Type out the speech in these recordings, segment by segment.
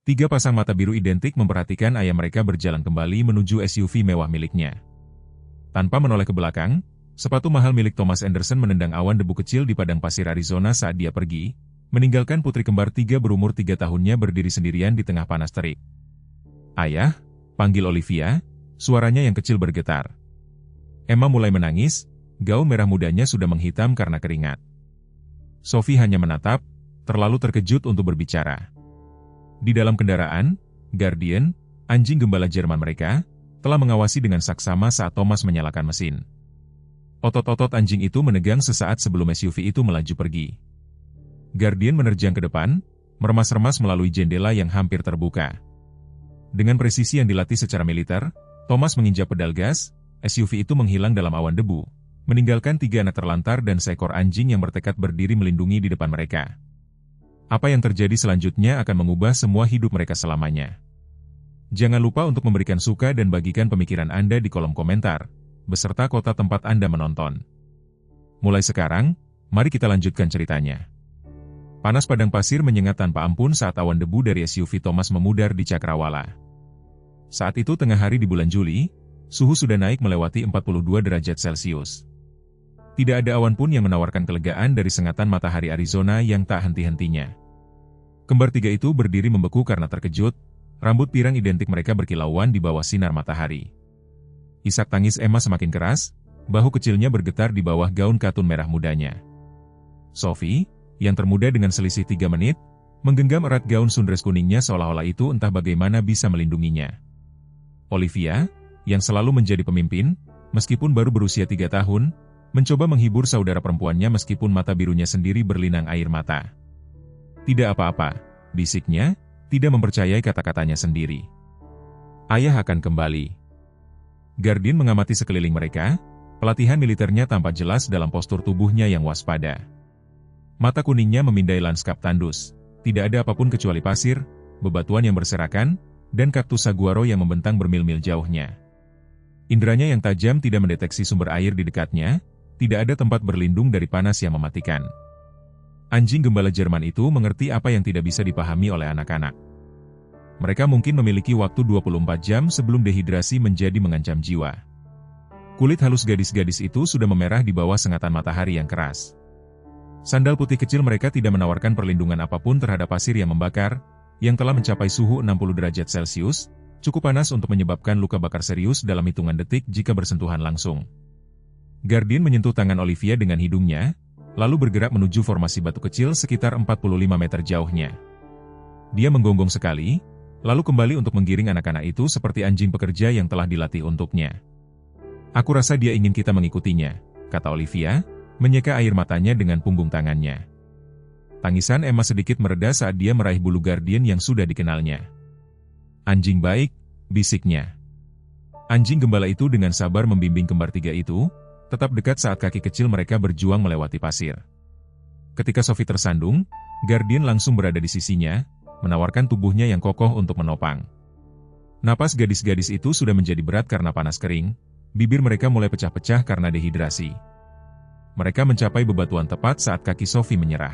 Tiga pasang mata biru identik memperhatikan ayah mereka berjalan kembali menuju SUV mewah miliknya. Tanpa menoleh ke belakang, sepatu mahal milik Thomas Anderson menendang awan debu kecil di padang pasir Arizona saat dia pergi, meninggalkan putri kembar 3 berumur 3 tahunnya berdiri sendirian di tengah panas terik. "Ayah," panggil Olivia, suaranya yang kecil bergetar. Emma mulai menangis, gaun merah mudanya sudah menghitam karena keringat. Sophie hanya menatap, terlalu terkejut untuk berbicara. Di dalam kendaraan, Guardian, anjing gembala Jerman mereka, telah mengawasi dengan saksama saat Thomas menyalakan mesin. Otot-otot anjing itu menegang sesaat sebelum SUV itu melaju pergi. Guardian menerjang ke depan, meremas-remas melalui jendela yang hampir terbuka. Dengan presisi yang dilatih secara militer, Thomas menginjak pedal gas, SUV itu menghilang dalam awan debu, meninggalkan 3 anak terlantar dan seekor anjing yang bertekad berdiri melindungi di depan mereka. Apa yang terjadi selanjutnya akan mengubah semua hidup mereka selamanya. Jangan lupa untuk memberikan suka dan bagikan pemikiran Anda di kolom komentar, beserta kota tempat Anda menonton. Mulai sekarang, mari kita lanjutkan ceritanya. Panas padang pasir menyengat tanpa ampun saat awan debu dari SUV Thomas memudar di cakrawala. Saat itu tengah hari di bulan Juli, suhu sudah naik melewati 42 derajat Celcius. Tidak ada awan pun yang menawarkan kelegaan dari sengatan matahari Arizona yang tak henti-hentinya. Kembar 3 itu berdiri membeku karena terkejut, rambut pirang identik mereka berkilauan di bawah sinar matahari. Isak tangis Emma semakin keras, bahu kecilnya bergetar di bawah gaun katun merah mudanya. Sophie, yang termuda dengan selisih 3 menit, menggenggam erat gaun sundres kuningnya seolah-olah itu entah bagaimana bisa melindunginya. Olivia, yang selalu menjadi pemimpin, meskipun baru berusia 3 tahun, mencoba menghibur saudara perempuannya meskipun mata birunya sendiri berlinang air mata. "Tidak apa-apa," bisiknya, tidak mempercayai kata-katanya sendiri. "Ayah akan kembali." Guardian mengamati sekeliling mereka, pelatihan militernya tampak jelas dalam postur tubuhnya yang waspada. Mata kuningnya memindai lanskap tandus, tidak ada apapun kecuali pasir, bebatuan yang berserakan, dan kaktus saguaro yang membentang bermil-mil jauhnya. Indranya yang tajam tidak mendeteksi sumber air di dekatnya, tidak ada tempat berlindung dari panas yang mematikan. Anjing gembala Jerman itu mengerti apa yang tidak bisa dipahami oleh anak-anak. Mereka mungkin memiliki waktu 24 jam sebelum dehidrasi menjadi mengancam jiwa. Kulit halus gadis-gadis itu sudah memerah di bawah sengatan matahari yang keras. Sandal putih kecil mereka tidak menawarkan perlindungan apapun terhadap pasir yang membakar, yang telah mencapai suhu 60 derajat Celcius, cukup panas untuk menyebabkan luka bakar serius dalam hitungan detik jika bersentuhan langsung. Guardian menyentuh tangan Olivia dengan hidungnya, lalu bergerak menuju formasi batu kecil sekitar 45 meter jauhnya. Dia menggonggong sekali, lalu kembali untuk menggiring anak-anak itu seperti anjing pekerja yang telah dilatih untuknya. "Aku rasa dia ingin kita mengikutinya," kata Olivia, menyeka air matanya dengan punggung tangannya. Tangisan Emma sedikit mereda saat dia meraih bulu Guardian yang sudah dikenalnya. "Anjing baik," bisiknya. Anjing gembala itu dengan sabar membimbing kembar 3 itu, tetap dekat saat kaki kecil mereka berjuang melewati pasir. Ketika Sophie tersandung, Guardian langsung berada di sisinya, menawarkan tubuhnya yang kokoh untuk menopang. Napas gadis-gadis itu sudah menjadi berat karena panas kering, bibir mereka mulai pecah-pecah karena dehidrasi. Mereka mencapai bebatuan tepat saat kaki Sophie menyerah.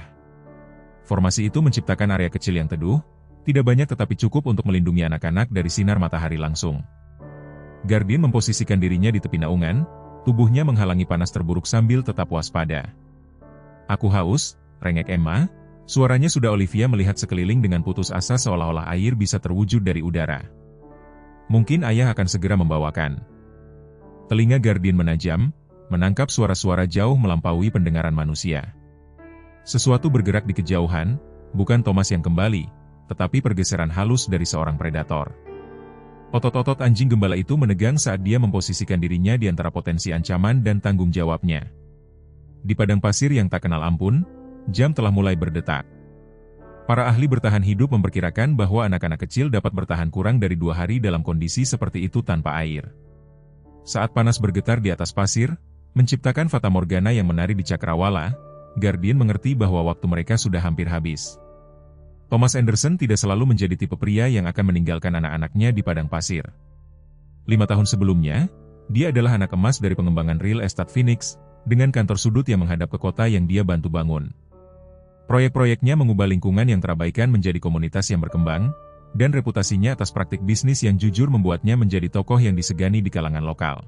Formasi itu menciptakan area kecil yang teduh, tidak banyak tetapi cukup untuk melindungi anak-anak dari sinar matahari langsung. Guardian memposisikan dirinya di tepi naungan, tubuhnya menghalangi panas terburuk sambil tetap waspada. "Aku haus," rengek Emma, suaranya sudah Olivia melihat sekeliling dengan putus asa seolah-olah air bisa terwujud dari udara. "Mungkin ayah akan segera membawakan." Telinga Guardian menajam, menangkap suara-suara jauh melampaui pendengaran manusia. Sesuatu bergerak di kejauhan, bukan Thomas yang kembali, tetapi pergeseran halus dari seorang predator. Otot-otot anjing gembala itu menegang saat dia memposisikan dirinya di antara potensi ancaman dan tanggung jawabnya. Di padang pasir yang tak kenal ampun, jam telah mulai berdetak. Para ahli bertahan hidup memperkirakan bahwa anak-anak kecil dapat bertahan kurang dari 2 hari dalam kondisi seperti itu tanpa air. Saat panas bergetar di atas pasir, menciptakan fatamorgana yang menari di cakrawala, Guardian mengerti bahwa waktu mereka sudah hampir habis. Thomas Anderson tidak selalu menjadi tipe pria yang akan meninggalkan anak-anaknya di padang pasir. 5 tahun sebelumnya, dia adalah anak emas dari pengembangan real estate Phoenix, dengan kantor sudut yang menghadap ke kota yang dia bantu bangun. Proyek-proyeknya mengubah lingkungan yang terabaikan menjadi komunitas yang berkembang, dan reputasinya atas praktik bisnis yang jujur membuatnya menjadi tokoh yang disegani di kalangan lokal.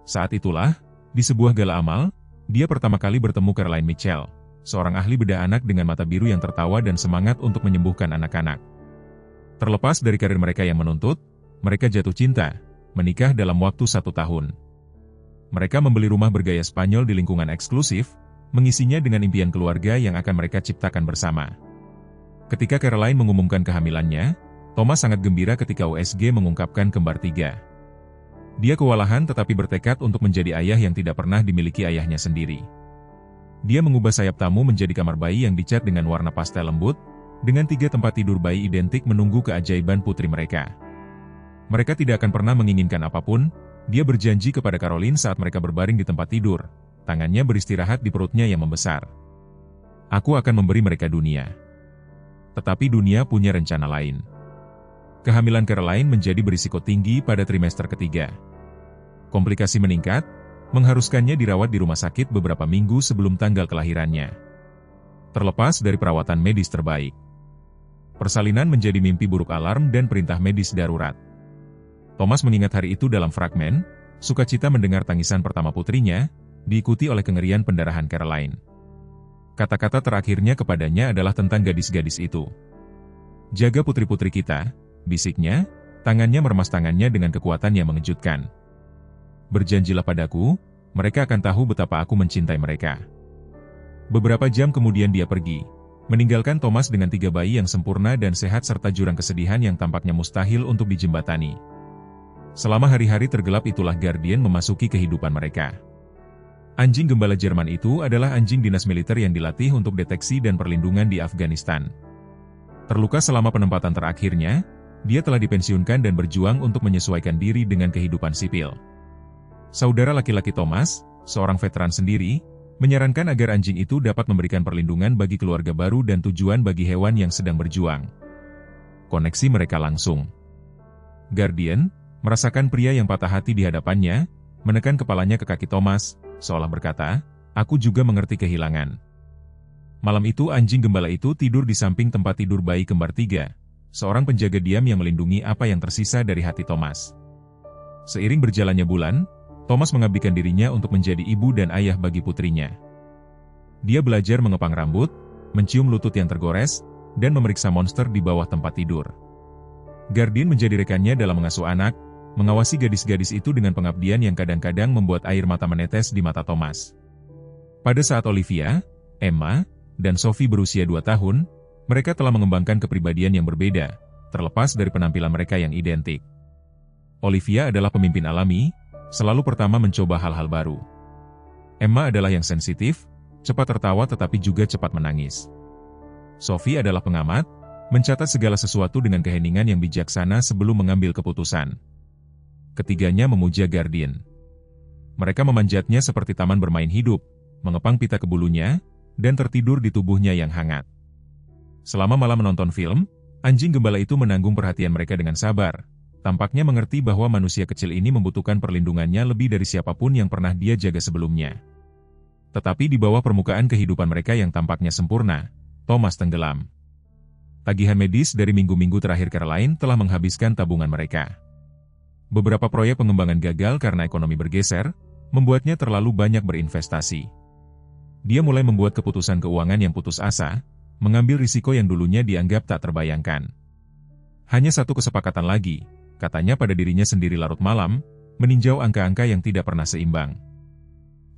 Saat itulah, di sebuah gala amal, dia pertama kali bertemu Caroline Mitchell, seorang ahli bedah anak dengan mata biru yang tertawa dan semangat untuk menyembuhkan anak-anak. Terlepas dari karir mereka yang menuntut, mereka jatuh cinta, menikah dalam waktu 1 tahun. Mereka membeli rumah bergaya Spanyol di lingkungan eksklusif, mengisinya dengan impian keluarga yang akan mereka ciptakan bersama. Ketika Caroline mengumumkan kehamilannya, Thomas sangat gembira ketika USG mengungkapkan kembar 3. Dia kewalahan tetapi bertekad untuk menjadi ayah yang tidak pernah dimiliki ayahnya sendiri. Dia mengubah sayap tamu menjadi kamar bayi yang dicat dengan warna pastel lembut, dengan 3 tempat tidur bayi identik menunggu keajaiban putri mereka. Mereka tidak akan pernah menginginkan apapun, dia berjanji kepada Caroline saat mereka berbaring di tempat tidur, tangannya beristirahat di perutnya yang membesar. Aku akan memberi mereka dunia. Tetapi dunia punya rencana lain. Kehamilan Caroline menjadi berisiko tinggi pada trimester ketiga. Komplikasi meningkat, mengharuskannya dirawat di rumah sakit beberapa minggu sebelum tanggal kelahirannya. Terlepas dari perawatan medis terbaik, persalinan menjadi mimpi buruk alarm dan perintah medis darurat. Thomas mengingat hari itu dalam fragmen, sukacita mendengar tangisan pertama putrinya, diikuti oleh kengerian pendarahan Caroline. Kata-kata terakhirnya kepadanya adalah tentang gadis-gadis itu. Jaga putri-putri kita, bisiknya, tangannya meremas tangannya dengan kekuatan yang mengejutkan. Berjanjilah padaku, mereka akan tahu betapa aku mencintai mereka. Beberapa jam kemudian dia pergi, meninggalkan Thomas dengan 3 bayi yang sempurna dan sehat serta jurang kesedihan yang tampaknya mustahil untuk dijembatani. Selama hari-hari tergelap itulah Guardian memasuki kehidupan mereka. Anjing gembala Jerman itu adalah anjing dinas militer yang dilatih untuk deteksi dan perlindungan di Afghanistan. Terluka selama penempatan terakhirnya, dia telah dipensiunkan dan berjuang untuk menyesuaikan diri dengan kehidupan sipil. Saudara laki-laki Thomas, seorang veteran sendiri, menyarankan agar anjing itu dapat memberikan perlindungan bagi keluarga baru dan tujuan bagi hewan yang sedang berjuang. Koneksi mereka langsung. Guardian merasakan pria yang patah hati di hadapannya, menekan kepalanya ke kaki Thomas, seolah berkata, "Aku juga mengerti kehilangan." Malam itu anjing gembala itu tidur di samping tempat tidur bayi kembar 3, seorang penjaga diam yang melindungi apa yang tersisa dari hati Thomas. Seiring berjalannya bulan, Thomas mengabdikan dirinya untuk menjadi ibu dan ayah bagi putrinya. Dia belajar mengepang rambut, mencium lutut yang tergores, dan memeriksa monster di bawah tempat tidur. Guardian menjadi rekannya dalam mengasuh anak, mengawasi gadis-gadis itu dengan pengabdian yang kadang-kadang membuat air mata menetes di mata Thomas. Pada saat Olivia, Emma, dan Sophie berusia 2 tahun, mereka telah mengembangkan kepribadian yang berbeda, terlepas dari penampilan mereka yang identik. Olivia adalah pemimpin alami, selalu pertama mencoba hal-hal baru. Emma adalah yang sensitif, cepat tertawa tetapi juga cepat menangis. Sophie adalah pengamat, mencatat segala sesuatu dengan keheningan yang bijaksana sebelum mengambil keputusan. Ketiganya memuja Guardian. Mereka memanjatnya seperti taman bermain hidup, mengepang pita ke bulunya, dan tertidur di tubuhnya yang hangat. Selama malam menonton film, anjing gembala itu menanggung perhatian mereka dengan sabar. Tampaknya mengerti bahwa manusia kecil ini membutuhkan perlindungannya lebih dari siapapun yang pernah dia jaga sebelumnya. Tetapi di bawah permukaan kehidupan mereka yang tampaknya sempurna, Thomas tenggelam. Tagihan medis dari minggu-minggu terakhir Caroline telah menghabiskan tabungan mereka. Beberapa proyek pengembangan gagal karena ekonomi bergeser, membuatnya terlalu banyak berinvestasi. Dia mulai membuat keputusan keuangan yang putus asa, mengambil risiko yang dulunya dianggap tak terbayangkan. Hanya satu kesepakatan lagi, katanya pada dirinya sendiri larut malam, meninjau angka-angka yang tidak pernah seimbang.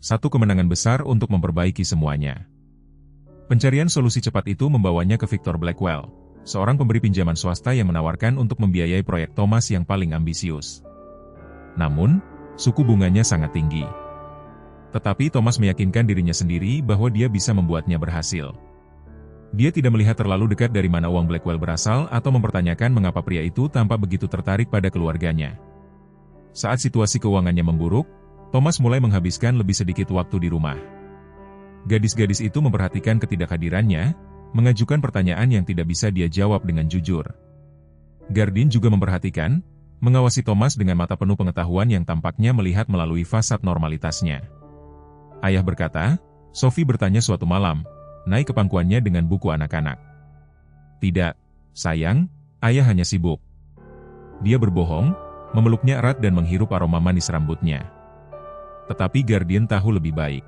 Satu kemenangan besar untuk memperbaiki semuanya. Pencarian solusi cepat itu membawanya ke Victor Blackwell, seorang pemberi pinjaman swasta yang menawarkan untuk membiayai proyek Thomas yang paling ambisius. Namun, suku bunganya sangat tinggi. Tetapi Thomas meyakinkan dirinya sendiri bahwa dia bisa membuatnya berhasil. Dia tidak melihat terlalu dekat dari mana uang Blackwell berasal atau mempertanyakan mengapa pria itu tampak begitu tertarik pada keluarganya. Saat situasi keuangannya memburuk, Thomas mulai menghabiskan lebih sedikit waktu di rumah. Gadis-gadis itu memperhatikan ketidakhadirannya, mengajukan pertanyaan yang tidak bisa dia jawab dengan jujur. Guardian juga memperhatikan, mengawasi Thomas dengan mata penuh pengetahuan yang tampaknya melihat melalui fasad normalitasnya. Ayah berkata, Sophie bertanya suatu malam, naik ke pangkuannya dengan buku anak-anak. "Tidak, sayang, Ayah hanya sibuk. Dia berbohong, memeluknya erat dan menghirup aroma manis rambutnya. Tetapi Guardian tahu lebih baik.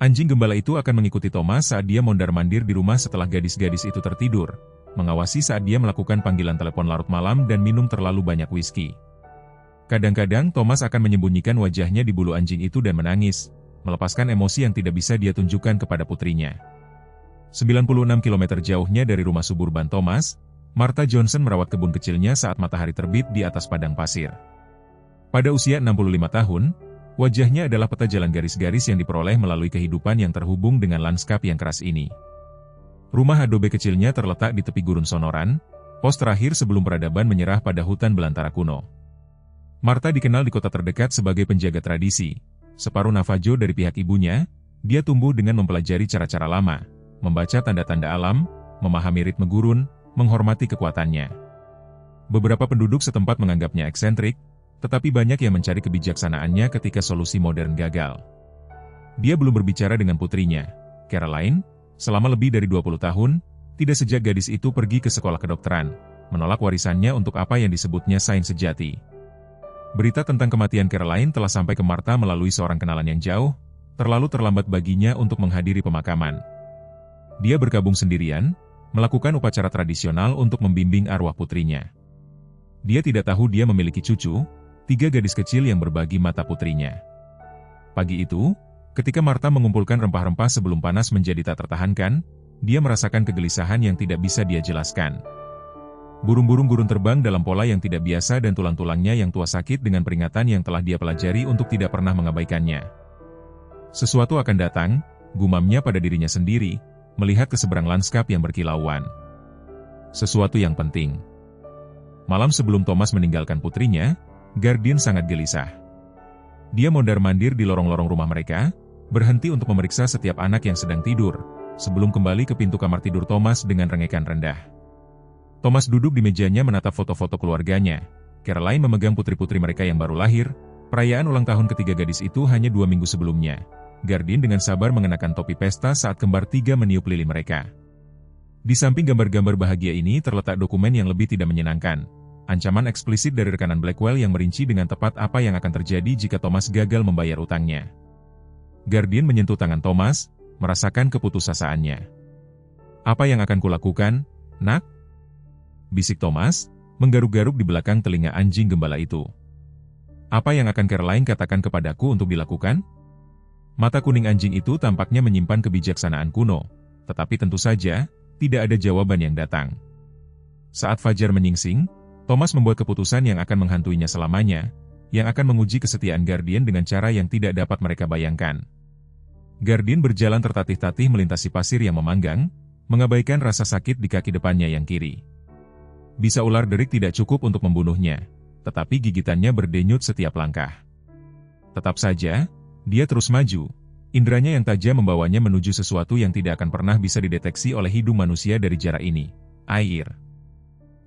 Anjing gembala itu akan mengikuti Thomas saat dia mondar-mandir di rumah setelah gadis-gadis itu tertidur, mengawasi saat dia melakukan panggilan telepon larut malam dan minum terlalu banyak whisky. Kadang-kadang Thomas akan menyembunyikan wajahnya di bulu anjing itu dan menangis, melepaskan emosi yang tidak bisa dia tunjukkan kepada putrinya. 96 km jauhnya dari rumah suburban Thomas, Martha Johnson merawat kebun kecilnya saat matahari terbit di atas padang pasir. Pada usia 65 tahun, wajahnya adalah peta jalan garis-garis yang diperoleh melalui kehidupan yang terhubung dengan lanskap yang keras ini. Rumah adobe kecilnya terletak di tepi gurun Sonoran, pos terakhir sebelum peradaban menyerah pada hutan belantara kuno. Martha dikenal di kota terdekat sebagai penjaga tradisi. Separuh Navajo dari pihak ibunya, dia tumbuh dengan mempelajari cara-cara lama, membaca tanda-tanda alam, memahami ritme gurun, menghormati kekuatannya. Beberapa penduduk setempat menganggapnya eksentrik, tetapi banyak yang mencari kebijaksanaannya ketika solusi modern gagal. Dia belum berbicara dengan putrinya, Caroline, selama lebih dari 20 tahun, tidak sejak gadis itu pergi ke sekolah kedokteran, menolak warisannya untuk apa yang disebutnya sains sejati. Berita tentang kematian Caroline telah sampai ke Martha melalui seorang kenalan yang jauh, terlalu terlambat baginya untuk menghadiri pemakaman. Dia bergabung sendirian, melakukan upacara tradisional untuk membimbing arwah putrinya. Dia tidak tahu dia memiliki cucu, 3 gadis kecil yang berbagi mata putrinya. Pagi itu, ketika Martha mengumpulkan rempah-rempah sebelum panas menjadi tak tertahankan, dia merasakan kegelisahan yang tidak bisa dia jelaskan. Burung-burung gurun terbang dalam pola yang tidak biasa dan tulang-tulangnya yang tua sakit dengan peringatan yang telah dia pelajari untuk tidak pernah mengabaikannya. Sesuatu akan datang, gumamnya pada dirinya sendiri, melihat ke seberang lanskap yang berkilauan. Sesuatu yang penting. Malam sebelum Thomas meninggalkan putrinya, Guardian sangat gelisah. Dia mondar-mandir di lorong-lorong rumah mereka, berhenti untuk memeriksa setiap anak yang sedang tidur, sebelum kembali ke pintu kamar tidur Thomas dengan rengekan rendah. Thomas duduk di mejanya menatap foto-foto keluarganya. Caroline memegang putri-putri mereka yang baru lahir. Perayaan ulang tahun ketiga gadis itu hanya 2 minggu sebelumnya. Guardian dengan sabar mengenakan topi pesta saat kembar 3 meniup lilin mereka. Di samping gambar-gambar bahagia ini terletak dokumen yang lebih tidak menyenangkan. Ancaman eksplisit dari rekanan Blackwell yang merinci dengan tepat apa yang akan terjadi jika Thomas gagal membayar utangnya. Guardian menyentuh tangan Thomas, merasakan keputusasaannya. "Apa yang akan kulakukan, nak?" bisik Thomas, menggaruk-garuk di belakang telinga anjing gembala itu. "Apa yang akan Caroline katakan kepadaku untuk dilakukan?" Mata kuning anjing itu tampaknya menyimpan kebijaksanaan kuno, tetapi tentu saja, tidak ada jawaban yang datang. Saat fajar menyingsing, Thomas membuat keputusan yang akan menghantuinya selamanya, yang akan menguji kesetiaan Guardian dengan cara yang tidak dapat mereka bayangkan. Guardian berjalan tertatih-tatih melintasi pasir yang memanggang, mengabaikan rasa sakit di kaki depannya yang kiri. Bisa ular derik tidak cukup untuk membunuhnya, tetapi gigitannya berdenyut setiap langkah. Tetap saja, dia terus maju. Indranya yang tajam membawanya menuju sesuatu yang tidak akan pernah bisa dideteksi oleh hidung manusia dari jarak ini. Air.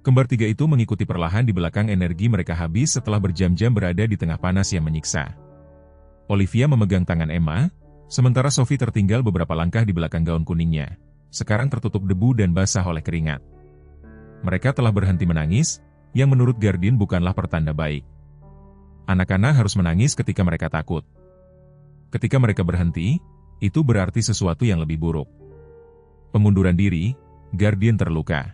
Kembar 3 itu mengikuti perlahan di belakang energi mereka habis setelah berjam-jam berada di tengah panas yang menyiksa. Olivia memegang tangan Emma, sementara Sophie tertinggal beberapa langkah di belakang gaun kuningnya. Sekarang tertutup debu dan basah oleh keringat. Mereka telah berhenti menangis, yang menurut Guardian bukanlah pertanda baik. Anak-anak harus menangis ketika mereka takut. Ketika mereka berhenti, itu berarti sesuatu yang lebih buruk. Pengunduran diri, Guardian terluka.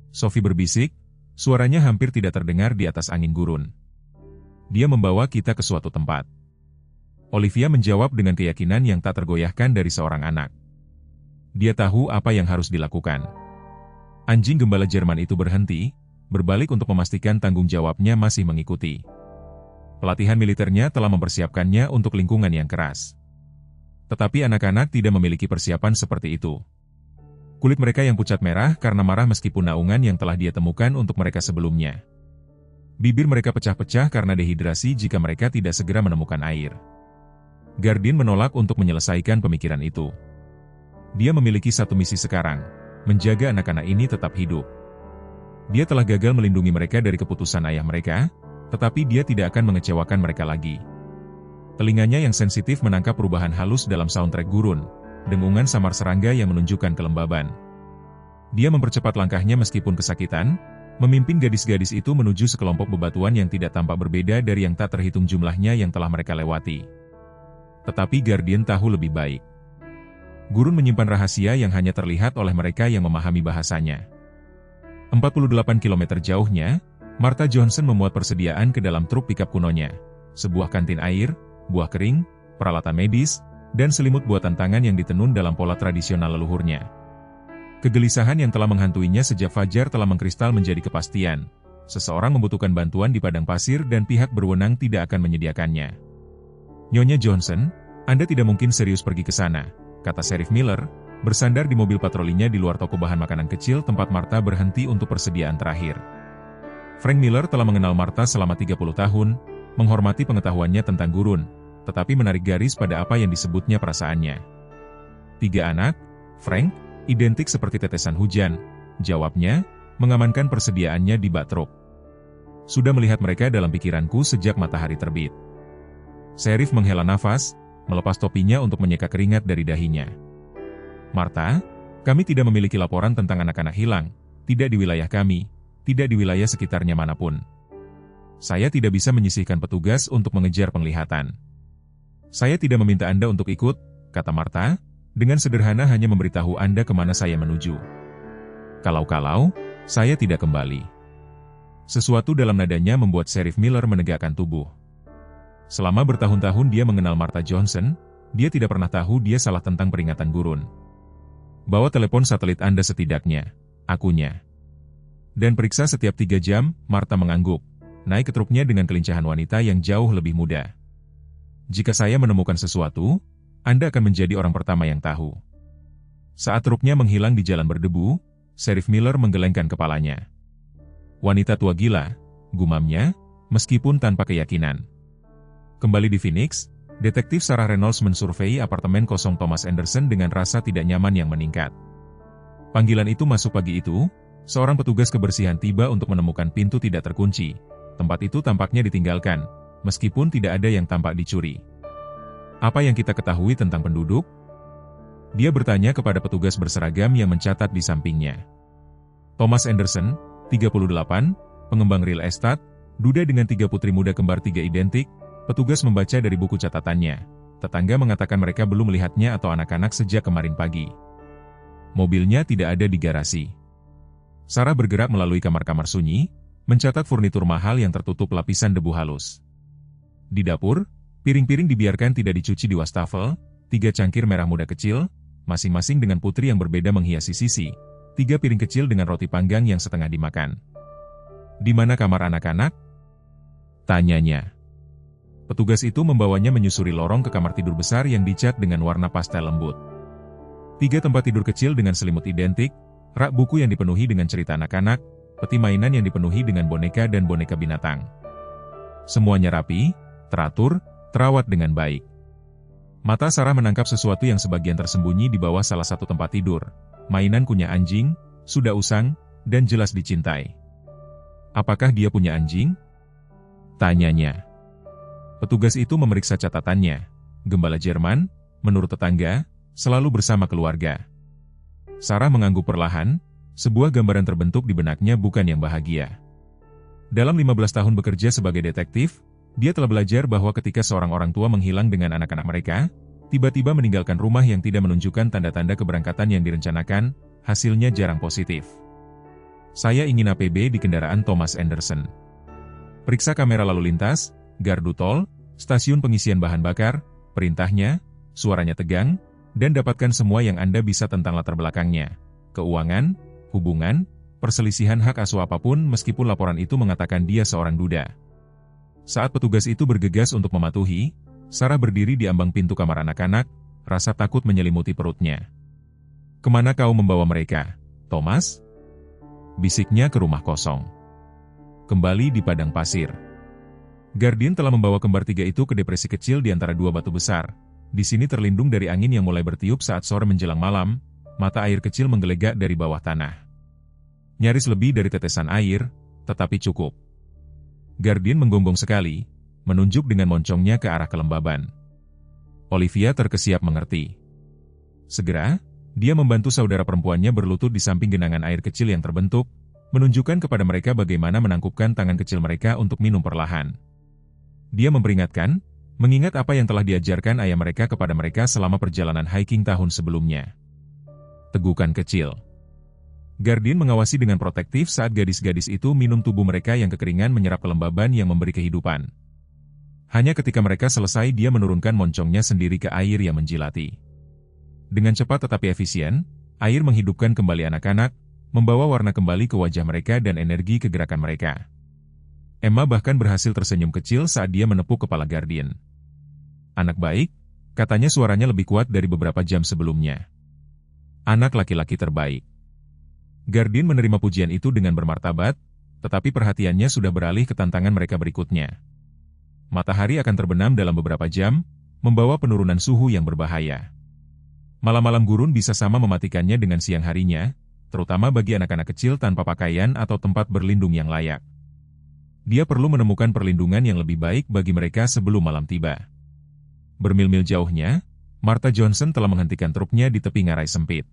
Sophie berbisik, suaranya hampir tidak terdengar di atas angin gurun. "Dia membawa kita ke suatu tempat." Olivia menjawab dengan keyakinan yang tak tergoyahkan dari seorang anak. Dia tahu apa yang harus dilakukan. Anjing gembala Jerman itu berhenti, berbalik untuk memastikan tanggung jawabnya masih mengikuti. Pelatihan militernya telah mempersiapkannya untuk lingkungan yang keras. Tetapi anak-anak tidak memiliki persiapan seperti itu. Kulit mereka yang pucat merah karena marah meskipun naungan yang telah dia temukan untuk mereka sebelumnya. Bibir mereka pecah-pecah karena dehidrasi jika mereka tidak segera menemukan air. Guardian menolak untuk menyelesaikan pemikiran itu. Dia memiliki satu misi sekarang, menjaga anak-anak ini tetap hidup. Dia telah gagal melindungi mereka dari keputusan ayah mereka, tetapi dia tidak akan mengecewakan mereka lagi. Telinganya yang sensitif menangkap perubahan halus dalam soundtrack gurun, dengungan samar serangga yang menunjukkan kelembaban. Dia mempercepat langkahnya meskipun kesakitan, memimpin gadis-gadis itu menuju sekelompok bebatuan yang tidak tampak berbeda dari yang tak terhitung jumlahnya yang telah mereka lewati. Tetapi Guardian tahu lebih baik. Gurun menyimpan rahasia yang hanya terlihat oleh mereka yang memahami bahasanya. 48 km jauhnya, Martha Johnson memuat persediaan ke dalam truk pikap kunonya. Sebuah kantin air, buah kering, peralatan medis, dan selimut buatan tangan yang ditenun dalam pola tradisional leluhurnya. Kegelisahan yang telah menghantuinya sejak fajar telah mengkristal menjadi kepastian. Seseorang membutuhkan bantuan di padang pasir dan pihak berwenang tidak akan menyediakannya. Nyonya Johnson, Anda tidak mungkin serius pergi ke sana, kata Sheriff Miller, bersandar di mobil patrolinya di luar toko bahan makanan kecil tempat Martha berhenti untuk persediaan terakhir. Frank Miller telah mengenal Martha selama 30 tahun, menghormati pengetahuannya tentang gurun, tetapi menarik garis pada apa yang disebutnya perasaannya. 3 anak, Frank, identik seperti tetesan hujan, jawabnya, mengamankan persediaannya di bak truk. Sudah melihat mereka dalam pikiranku sejak matahari terbit. Sheriff menghela nafas, melepas topinya untuk menyeka keringat dari dahinya. Martha, kami tidak memiliki laporan tentang anak-anak hilang, tidak di wilayah kami, tidak di wilayah sekitarnya manapun. Saya tidak bisa menyisihkan petugas untuk mengejar penglihatan. Saya tidak meminta Anda untuk ikut, kata Martha, dengan sederhana hanya memberitahu Anda kemana saya menuju. Kalau-kalau, saya tidak kembali. Sesuatu dalam nadanya membuat Sheriff Miller menegakkan tubuh. Selama bertahun-tahun dia mengenal Martha Johnson, dia tidak pernah tahu dia salah tentang peringatan gurun. Bawa telepon satelit Anda setidaknya, akunya. Dan periksa setiap 3 jam, Martha mengangguk, naik ke truknya dengan kelincahan wanita yang jauh lebih muda. Jika saya menemukan sesuatu, Anda akan menjadi orang pertama yang tahu. Saat truknya menghilang di jalan berdebu, Sheriff Miller menggelengkan kepalanya. Wanita tua gila, gumamnya, meskipun tanpa keyakinan. Kembali di Phoenix, Detektif Sarah Reynolds mensurvei apartemen kosong Thomas Anderson dengan rasa tidak nyaman yang meningkat. Panggilan itu masuk pagi itu, seorang petugas kebersihan tiba untuk menemukan pintu tidak terkunci. Tempat itu tampaknya ditinggalkan, meskipun tidak ada yang tampak dicuri. Apa yang kita ketahui tentang penduduk? Dia bertanya kepada petugas berseragam yang mencatat di sampingnya. Thomas Anderson, 38, pengembang real estate, duda dengan 3 putri muda kembar 3 identik. Petugas membaca dari buku catatannya. Tetangga mengatakan mereka belum melihatnya atau anak-anak sejak kemarin pagi. Mobilnya tidak ada di garasi. Sarah bergerak melalui kamar-kamar sunyi, mencatat furnitur mahal yang tertutup lapisan debu halus. Di dapur, piring-piring dibiarkan tidak dicuci di wastafel, 3 cangkir merah muda kecil, masing-masing dengan putri yang berbeda menghiasi sisi, 3 piring kecil dengan roti panggang yang setengah dimakan. Di mana kamar anak-anak? Tanyanya. Petugas itu membawanya menyusuri lorong ke kamar tidur besar yang dicat dengan warna pastel lembut. 3 tempat tidur kecil dengan selimut identik, rak buku yang dipenuhi dengan cerita anak-anak, peti mainan yang dipenuhi dengan boneka dan boneka binatang. Semuanya rapi, teratur, terawat dengan baik. Mata Sarah menangkap sesuatu yang sebagian tersembunyi di bawah salah satu tempat tidur. Mainan kunyah anjing, sudah usang, dan jelas dicintai. Apakah dia punya anjing? Tanyanya. Petugas itu memeriksa catatannya. Gembala Jerman, menurut tetangga, selalu bersama keluarga. Sarah mengangguk perlahan, sebuah gambaran terbentuk di benaknya bukan yang bahagia. Dalam 15 tahun bekerja sebagai detektif, dia telah belajar bahwa ketika seorang orang tua menghilang dengan anak-anak mereka, tiba-tiba meninggalkan rumah yang tidak menunjukkan tanda-tanda keberangkatan yang direncanakan, hasilnya jarang positif. Saya ingin APB di kendaraan Thomas Anderson. Periksa kamera lalu lintas, gardu tol, stasiun pengisian bahan bakar, perintahnya, suaranya tegang, dan dapatkan semua yang Anda bisa tentang latar belakangnya, keuangan, hubungan, perselisihan hak asuh apapun meskipun laporan itu mengatakan dia seorang duda. Saat petugas itu bergegas untuk mematuhi, Sarah berdiri di ambang pintu kamar anak-anak, rasa takut menyelimuti perutnya. Kemana kau membawa mereka, Thomas? Bisiknya ke rumah kosong. Kembali di padang pasir. Guardian telah membawa kembar 3 itu ke depresi kecil di antara 2 batu besar. Di sini terlindung dari angin yang mulai bertiup saat sore menjelang malam, mata air kecil menggelegak dari bawah tanah. Nyaris lebih dari tetesan air, tetapi cukup. Guardian menggonggong sekali, menunjuk dengan moncongnya ke arah kelembaban. Olivia terkesiap mengerti. Segera, Dia membantu saudara perempuannya berlutut di samping genangan air kecil yang terbentuk, menunjukkan kepada mereka bagaimana menangkupkan tangan kecil mereka untuk minum perlahan. Dia memperingatkan, mengingat apa yang telah diajarkan ayah mereka kepada mereka selama perjalanan hiking tahun sebelumnya. Tegukan kecil. Guardian mengawasi dengan protektif saat gadis-gadis itu minum tubuh mereka yang kekeringan menyerap kelembaban yang memberi kehidupan. Hanya ketika mereka selesai dia menurunkan moncongnya sendiri ke air yang menjilati. Dengan cepat tetapi efisien, air menghidupkan kembali anak-anak, membawa warna kembali ke wajah mereka dan energi ke gerakan mereka. Emma bahkan berhasil tersenyum kecil saat dia menepuk kepala Guardian. Anak baik, katanya suaranya lebih kuat dari beberapa jam sebelumnya. Anak laki-laki terbaik. Guardian menerima pujian itu dengan bermartabat, tetapi perhatiannya sudah beralih ke tantangan mereka berikutnya. Matahari akan terbenam dalam beberapa jam, membawa penurunan suhu yang berbahaya. Malam-malam gurun bisa sama mematikannya dengan siang harinya, terutama bagi anak-anak kecil tanpa pakaian atau tempat berlindung yang layak. Dia perlu menemukan perlindungan yang lebih baik bagi mereka sebelum malam tiba. Bermil-mil jauhnya, Martha Johnson telah menghentikan truknya di tepi ngarai sempit.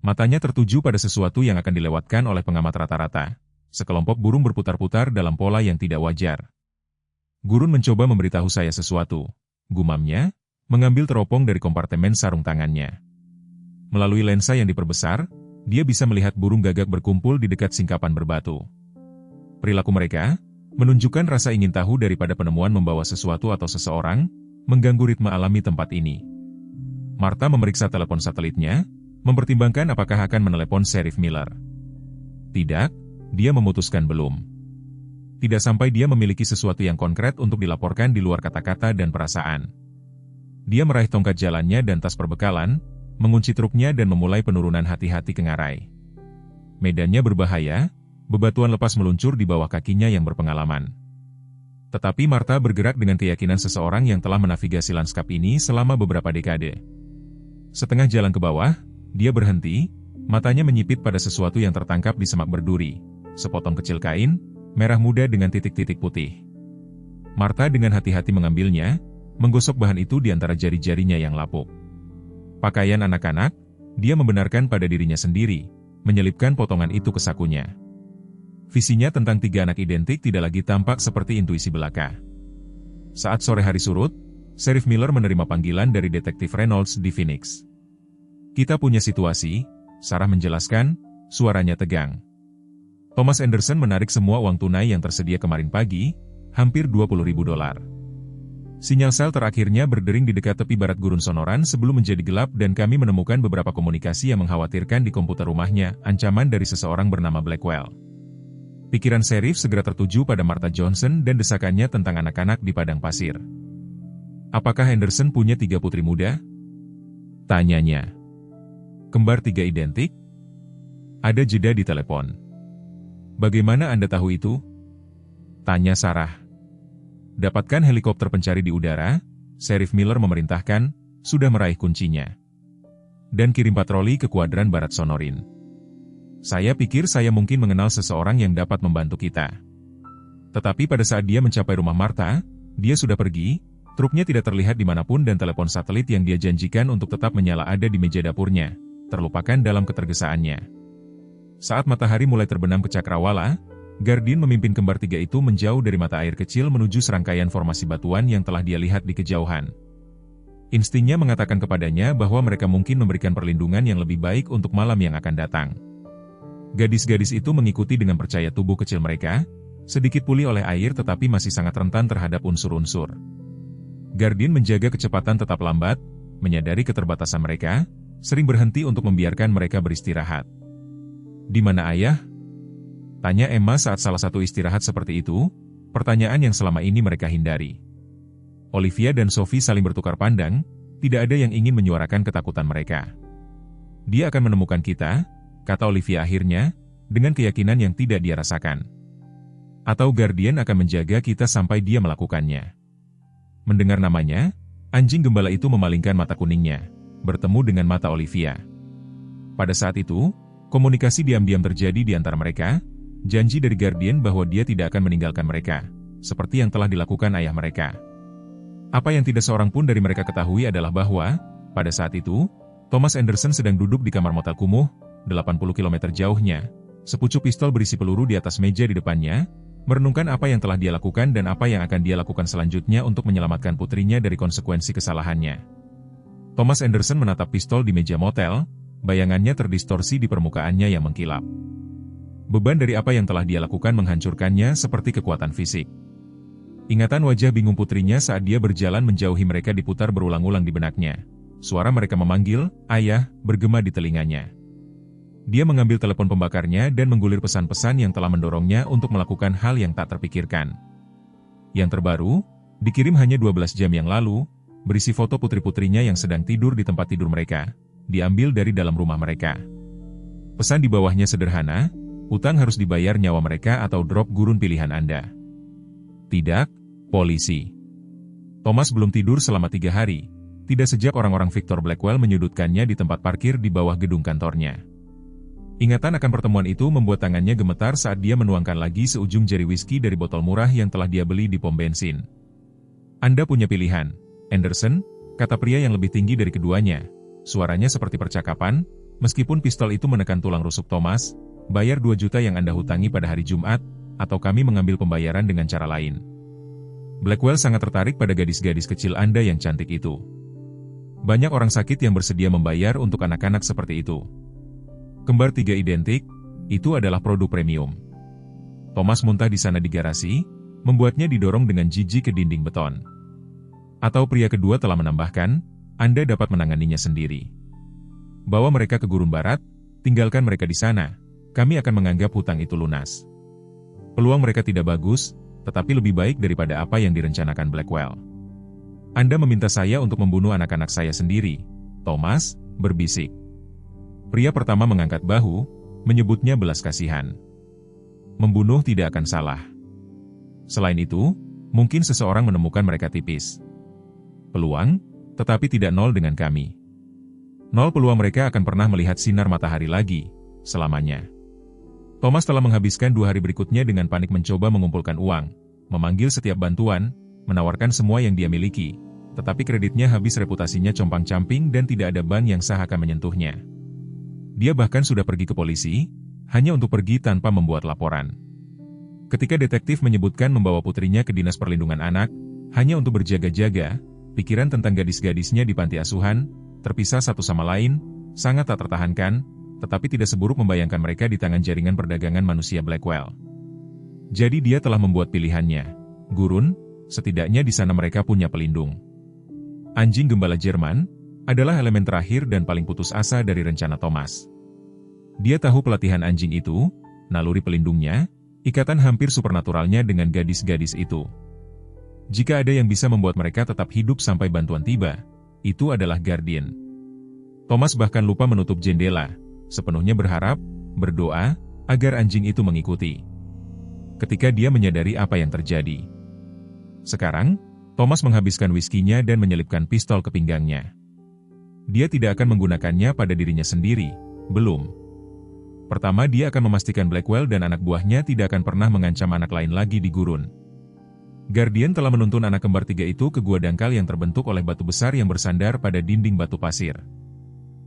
Matanya tertuju pada sesuatu yang akan dilewatkan oleh pengamat rata-rata. Sekelompok burung berputar-putar dalam pola yang tidak wajar. Gurun mencoba memberitahu saya sesuatu, gumamnya, mengambil teropong dari kompartemen sarung tangannya. Melalui lensa yang diperbesar, dia bisa melihat burung gagak berkumpul di dekat singkapan berbatu. Perilaku mereka menunjukkan rasa ingin tahu daripada penemuan membawa sesuatu atau seseorang, mengganggu ritme alami tempat ini. Martha memeriksa telepon satelitnya, mempertimbangkan apakah akan menelepon Sheriff Miller. Tidak, dia memutuskan belum. Tidak sampai dia memiliki sesuatu yang konkret untuk dilaporkan di luar kata-kata dan perasaan. Dia meraih tongkat jalannya dan tas perbekalan, mengunci truknya dan memulai penurunan hati-hati ke ngarai. Medannya berbahaya, bebatuan lepas meluncur di bawah kakinya yang berpengalaman. Tetapi Martha bergerak dengan keyakinan seseorang yang telah menavigasi lanskap ini selama beberapa dekade. Setengah jalan ke bawah, dia berhenti, matanya menyipit pada sesuatu yang tertangkap di semak berduri, sepotong kecil kain, merah muda dengan titik-titik putih. Martha dengan hati-hati mengambilnya, menggosok bahan itu di antara jari-jarinya yang lapuk. Pakaian anak-anak, dia membenarkan pada dirinya sendiri, menyelipkan potongan itu ke sakunya. Visinya tentang 3 anak identik tidak lagi tampak seperti intuisi belaka. Saat sore hari surut, Sheriff Miller menerima panggilan dari Detektif Reynolds di Phoenix. Kita punya situasi, Sarah menjelaskan, suaranya tegang. Thomas Anderson menarik semua uang tunai yang tersedia kemarin pagi, hampir $20.000. Sinyal sel terakhirnya berdering di dekat tepi barat gurun Sonoran sebelum menjadi gelap dan kami menemukan beberapa komunikasi yang mengkhawatirkan di komputer rumahnya, ancaman dari seseorang bernama Blackwell. Pikiran Sheriff segera tertuju pada Martha Johnson dan desakannya tentang anak-anak di padang pasir. Apakah Anderson punya 3 putri muda? Tanyanya. Kembar 3 identik? Ada jeda di telepon. Bagaimana Anda tahu itu? Tanya Sarah. Dapatkan helikopter pencari di udara, Sheriff Miller memerintahkan, sudah meraih kuncinya. Dan kirim patroli ke kuadran barat Sonorin. Saya pikir saya mungkin mengenal seseorang yang dapat membantu kita. Tetapi pada saat dia mencapai rumah Martha, dia sudah pergi, truknya tidak terlihat dimanapun dan telepon satelit yang dia janjikan untuk tetap menyala ada di meja dapurnya, terlupakan dalam ketergesaannya. Saat matahari mulai terbenam ke cakrawala, Guardian memimpin kembar 3 itu menjauh dari mata air kecil menuju serangkaian formasi batuan yang telah dia lihat di kejauhan. Instingnya mengatakan kepadanya bahwa mereka mungkin memberikan perlindungan yang lebih baik untuk malam yang akan datang. Gadis-gadis itu mengikuti dengan percaya tubuh kecil mereka, sedikit pulih oleh air tetapi masih sangat rentan terhadap unsur-unsur. Guardian menjaga kecepatan tetap lambat, menyadari keterbatasan mereka, sering berhenti untuk membiarkan mereka beristirahat. Di mana ayah? Tanya Emma saat salah satu istirahat seperti itu, pertanyaan yang selama ini mereka hindari. Olivia dan Sophie saling bertukar pandang, tidak ada yang ingin menyuarakan ketakutan mereka. Dia akan menemukan kita, kata Olivia akhirnya, dengan keyakinan yang tidak dia rasakan. Atau Guardian akan menjaga kita sampai dia melakukannya. Mendengar namanya, anjing gembala itu memalingkan mata kuningnya, bertemu dengan mata Olivia. Pada saat itu, komunikasi diam-diam terjadi di antara mereka, janji dari Guardian bahwa dia tidak akan meninggalkan mereka, seperti yang telah dilakukan ayah mereka. Apa yang tidak seorang pun dari mereka ketahui adalah bahwa, pada saat itu, Thomas Anderson sedang duduk di kamar motel kumuh, 80 km jauhnya. Sepucuk pistol berisi peluru di atas meja di depannya, merenungkan apa yang telah dia lakukan dan apa yang akan dia lakukan selanjutnya untuk menyelamatkan putrinya dari konsekuensi kesalahannya. Thomas Anderson menatap pistol di meja motel, bayangannya terdistorsi di permukaannya yang mengkilap. Beban dari apa yang telah dia lakukan menghancurkannya seperti kekuatan fisik. Ingatan wajah bingung putrinya saat dia berjalan menjauhi mereka diputar berulang-ulang di benaknya. Suara mereka memanggil, "Ayah," bergema di telinganya. Dia mengambil telepon pembakarnya dan menggulir pesan-pesan yang telah mendorongnya untuk melakukan hal yang tak terpikirkan. Yang terbaru, dikirim hanya 12 jam yang lalu, berisi foto putri-putrinya yang sedang tidur di tempat tidur mereka, diambil dari dalam rumah mereka. Pesan di bawahnya sederhana, "Utang harus dibayar nyawa mereka atau drop gurun pilihan Anda." Tidak, polisi. Thomas belum tidur selama 3 hari, tidak sejak orang-orang Victor Blackwell menyudutkannya di tempat parkir di bawah gedung kantornya. Ingatan akan pertemuan itu membuat tangannya gemetar saat dia menuangkan lagi seujung jari whisky dari botol murah yang telah dia beli di pom bensin. "Anda punya pilihan, Anderson," kata pria yang lebih tinggi dari keduanya. Suaranya seperti percakapan, meskipun pistol itu menekan tulang rusuk Thomas. "Bayar 2 juta yang Anda hutangi pada hari Jumat, atau kami mengambil pembayaran dengan cara lain." Blackwell sangat tertarik pada gadis-gadis kecil Anda yang cantik itu. Banyak orang sakit yang bersedia membayar untuk anak-anak seperti itu. Kembar 3 identik, itu adalah produk premium. Thomas muntah di sana di garasi, membuatnya didorong dengan jijik ke dinding beton. Atau pria kedua telah menambahkan, "Anda dapat menanganinya sendiri. Bawa mereka ke gurun barat, tinggalkan mereka di sana, kami akan menganggap hutang itu lunas." Peluang mereka tidak bagus, tetapi lebih baik daripada apa yang direncanakan Blackwell. "Anda meminta saya untuk membunuh anak-anak saya sendiri," Thomas berbisik. Pria pertama mengangkat bahu, menyebutnya belas kasihan. Membunuh tidak akan salah. Selain itu, mungkin seseorang menemukan mereka tipis. Peluang, tetapi tidak nol dengan kami. 0 peluang mereka akan pernah melihat sinar matahari lagi, selamanya. Thomas telah menghabiskan 2 hari berikutnya dengan panik mencoba mengumpulkan uang, memanggil setiap bantuan, menawarkan semua yang dia miliki, tetapi kreditnya habis, reputasinya compang-camping dan tidak ada bank yang sah akan menyentuhnya. Dia bahkan sudah pergi ke polisi, hanya untuk pergi tanpa membuat laporan. Ketika detektif menyebutkan membawa putrinya ke Dinas Perlindungan Anak, hanya untuk berjaga-jaga, pikiran tentang gadis-gadisnya di panti asuhan, terpisah satu sama lain, sangat tak tertahankan, tetapi tidak seburuk membayangkan mereka di tangan jaringan perdagangan manusia Blackwell. Jadi dia telah membuat pilihannya. Gurun, setidaknya di sana mereka punya pelindung. Anjing gembala Jerman adalah elemen terakhir dan paling putus asa dari rencana Thomas. Dia tahu pelatihan anjing itu, naluri pelindungnya, ikatan hampir supernaturalnya dengan gadis-gadis itu. Jika ada yang bisa membuat mereka tetap hidup sampai bantuan tiba, itu adalah Guardian. Thomas bahkan lupa menutup jendela, sepenuhnya berharap, berdoa, agar anjing itu mengikuti. Ketika dia menyadari apa yang terjadi. Sekarang, Thomas menghabiskan whisky-nya dan menyelipkan pistol ke pinggangnya. Dia tidak akan menggunakannya pada dirinya sendiri, belum. Pertama, dia akan memastikan Blackwell dan anak buahnya tidak akan pernah mengancam anak lain lagi di gurun. Guardian telah menuntun anak kembar 3 itu ke gua dangkal yang terbentuk oleh batu besar yang bersandar pada dinding batu pasir.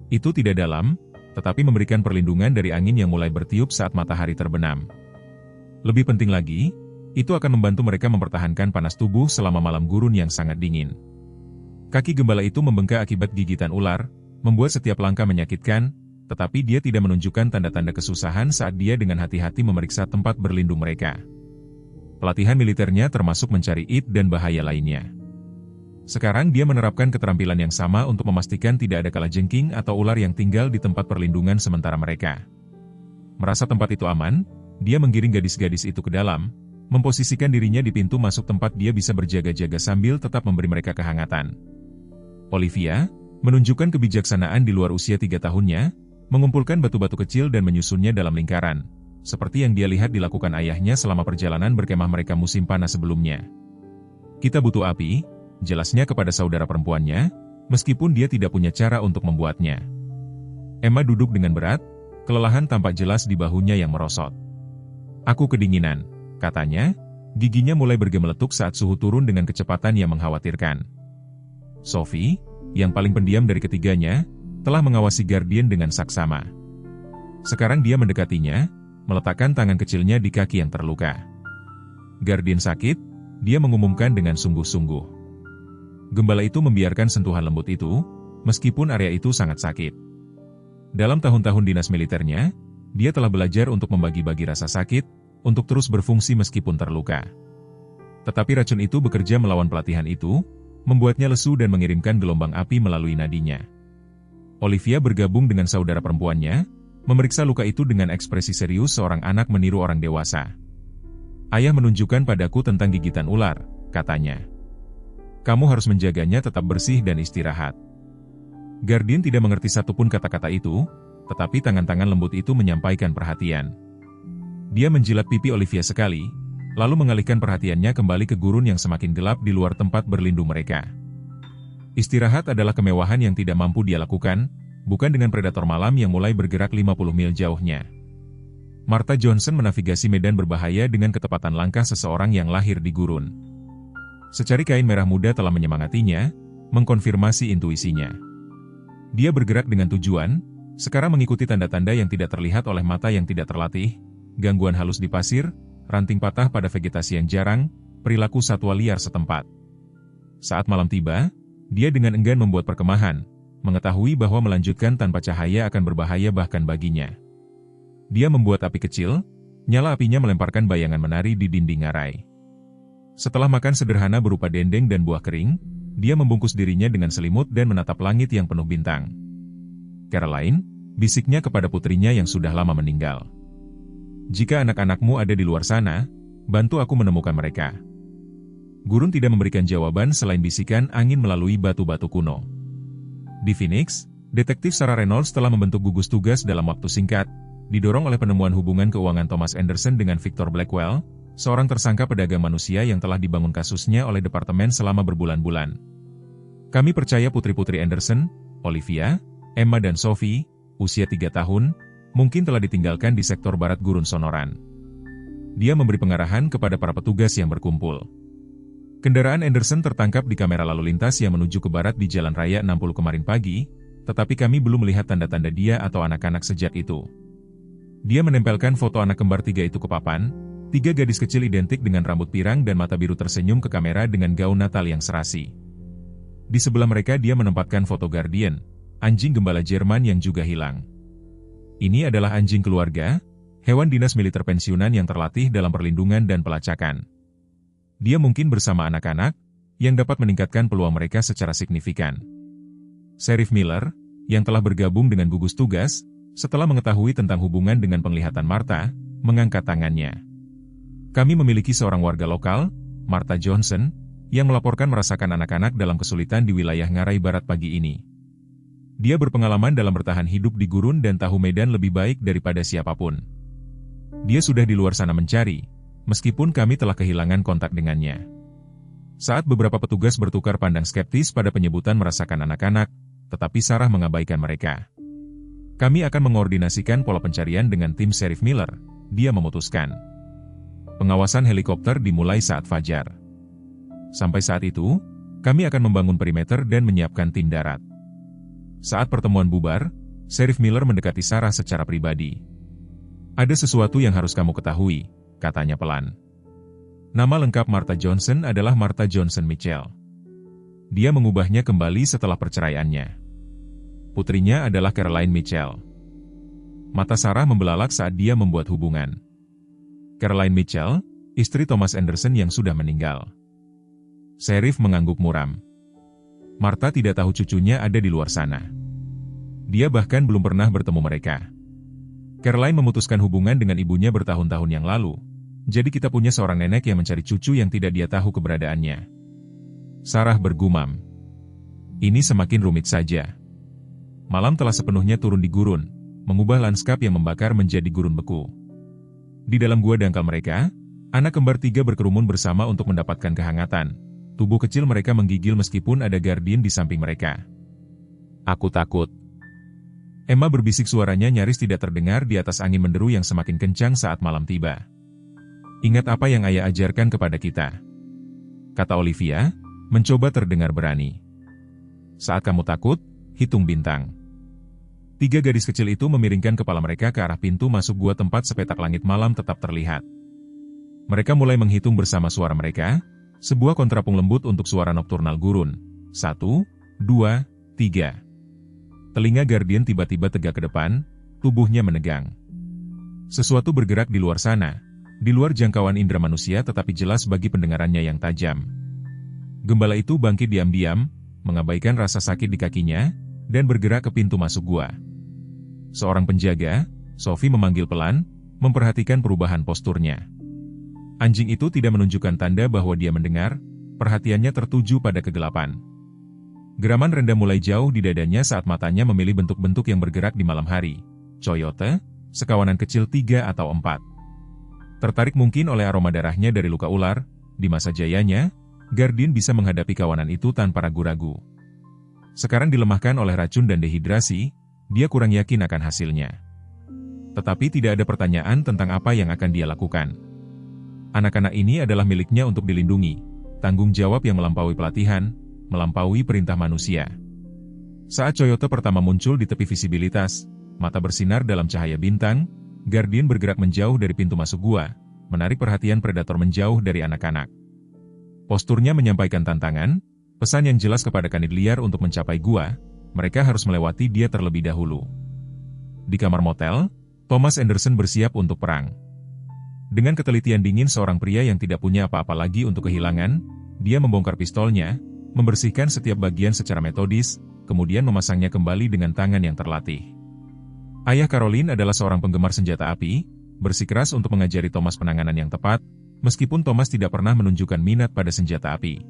Itu tidak dalam, tetapi memberikan perlindungan dari angin yang mulai bertiup saat matahari terbenam. Lebih penting lagi, itu akan membantu mereka mempertahankan panas tubuh selama malam gurun yang sangat dingin. Kaki gembala itu membengkak akibat gigitan ular, membuat setiap langkah menyakitkan, tetapi dia tidak menunjukkan tanda-tanda kesusahan saat dia dengan hati-hati memeriksa tempat berlindung mereka. Pelatihan militernya termasuk mencari it dan bahaya lainnya. Sekarang dia menerapkan keterampilan yang sama untuk memastikan tidak ada kalajengking atau ular yang tinggal di tempat perlindungan sementara mereka. Merasa tempat itu aman, dia menggiring gadis-gadis itu ke dalam, memposisikan dirinya di pintu masuk tempat dia bisa berjaga-jaga sambil tetap memberi mereka kehangatan. Olivia, menunjukkan kebijaksanaan di luar usia 3 tahunnya, mengumpulkan batu-batu kecil dan menyusunnya dalam lingkaran, seperti yang dia lihat dilakukan ayahnya selama perjalanan berkemah mereka musim panas sebelumnya. "Kita butuh api," jelasnya kepada saudara perempuannya, meskipun dia tidak punya cara untuk membuatnya. Emma duduk dengan berat, kelelahan tampak jelas di bahunya yang merosot. "Aku kedinginan," katanya, giginya mulai bergemeletuk saat suhu turun dengan kecepatan yang mengkhawatirkan. Sophie, yang paling pendiam dari ketiganya, telah mengawasi Guardian dengan saksama. Sekarang dia mendekatinya, meletakkan tangan kecilnya di kaki yang terluka. Guardian sakit, dia mengumumkan dengan sungguh-sungguh. Gembala itu membiarkan sentuhan lembut itu, meskipun area itu sangat sakit. Dalam tahun-tahun dinas militernya, dia telah belajar untuk membagi-bagi rasa sakit, untuk terus berfungsi meskipun terluka. Tetapi racun itu bekerja melawan pelatihan itu, membuatnya lesu dan mengirimkan gelombang api melalui nadinya. Olivia bergabung dengan saudara perempuannya, memeriksa luka itu dengan ekspresi serius seorang anak meniru orang dewasa. Ayah menunjukkan padaku tentang gigitan ular, katanya. Kamu harus menjaganya tetap bersih dan istirahat. Guardian tidak mengerti satupun kata-kata itu, tetapi tangan-tangan lembut itu menyampaikan perhatian. Dia menjilat pipi Olivia sekali, lalu mengalihkan perhatiannya kembali ke gurun yang semakin gelap di luar tempat berlindung mereka. Istirahat adalah kemewahan yang tidak mampu dia lakukan, bukan dengan predator malam yang mulai bergerak 50 mil jauhnya. Martha Johnson menavigasi medan berbahaya dengan ketepatan langkah seseorang yang lahir di gurun. Secari kain merah muda telah menyemangatinya, mengkonfirmasi intuisinya. Dia bergerak dengan tujuan, sekarang mengikuti tanda-tanda yang tidak terlihat oleh mata yang tidak terlatih, gangguan halus di pasir, ranting patah pada vegetasi yang jarang, perilaku satwa liar setempat. Saat malam tiba, dia dengan enggan membuat perkemahan, mengetahui bahwa melanjutkan tanpa cahaya akan berbahaya bahkan baginya. Dia membuat api kecil, nyala apinya melemparkan bayangan menari di dinding ngarai. Setelah makan sederhana berupa dendeng dan buah kering, dia membungkus dirinya dengan selimut dan menatap langit yang penuh bintang. Caroline, bisiknya kepada putrinya yang sudah lama meninggal. Jika anak-anakmu ada di luar sana, bantu aku menemukan mereka. Gurun tidak memberikan jawaban selain bisikan angin melalui batu-batu kuno. Di Phoenix, detektif Sarah Reynolds telah membentuk gugus tugas dalam waktu singkat, didorong oleh penemuan hubungan keuangan Thomas Anderson dengan Victor Blackwell, seorang tersangka pedagang manusia yang telah dibangun kasusnya oleh departemen selama berbulan-bulan. Kami percaya putri-putri Anderson, Olivia, Emma dan Sophie, usia 3 tahun, mungkin telah ditinggalkan di sektor barat gurun Sonoran. Dia memberi pengarahan kepada para petugas yang berkumpul. Kendaraan Anderson tertangkap di kamera lalu lintas yang menuju ke barat di Jalan Raya 60 kemarin pagi, tetapi kami belum melihat tanda-tanda dia atau anak-anak sejak itu. Dia menempelkan foto anak kembar 3 itu ke papan, 3 gadis kecil identik dengan rambut pirang dan mata biru tersenyum ke kamera dengan gaun Natal yang serasi. Di sebelah mereka dia menempatkan foto Guardian, anjing gembala Jerman yang juga hilang. Ini adalah anjing keluarga, hewan dinas militer pensiunan yang terlatih dalam perlindungan dan pelacakan. Dia mungkin bersama anak-anak, yang dapat meningkatkan peluang mereka secara signifikan. Sheriff Miller, yang telah bergabung dengan gugus tugas, setelah mengetahui tentang hubungan dengan penglihatan Martha, mengangkat tangannya. Kami memiliki seorang warga lokal, Martha Johnson, yang melaporkan merasakan anak-anak dalam kesulitan di wilayah Ngarai Barat pagi ini. Dia berpengalaman dalam bertahan hidup di gurun dan tahu medan lebih baik daripada siapapun. Dia sudah di luar sana mencari, meskipun kami telah kehilangan kontak dengannya. Saat beberapa petugas bertukar pandang skeptis pada penyebutan merasakan anak-anak, tetapi Sarah mengabaikan mereka. Kami akan mengordinasikan pola pencarian dengan tim Sheriff Miller, dia memutuskan. Pengawasan helikopter dimulai saat fajar. Sampai saat itu, kami akan membangun perimeter dan menyiapkan tim darat. Saat pertemuan bubar, Sheriff Miller mendekati Sarah secara pribadi. Ada sesuatu yang harus kamu ketahui, katanya pelan. Nama lengkap Martha Johnson adalah Martha Johnson Mitchell. Dia mengubahnya kembali setelah perceraiannya. Putrinya adalah Caroline Mitchell. Mata Sarah membelalak saat dia membuat hubungan. Caroline Mitchell, istri Thomas Anderson yang sudah meninggal. Sheriff mengangguk muram. Martha tidak tahu cucunya ada di luar sana. Dia bahkan belum pernah bertemu mereka. Caroline memutuskan hubungan dengan ibunya bertahun-tahun yang lalu, jadi kita punya seorang nenek yang mencari cucu yang tidak dia tahu keberadaannya. Sarah bergumam. Ini semakin rumit saja. Malam telah sepenuhnya turun di gurun, mengubah lanskap yang membakar menjadi gurun beku. Di dalam gua dangkal mereka, anak kembar 3 berkerumun bersama untuk mendapatkan kehangatan. Tubuh kecil mereka menggigil meskipun ada Guardian di samping mereka. Aku takut. Emma berbisik, suaranya nyaris tidak terdengar di atas angin menderu yang semakin kencang saat malam tiba. Ingat apa yang ayah ajarkan kepada kita, kata Olivia, mencoba terdengar berani. Saat kamu takut, hitung bintang. Tiga gadis kecil itu memiringkan kepala mereka ke arah pintu masuk gua tempat sepetak langit malam tetap terlihat. Mereka mulai menghitung bersama suara mereka, sebuah kontrapung lembut untuk suara nokturnal gurun. 1, 2, 3. Telinga Guardian tiba-tiba tegak ke depan, tubuhnya menegang. Sesuatu bergerak di luar sana, di luar jangkauan indera manusia tetapi jelas bagi pendengarannya yang tajam. Gembala itu bangkit diam-diam, mengabaikan rasa sakit di kakinya, dan bergerak ke pintu masuk gua. Seorang penjaga, Sophie memanggil pelan, memperhatikan perubahan posturnya. Anjing itu tidak menunjukkan tanda bahwa dia mendengar, perhatiannya tertuju pada kegelapan. Geraman rendah mulai jauh di dadanya saat matanya memilih bentuk-bentuk yang bergerak di malam hari. Coyote, sekawanan kecil 3 atau 4. Tertarik mungkin oleh aroma darahnya dari luka ular, di masa jayanya, Guardian bisa menghadapi kawanan itu tanpa ragu-ragu. Sekarang dilemahkan oleh racun dan dehidrasi, dia kurang yakin akan hasilnya. Tetapi tidak ada pertanyaan tentang apa yang akan dia lakukan. Anak-anak ini adalah miliknya untuk dilindungi, tanggung jawab yang melampaui pelatihan, melampaui perintah manusia. Saat Coyote pertama muncul di tepi visibilitas, mata bersinar dalam cahaya bintang, Guardian bergerak menjauh dari pintu masuk gua, menarik perhatian predator menjauh dari anak-anak. Posturnya menyampaikan tantangan, pesan yang jelas kepada kanid liar untuk mencapai gua, mereka harus melewati dia terlebih dahulu. Di kamar motel, Thomas Anderson bersiap untuk perang. Dengan ketelitian dingin seorang pria yang tidak punya apa-apa lagi untuk kehilangan, dia membongkar pistolnya, membersihkan setiap bagian secara metodis, kemudian memasangnya kembali dengan tangan yang terlatih. Ayah Caroline adalah seorang penggemar senjata api, bersikeras untuk mengajari Thomas penanganan yang tepat, meskipun Thomas tidak pernah menunjukkan minat pada senjata api.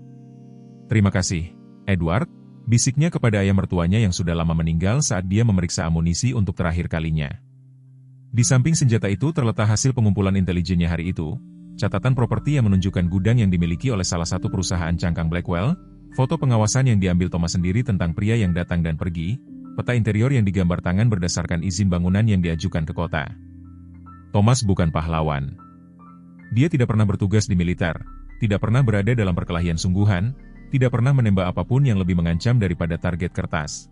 "Terima kasih, Edward," bisiknya kepada ayah mertuanya yang sudah lama meninggal saat dia memeriksa amunisi untuk terakhir kalinya. Di samping senjata itu terletak hasil pengumpulan intelijennya hari itu, catatan properti yang menunjukkan gudang yang dimiliki oleh salah satu perusahaan cangkang Blackwell, foto pengawasan yang diambil Thomas sendiri tentang pria yang datang dan pergi, peta interior yang digambar tangan berdasarkan izin bangunan yang diajukan ke kota. Thomas bukan pahlawan. Dia tidak pernah bertugas di militer, tidak pernah berada dalam perkelahian sungguhan, tidak pernah menembak apapun yang lebih mengancam daripada target kertas.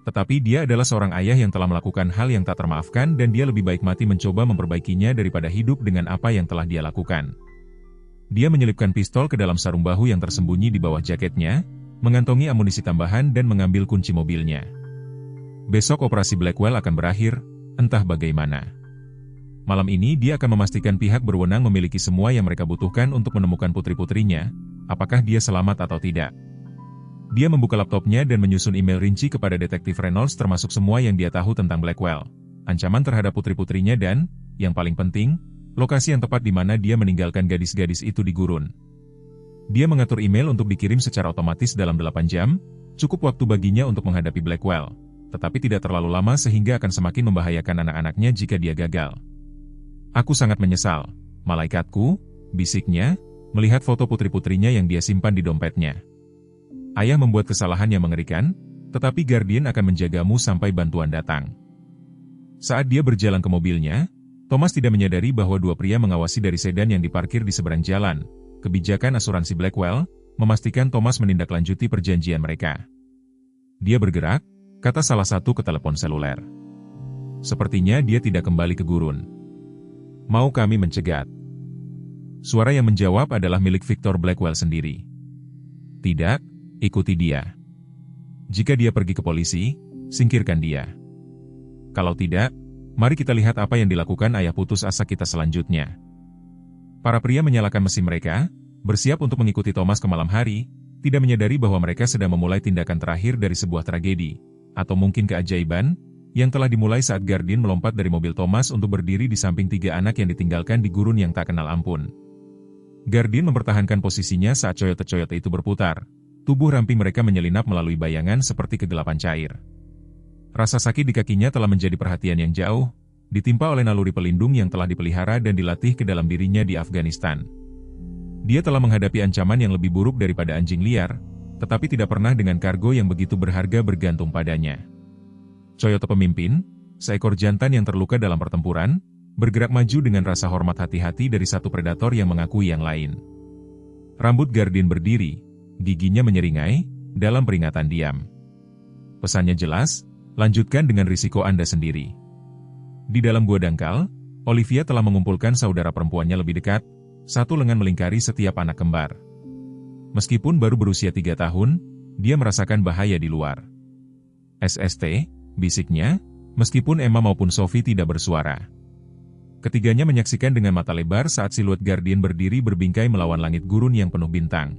Tetapi dia adalah seorang ayah yang telah melakukan hal yang tak termaafkan dan dia lebih baik mati mencoba memperbaikinya daripada hidup dengan apa yang telah dia lakukan. Dia menyelipkan pistol ke dalam sarung bahu yang tersembunyi di bawah jaketnya, mengantongi amunisi tambahan dan mengambil kunci mobilnya. Besok operasi Blackwell akan berakhir, entah bagaimana. Malam ini dia akan memastikan pihak berwenang memiliki semua yang mereka butuhkan untuk menemukan putri-putrinya, apakah dia selamat atau tidak. Dia membuka laptopnya dan menyusun email rinci kepada detektif Reynolds termasuk semua yang dia tahu tentang Blackwell, ancaman terhadap putri-putrinya dan, yang paling penting, lokasi yang tepat di mana dia meninggalkan gadis-gadis itu di gurun. Dia mengatur email untuk dikirim secara otomatis dalam 8 jam, cukup waktu baginya untuk menghadapi Blackwell, tetapi tidak terlalu lama sehingga akan semakin membahayakan anak-anaknya jika dia gagal. "Aku sangat menyesal, malaikatku," bisiknya, melihat foto putri-putrinya yang dia simpan di dompetnya. "Ayah membuat kesalahan yang mengerikan, tetapi Guardian akan menjagamu sampai bantuan datang." Saat dia berjalan ke mobilnya, Thomas tidak menyadari bahwa dua pria mengawasi dari sedan yang diparkir di seberang jalan. Kebijakan asuransi Blackwell memastikan Thomas menindaklanjuti perjanjian mereka. "Dia bergerak," kata salah satu ke telepon seluler. "Sepertinya dia tidak kembali ke gurun. Mau kami mencegat?" Suara yang menjawab adalah milik Victor Blackwell sendiri. "Tidak, ikuti dia. Jika dia pergi ke polisi, singkirkan dia. Kalau tidak, mari kita lihat apa yang dilakukan ayah putus asa kita selanjutnya." Para pria menyalakan mesin mereka, bersiap untuk mengikuti Thomas ke malam hari, tidak menyadari bahwa mereka sedang memulai tindakan terakhir dari sebuah tragedi, atau mungkin keajaiban, yang telah dimulai saat Guardian melompat dari mobil Thomas untuk berdiri di samping 3 anak yang ditinggalkan di gurun yang tak kenal ampun. Guardian mempertahankan posisinya saat coyote-coyote itu berputar, tubuh ramping mereka menyelinap melalui bayangan seperti kegelapan cair. Rasa sakit di kakinya telah menjadi perhatian yang jauh, ditimpa oleh naluri pelindung yang telah dipelihara dan dilatih ke dalam dirinya di Afghanistan. Dia telah menghadapi ancaman yang lebih buruk daripada anjing liar, tetapi tidak pernah dengan kargo yang begitu berharga bergantung padanya. Coyote pemimpin, seekor jantan yang terluka dalam pertempuran, bergerak maju dengan rasa hormat hati-hati dari satu predator yang mengakui yang lain. Rambut Guardian berdiri, giginya menyeringai, dalam peringatan diam. Pesannya jelas, Lanjutkan dengan risiko Anda sendiri. Di dalam gua dangkal, Olivia telah mengumpulkan saudara perempuannya lebih dekat, satu lengan melingkari setiap anak kembar. Meskipun baru berusia 3 tahun, dia merasakan bahaya di luar. SST, bisiknya, meskipun Emma maupun Sophie tidak bersuara. Ketiganya menyaksikan dengan mata lebar saat siluet Guardian berdiri berbingkai melawan langit gurun yang penuh bintang.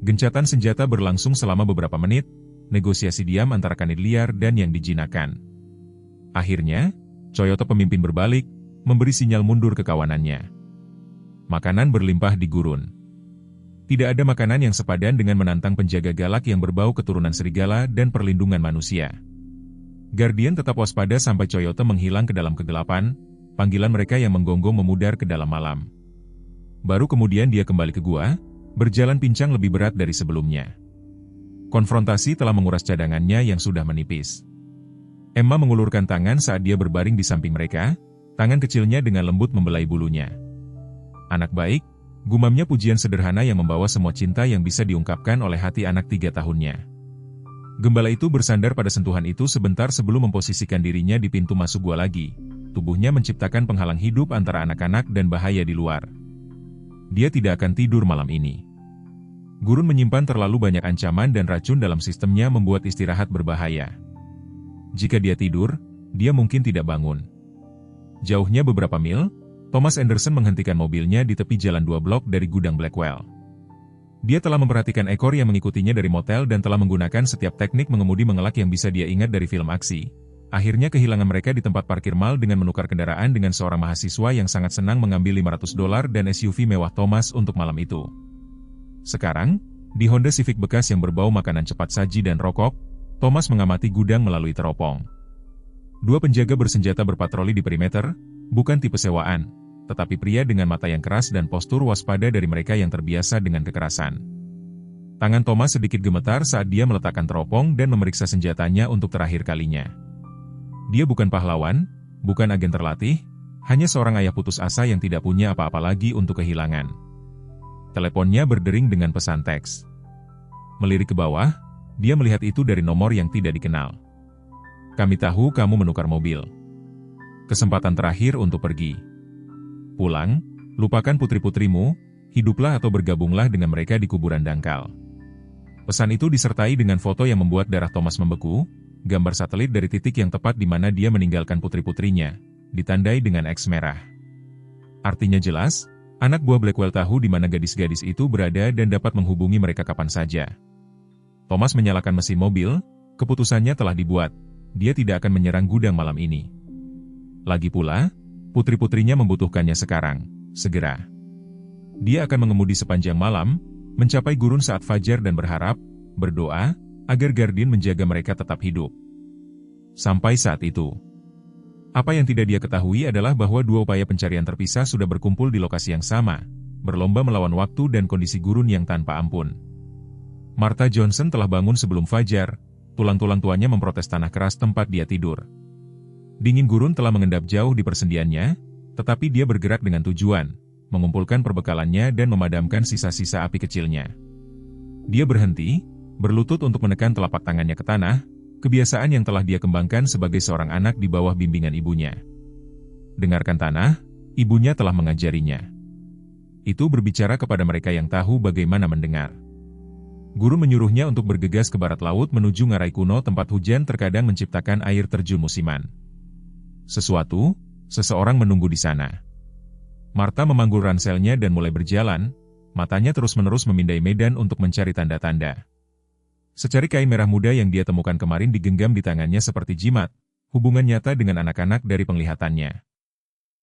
Gencatan senjata berlangsung selama beberapa menit, negosiasi diam antara kanit liar dan yang dijinakkan. Akhirnya, Coyote pemimpin berbalik, memberi sinyal mundur ke kawanannya. Makanan berlimpah di gurun. Tidak ada makanan yang sepadan dengan menantang penjaga galak yang berbau keturunan serigala dan perlindungan manusia. Guardian tetap waspada sampai Coyote menghilang ke dalam kegelapan, panggilan mereka yang menggonggong memudar ke dalam malam. Baru kemudian dia kembali ke gua, berjalan pincang lebih berat dari sebelumnya. Konfrontasi telah menguras cadangannya yang sudah menipis. Emma mengulurkan tangan saat dia berbaring di samping mereka, tangan kecilnya dengan lembut membelai bulunya. Anak baik, gumamnya pujian sederhana yang membawa semua cinta yang bisa diungkapkan oleh hati anak 3 tahunnya. Gembala itu bersandar pada sentuhan itu sebentar sebelum memposisikan dirinya di pintu masuk gua lagi. Tubuhnya menciptakan penghalang hidup antara anak-anak dan bahaya di luar. Dia tidak akan tidur malam ini. Gurun menyimpan terlalu banyak ancaman dan racun dalam sistemnya membuat istirahat berbahaya. Jika dia tidur, dia mungkin tidak bangun. Jauhnya beberapa mil, Thomas Anderson menghentikan mobilnya di tepi jalan 2 blok dari gudang Blackwell. Dia telah memperhatikan ekor yang mengikutinya dari motel dan telah menggunakan setiap teknik mengemudi mengelak yang bisa dia ingat dari film aksi. Akhirnya kehilangan mereka di tempat parkir mal dengan menukar kendaraan dengan seorang mahasiswa yang sangat senang mengambil $500 dan SUV mewah Thomas untuk malam itu. Sekarang, di Honda Civic bekas yang berbau makanan cepat saji dan rokok, Thomas mengamati gudang melalui teropong. 2 penjaga bersenjata berpatroli di perimeter, bukan tipe sewaan, tetapi pria dengan mata yang keras dan postur waspada dari mereka yang terbiasa dengan kekerasan. Tangan Thomas sedikit gemetar saat dia meletakkan teropong dan memeriksa senjatanya untuk terakhir kalinya. Dia bukan pahlawan, bukan agen terlatih, hanya seorang ayah putus asa yang tidak punya apa-apa lagi untuk kehilangan. Teleponnya berdering dengan pesan teks. Melirik ke bawah, dia melihat itu dari nomor yang tidak dikenal. Kami tahu kamu menukar mobil. Kesempatan terakhir untuk pergi. Pulang, lupakan putri-putrimu, hiduplah atau bergabunglah dengan mereka di kuburan dangkal. Pesan itu disertai dengan foto yang membuat darah Thomas membeku, gambar satelit dari titik yang tepat di mana dia meninggalkan putri-putrinya, ditandai dengan X merah. Artinya jelas, anak buah Blackwell tahu di mana gadis-gadis itu berada dan dapat menghubungi mereka kapan saja. Thomas menyalakan mesin mobil, keputusannya telah dibuat, dia tidak akan menyerang gudang malam ini. Lagi pula, putri-putrinya membutuhkannya sekarang, segera. Dia akan mengemudi sepanjang malam, mencapai gurun saat fajar dan berharap, berdoa, agar Guardian menjaga mereka tetap hidup. Sampai saat itu. Apa yang tidak dia ketahui adalah bahwa 2 upaya pencarian terpisah sudah berkumpul di lokasi yang sama, berlomba melawan waktu dan kondisi gurun yang tanpa ampun. Martha Johnson telah bangun sebelum fajar, tulang-tulang tuanya memprotes tanah keras tempat dia tidur. Dingin gurun telah mengendap jauh di persendiannya, tetapi dia bergerak dengan tujuan, mengumpulkan perbekalannya dan memadamkan sisa-sisa api kecilnya. Dia berhenti, berlutut untuk menekan telapak tangannya ke tanah, kebiasaan yang telah dia kembangkan sebagai seorang anak di bawah bimbingan ibunya. Dengarkan tanah, ibunya telah mengajarinya. Itu berbicara kepada mereka yang tahu bagaimana mendengar. Guru menyuruhnya untuk bergegas ke barat laut menuju ngarai kuno tempat hujan terkadang menciptakan air terjun musiman. Seseorang menunggu di sana. Martha memanggul ranselnya dan mulai berjalan, matanya terus-menerus memindai medan untuk mencari tanda-tanda. Secari kain merah muda yang dia temukan kemarin digenggam di tangannya seperti jimat, hubungan nyata dengan anak-anak dari penglihatannya.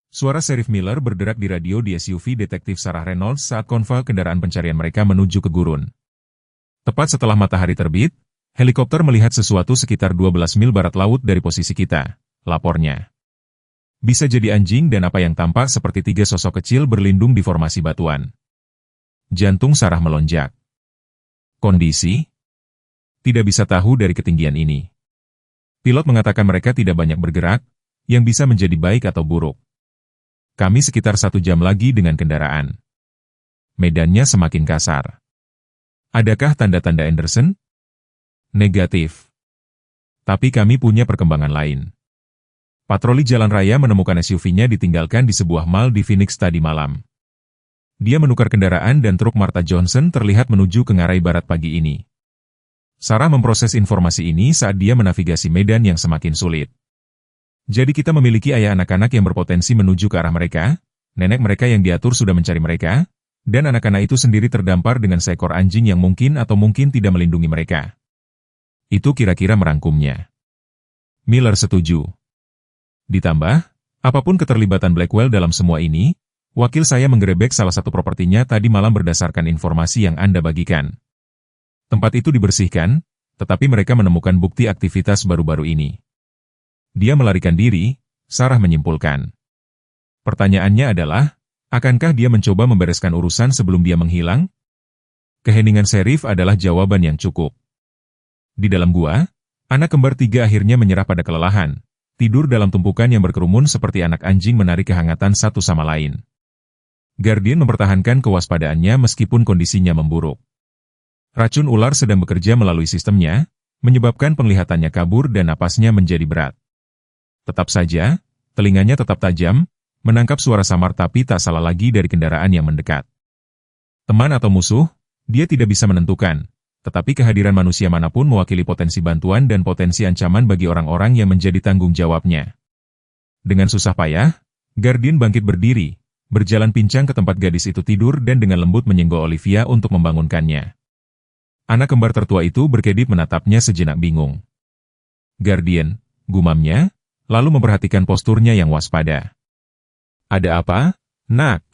Suara Sheriff Miller berderak di radio di SUV detektif Sarah Reynolds saat konvoi kendaraan pencarian mereka menuju ke gurun. Tepat setelah matahari terbit, helikopter melihat sesuatu sekitar 12 mil barat laut dari posisi kita, lapornya. Bisa jadi anjing dan apa yang tampak seperti 3 sosok kecil berlindung di formasi batuan. Jantung Sarah melonjak. Kondisi? Tidak bisa tahu dari ketinggian ini. Pilot mengatakan mereka tidak banyak bergerak, yang bisa menjadi baik atau buruk. Kami sekitar 1 jam lagi dengan kendaraan. Medannya semakin kasar. Adakah tanda-tanda Anderson? Negatif. Tapi kami punya perkembangan lain. Patroli jalan raya menemukan SUV-nya ditinggalkan di sebuah mall di Phoenix tadi malam. Dia menukar kendaraan dan truk Martha Johnson terlihat menuju ke Ngarai Barat pagi ini. Sarah memproses informasi ini saat dia menavigasi medan yang semakin sulit. Jadi kita memiliki ayah anak-anak yang berpotensi menuju ke arah mereka, nenek mereka yang diatur sudah mencari mereka, dan anak-anak itu sendiri terdampar dengan seekor anjing yang mungkin atau mungkin tidak melindungi mereka. Itu kira-kira merangkumnya. Miller setuju. Ditambah, apapun keterlibatan Blackwell dalam semua ini, wakil saya menggerebek salah satu propertinya tadi malam berdasarkan informasi yang Anda bagikan. Tempat itu dibersihkan, tetapi mereka menemukan bukti aktivitas baru-baru ini. Dia melarikan diri, Sarah menyimpulkan. Pertanyaannya adalah, akankah dia mencoba membereskan urusan sebelum dia menghilang? Keheningan Sheriff adalah jawaban yang cukup. Di dalam gua, anak kembar 3 akhirnya menyerah pada kelelahan, tidur dalam tumpukan yang berkerumun seperti anak anjing menarik kehangatan satu sama lain. Guardian mempertahankan kewaspadaannya meskipun kondisinya memburuk. Racun ular sedang bekerja melalui sistemnya, menyebabkan penglihatannya kabur dan napasnya menjadi berat. Tetap saja, telinganya tetap tajam, menangkap suara samar tapi tak salah lagi dari kendaraan yang mendekat. Teman atau musuh, dia tidak bisa menentukan, tetapi kehadiran manusia manapun mewakili potensi bantuan dan potensi ancaman bagi orang-orang yang menjadi tanggung jawabnya. Dengan susah payah, Guardian bangkit berdiri, berjalan pincang ke tempat gadis itu tidur dan dengan lembut menyenggol Olivia untuk membangunkannya. Anak kembar tertua itu berkedip menatapnya sejenak bingung. Guardian, gumamnya, lalu memperhatikan posturnya yang waspada. Ada apa, nak?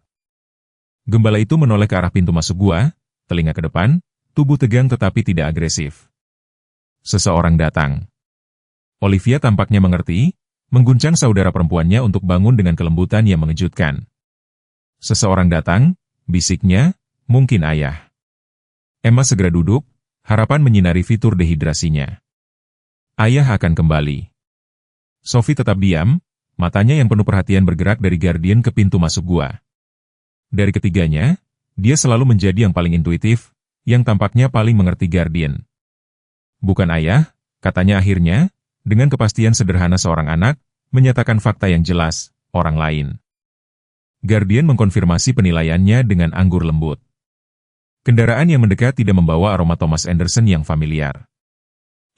Gembala itu menoleh ke arah pintu masuk gua, telinga ke depan, tubuh tegang tetapi tidak agresif. Seseorang datang. Olivia tampaknya mengerti, mengguncang saudara perempuannya untuk bangun dengan kelembutan yang mengejutkan. Seseorang datang, bisiknya, mungkin ayah. Emma segera duduk, harapan menyinari fitur dehidrasinya. Ayah akan kembali. Sophie tetap diam, matanya yang penuh perhatian bergerak dari Guardian ke pintu masuk gua. Dari ketiganya, dia selalu menjadi yang paling intuitif, yang tampaknya paling mengerti Guardian. Bukan ayah, katanya akhirnya, dengan kepastian sederhana seorang anak, menyatakan fakta yang jelas, orang lain. Guardian mengkonfirmasi penilaiannya dengan anggur lembut. Kendaraan yang mendekat tidak membawa aroma Thomas Anderson yang familiar.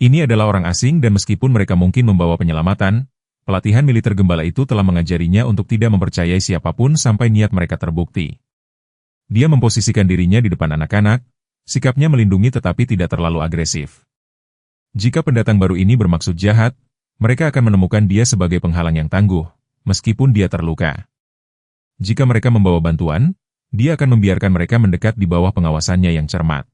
Ini adalah orang asing dan meskipun mereka mungkin membawa penyelamatan, pelatihan militer gembala itu telah mengajarinya untuk tidak mempercayai siapapun sampai niat mereka terbukti. Dia memposisikan dirinya di depan anak-anak, sikapnya melindungi tetapi tidak terlalu agresif. Jika pendatang baru ini bermaksud jahat, mereka akan menemukan dia sebagai penghalang yang tangguh, meskipun dia terluka. Jika mereka membawa bantuan, dia akan membiarkan mereka mendekat di bawah pengawasannya yang cermat.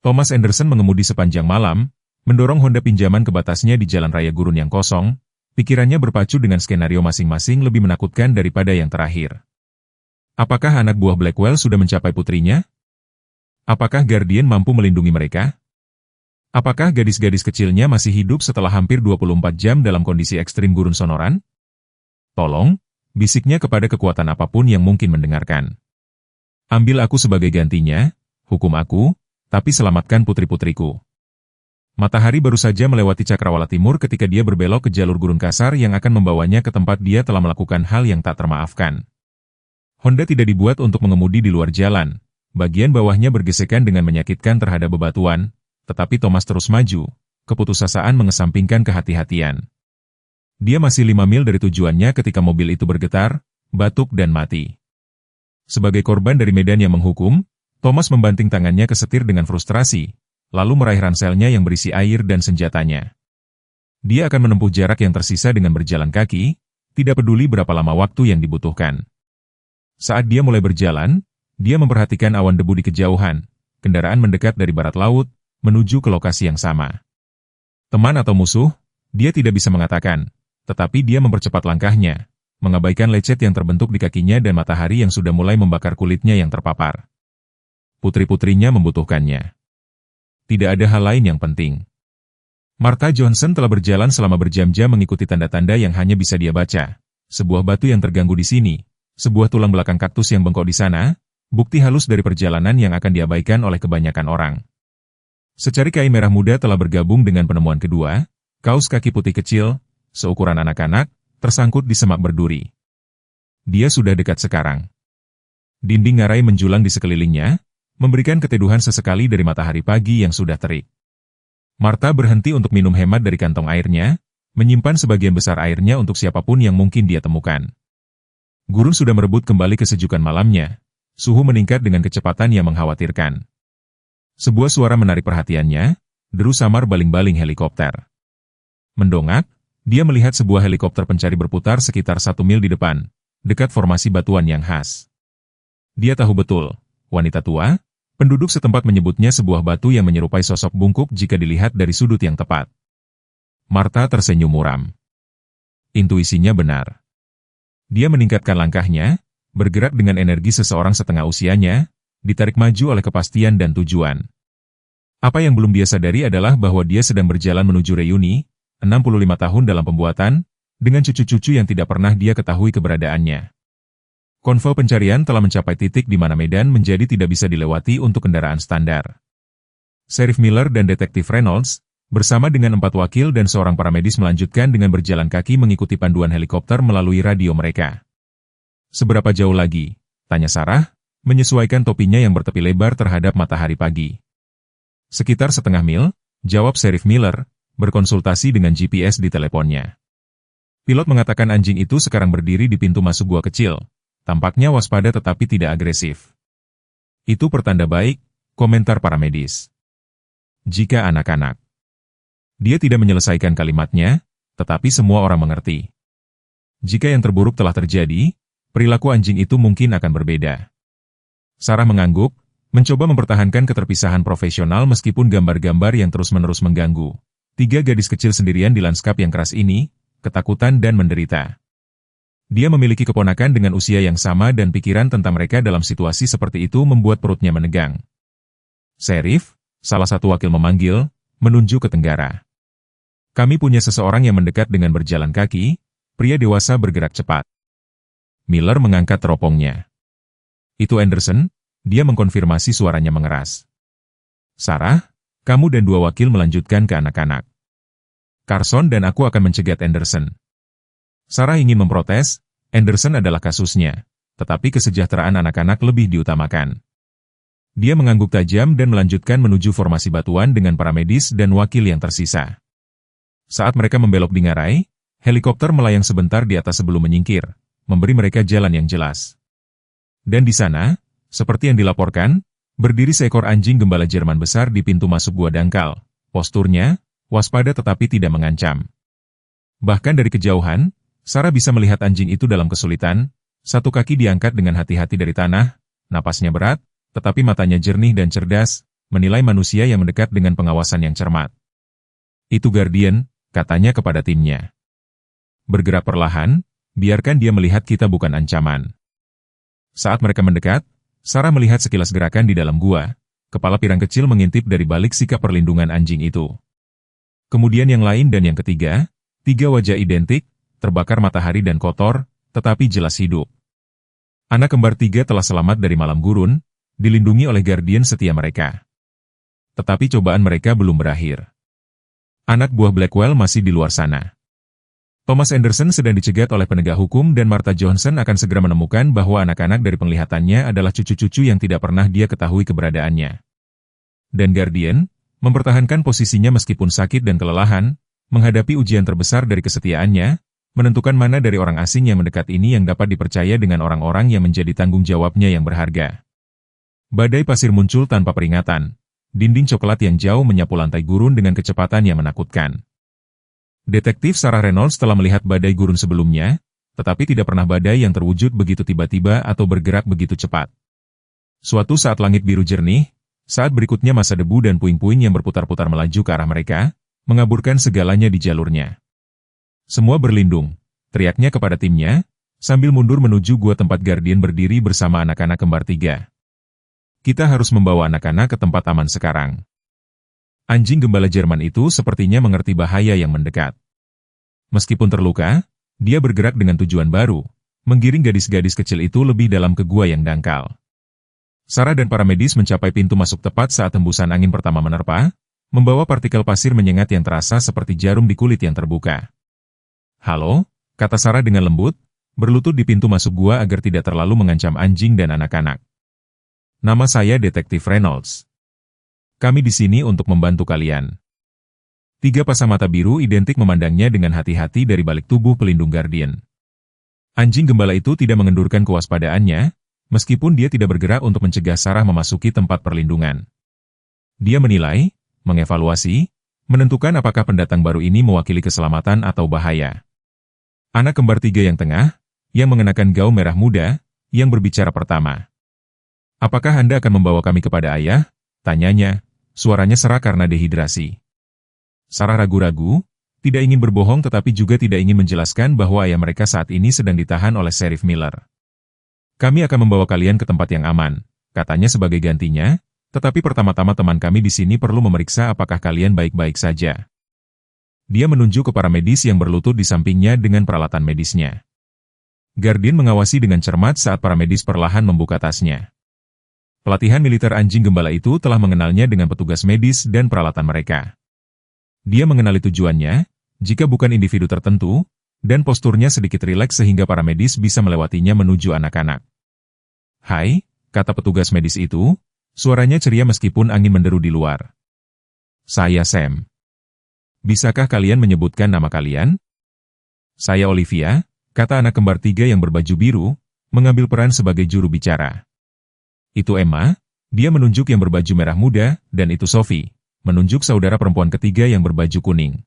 Thomas Anderson mengemudi sepanjang malam, mendorong Honda pinjaman ke batasnya di jalan raya gurun yang kosong, pikirannya berpacu dengan skenario masing-masing lebih menakutkan daripada yang terakhir. Apakah anak buah Blackwell sudah mencapai putrinya? Apakah Guardian mampu melindungi mereka? Apakah gadis-gadis kecilnya masih hidup setelah hampir 24 jam dalam kondisi ekstrim gurun sonoran? Tolong, bisiknya kepada kekuatan apapun yang mungkin mendengarkan. Ambil aku sebagai gantinya, hukum aku, tapi selamatkan putri-putriku. Matahari baru saja melewati Cakrawala Timur ketika dia berbelok ke jalur gurun kasar yang akan membawanya ke tempat dia telah melakukan hal yang tak termaafkan. Honda tidak dibuat untuk mengemudi di luar jalan, bagian bawahnya bergesekan dengan menyakitkan terhadap bebatuan, tetapi Thomas terus maju, keputusasaan mengesampingkan kehati-hatian. Dia masih 5 mil dari tujuannya ketika mobil itu bergetar, batuk dan mati. Sebagai korban dari medan yang menghukum, Thomas membanting tangannya ke setir dengan frustrasi, lalu meraih ranselnya yang berisi air dan senjatanya. Dia akan menempuh jarak yang tersisa dengan berjalan kaki, tidak peduli berapa lama waktu yang dibutuhkan. Saat dia mulai berjalan, dia memperhatikan awan debu di kejauhan, kendaraan mendekat dari barat laut, menuju ke lokasi yang sama. Teman atau musuh, dia tidak bisa mengatakan, tetapi dia mempercepat langkahnya, mengabaikan lecet yang terbentuk di kakinya dan matahari yang sudah mulai membakar kulitnya yang terpapar. Putri-putrinya membutuhkannya. Tidak ada hal lain yang penting. Martha Johnson telah berjalan selama berjam-jam mengikuti tanda-tanda yang hanya bisa dia baca. Sebuah batu yang terganggu di sini, sebuah tulang belakang kaktus yang bengkok di sana, bukti halus dari perjalanan yang akan diabaikan oleh kebanyakan orang. Secari kain merah muda telah bergabung dengan penemuan kedua, Kaus kaki putih kecil, seukuran anak-anak, tersangkut di semak berduri. Dia sudah dekat sekarang. Dinding ngarai menjulang di sekelilingnya, memberikan keteduhan sesekali dari matahari pagi yang sudah terik. Martha berhenti untuk minum hemat dari kantong airnya, menyimpan sebagian besar airnya untuk siapapun yang mungkin dia temukan. Gurun sudah merebut kembali kesejukan malamnya, suhu meningkat dengan kecepatan yang mengkhawatirkan. Sebuah suara menarik perhatiannya, deru samar baling-baling helikopter. Mendongak, dia melihat sebuah helikopter pencari berputar sekitar 1 mil di depan, dekat formasi batuan yang khas. Dia tahu betul, wanita tua, penduduk setempat menyebutnya sebuah batu yang menyerupai sosok bungkuk jika dilihat dari sudut yang tepat. Martha tersenyum muram. Intuisinya benar. Dia meningkatkan langkahnya, bergerak dengan energi seseorang setengah usianya, ditarik maju oleh kepastian dan tujuan. Apa yang belum dia sadari adalah bahwa dia sedang berjalan menuju reuni, 65 tahun dalam pembuatan, dengan cucu-cucu yang tidak pernah dia ketahui keberadaannya. Konvoi pencarian telah mencapai titik di mana medan menjadi tidak bisa dilewati untuk kendaraan standar. Sheriff Miller dan Detektif Reynolds, bersama dengan 4 wakil dan seorang paramedis melanjutkan dengan berjalan kaki mengikuti panduan helikopter melalui radio mereka. Seberapa jauh lagi? Tanya Sarah, menyesuaikan topinya yang bertepi lebar terhadap matahari pagi. Sekitar setengah mil, jawab Sheriff Miller, berkonsultasi dengan GPS di teleponnya. Pilot mengatakan anjing itu sekarang berdiri di pintu masuk gua kecil. Tampaknya waspada tetapi tidak agresif. Itu pertanda baik, komentar para medis. Jika anak-anak. Dia tidak menyelesaikan kalimatnya, tetapi semua orang mengerti. Jika yang terburuk telah terjadi, perilaku anjing itu mungkin akan berbeda. Sarah mengangguk, mencoba mempertahankan keterpisahan profesional meskipun gambar-gambar yang terus-menerus mengganggu. 3 gadis kecil sendirian di lanskap yang keras ini, ketakutan dan menderita. Dia memiliki keponakan dengan usia yang sama dan pikiran tentang mereka dalam situasi seperti itu membuat perutnya menegang. Sheriff, salah satu wakil memanggil, menunjuk ke tenggara. Kami punya seseorang yang mendekat dengan berjalan kaki, pria dewasa bergerak cepat. Miller mengangkat teropongnya. Itu Anderson, dia mengkonfirmasi suaranya mengeras. Sarah, kamu dan 2 wakil melanjutkan ke anak-anak. Carson dan aku akan mencegat Anderson. Sarah ingin memprotes, Anderson adalah kasusnya, tetapi kesejahteraan anak-anak lebih diutamakan. Dia mengangguk tajam dan melanjutkan menuju formasi batuan dengan para medis dan wakil yang tersisa. Saat mereka membelok di ngarai, helikopter melayang sebentar di atas sebelum menyingkir, memberi mereka jalan yang jelas. Dan di sana, seperti yang dilaporkan, berdiri seekor anjing gembala Jerman besar di pintu masuk gua dangkal. Posturnya, waspada tetapi tidak mengancam. Bahkan dari kejauhan, Sarah bisa melihat anjing itu dalam kesulitan, satu kaki diangkat dengan hati-hati dari tanah, napasnya berat, tetapi matanya jernih dan cerdas, menilai manusia yang mendekat dengan pengawasan yang cermat. Itu Guardian, katanya kepada timnya. Bergerak perlahan, biarkan dia melihat kita bukan ancaman. Saat mereka mendekat, Sarah melihat sekilas gerakan di dalam gua, kepala pirang kecil mengintip dari balik sikap perlindungan anjing itu. Kemudian yang lain dan yang ketiga, 3 wajah identik, terbakar matahari dan kotor, tetapi jelas hidup. Anak kembar 3 telah selamat dari malam gurun, dilindungi oleh Guardian setia mereka. Tetapi cobaan mereka belum berakhir. Anak buah Blackwell masih di luar sana. Thomas Anderson sedang dicegat oleh penegak hukum dan Martha Johnson akan segera menemukan bahwa anak-anak dari penglihatannya adalah cucu-cucu yang tidak pernah dia ketahui keberadaannya. Dan Guardian, mempertahankan posisinya meskipun sakit dan kelelahan, menghadapi ujian terbesar dari kesetiaannya, menentukan mana dari orang asing yang mendekat ini yang dapat dipercaya dengan orang-orang yang menjadi tanggung jawabnya yang berharga. Badai pasir muncul tanpa peringatan. Dinding coklat yang jauh menyapu lantai gurun dengan kecepatan yang menakutkan. Detektif Sarah Reynolds telah melihat badai gurun sebelumnya, tetapi tidak pernah badai yang terwujud begitu tiba-tiba atau bergerak begitu cepat. Suatu saat langit biru jernih, saat berikutnya masa debu dan puing-puing yang berputar-putar melaju ke arah mereka, mengaburkan segalanya di jalurnya. Semua berlindung, teriaknya kepada timnya, sambil mundur menuju gua tempat Guardian berdiri bersama anak-anak kembar 3. Kita harus membawa anak-anak ke tempat aman sekarang. Anjing gembala Jerman itu sepertinya mengerti bahaya yang mendekat. Meskipun terluka, dia bergerak dengan tujuan baru, menggiring gadis-gadis kecil itu lebih dalam ke gua yang dangkal. Sarah dan para medis mencapai pintu masuk tepat saat hembusan angin pertama menerpa, membawa partikel pasir menyengat yang terasa seperti jarum di kulit yang terbuka. "Halo," kata Sarah dengan lembut, berlutut di pintu masuk gua agar tidak terlalu mengancam anjing dan anak-anak. "Nama saya Detektif Reynolds. Kami di sini untuk membantu kalian." Tiga pasang mata biru identik memandangnya dengan hati-hati dari balik tubuh pelindung Guardian. Anjing gembala itu tidak mengendurkan kewaspadaannya, meskipun dia tidak bergerak untuk mencegah Sarah memasuki tempat perlindungan. Dia menilai, mengevaluasi, menentukan apakah pendatang baru ini mewakili keselamatan atau bahaya. Anak kembar tiga yang tengah, yang mengenakan gaun merah muda, yang berbicara pertama. "Apakah Anda akan membawa kami kepada ayah?" tanyanya, suaranya serak karena dehidrasi. Sarah ragu-ragu, tidak ingin berbohong tetapi juga tidak ingin menjelaskan bahwa ayah mereka saat ini sedang ditahan oleh Sheriff Miller. "Kami akan membawa kalian ke tempat yang aman," katanya sebagai gantinya, "tetapi pertama-tama teman kami di sini perlu memeriksa apakah kalian baik-baik saja." Dia menunjuk ke para medis yang berlutut di sampingnya dengan peralatan medisnya. Guardian mengawasi dengan cermat saat para medis perlahan membuka tasnya. Pelatihan militer anjing gembala itu telah mengenalnya dengan petugas medis dan peralatan mereka. Dia mengenali tujuannya, jika bukan individu tertentu, dan posturnya sedikit rileks sehingga para medis bisa melewatinya menuju anak-anak. "Hai," kata petugas medis itu, suaranya ceria meskipun angin menderu di luar. "Saya Sam. Bisakah kalian menyebutkan nama kalian?" "Saya Olivia," kata anak kembar tiga yang berbaju biru, mengambil peran sebagai juru bicara. "Itu Emma," dia menunjuk yang berbaju merah muda, "dan itu Sophie," menunjuk saudara perempuan ketiga yang berbaju kuning.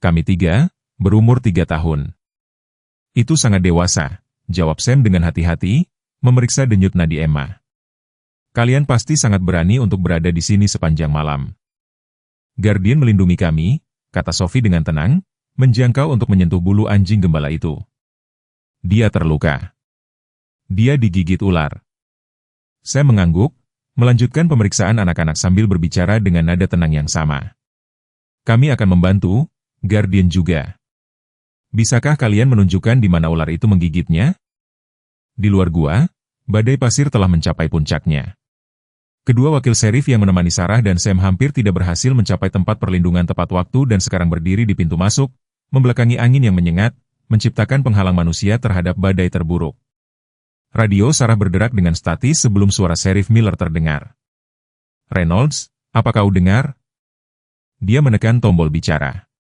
"Kami tiga, berumur 3 tahun. "Itu sangat dewasa," jawab Sam dengan hati-hati, memeriksa denyut nadi Emma. "Kalian pasti sangat berani untuk berada di sini sepanjang malam." "Guardian melindungi kami," kata Sophie dengan tenang, menjangkau untuk menyentuh bulu anjing gembala itu. "Dia terluka. Dia digigit ular." Sam mengangguk, melanjutkan pemeriksaan anak-anak sambil berbicara dengan nada tenang yang sama. "Kami akan membantu, Guardian juga. Bisakah kalian menunjukkan di mana ular itu menggigitnya?" Di luar gua, badai pasir telah mencapai puncaknya. Kedua wakil serif yang menemani Sarah dan Sam hampir tidak berhasil mencapai tempat perlindungan tepat waktu dan sekarang berdiri di pintu masuk, membelakangi angin yang menyengat, menciptakan penghalang manusia terhadap badai terburuk. Radio Sarah berderak dengan statis sebelum suara Sheriff Miller terdengar. "Reynolds, apa kau dengar?" Dia menekan tombol bicara.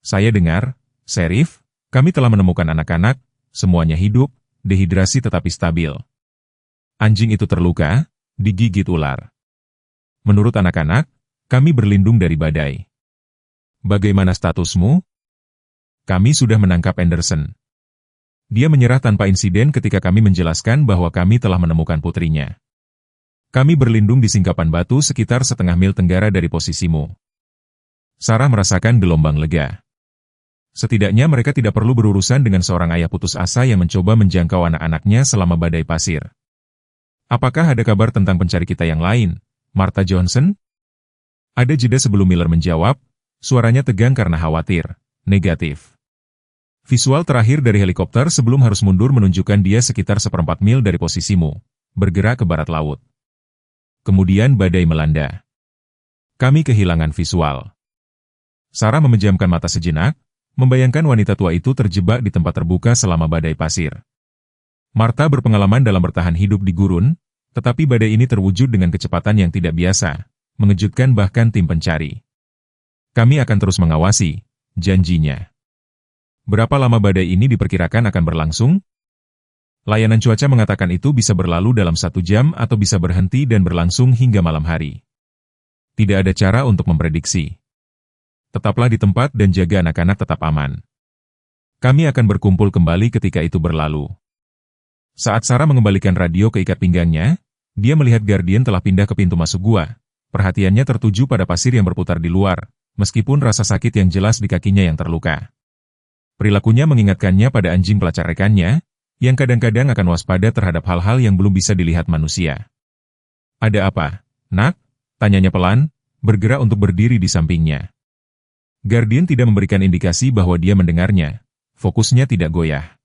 "Saya dengar, Sheriff, kami telah menemukan anak-anak, semuanya hidup, dehidrasi tetapi stabil. Anjing itu terluka, digigit ular. Menurut anak-anak, kami berlindung dari badai. Bagaimana statusmu?" "Kami sudah menangkap Anderson. Dia menyerah tanpa insiden ketika kami menjelaskan bahwa kami telah menemukan putrinya. Kami berlindung di singkapan batu sekitar setengah mil tenggara dari posisimu." Sarah merasakan gelombang lega. Setidaknya mereka tidak perlu berurusan dengan seorang ayah putus asa yang mencoba menjangkau anak-anaknya selama badai pasir. "Apakah ada kabar tentang pencari kita yang lain, Martha Johnson?" Ada jeda sebelum Miller menjawab, suaranya tegang karena khawatir. "Negatif. Visual terakhir dari helikopter sebelum harus mundur menunjukkan dia sekitar 1/4 mil dari posisimu, bergerak ke barat laut. Kemudian badai melanda. Kami kehilangan visual." Sarah memejamkan mata sejenak, membayangkan wanita tua itu terjebak di tempat terbuka selama badai pasir. Martha berpengalaman dalam bertahan hidup di gurun, tetapi badai ini terwujud dengan kecepatan yang tidak biasa, mengejutkan bahkan tim pencari. "Kami akan terus mengawasi," janjinya. "Berapa lama badai ini diperkirakan akan berlangsung?" Layanan cuaca mengatakan itu bisa berlalu dalam 1 jam atau bisa berhenti dan berlangsung hingga malam hari. Tidak ada cara untuk memprediksi. Tetaplah di tempat dan jaga anak-anak tetap aman. Kami akan berkumpul kembali ketika itu berlalu. Saat Sarah mengembalikan radio ke ikat pinggangnya, dia melihat Guardian telah pindah ke pintu masuk gua. Perhatiannya tertuju pada pasir yang berputar di luar, meskipun rasa sakit yang jelas di kakinya yang terluka. Perilakunya mengingatkannya pada anjing pelacak rekannya, yang kadang-kadang akan waspada terhadap hal-hal yang belum bisa dilihat manusia. "Ada apa, Nak?" tanyanya pelan, bergerak untuk berdiri di sampingnya. Guardian tidak memberikan indikasi bahwa dia mendengarnya. Fokusnya tidak goyah.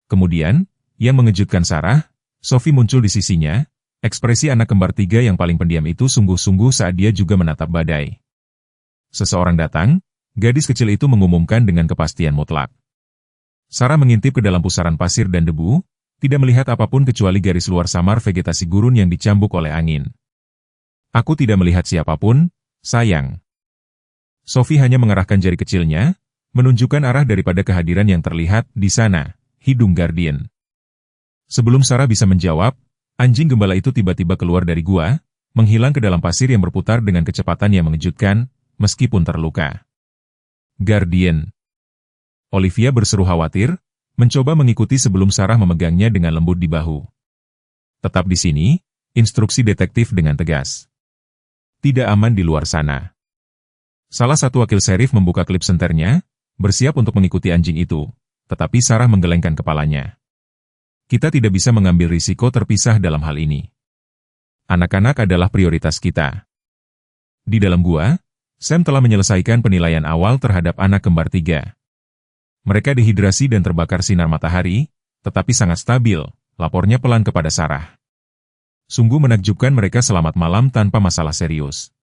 Kemudian, yang mengejutkan Sarah, Sophie muncul di sisinya, Ekspresi anak kembar tiga yang paling pendiam itu sungguh-sungguh saat dia juga menatap badai. Seseorang datang, gadis kecil itu mengumumkan dengan kepastian mutlak. Sarah mengintip ke dalam pusaran pasir dan debu, tidak melihat apapun kecuali garis luar samar vegetasi gurun yang dicambuk oleh angin. Aku tidak melihat siapapun, sayang. Sophie hanya mengerahkan jari kecilnya, menunjukkan arah daripada kehadiran yang terlihat di sana, hidung Guardian. Sebelum Sarah bisa menjawab, anjing gembala itu tiba-tiba keluar dari gua, menghilang ke dalam pasir yang berputar dengan kecepatan yang mengejutkan, meskipun terluka. Guardian. Olivia berseru khawatir, mencoba mengikuti sebelum Sarah memegangnya dengan lembut di bahu. Tetap di sini, instruksi detektif dengan tegas. Tidak aman di luar sana. Salah satu wakil serif membuka klip senternya, bersiap untuk mengikuti anjing itu, tetapi Sarah menggelengkan kepalanya. Kita tidak bisa mengambil risiko terpisah dalam hal ini. Anak-anak adalah prioritas kita. Di dalam gua, Sam telah menyelesaikan penilaian awal terhadap anak kembar tiga. Mereka dehidrasi dan terbakar sinar matahari, tetapi sangat stabil, lapornya pelan kepada Sarah. Sungguh menakjubkan mereka selamat malam tanpa masalah serius.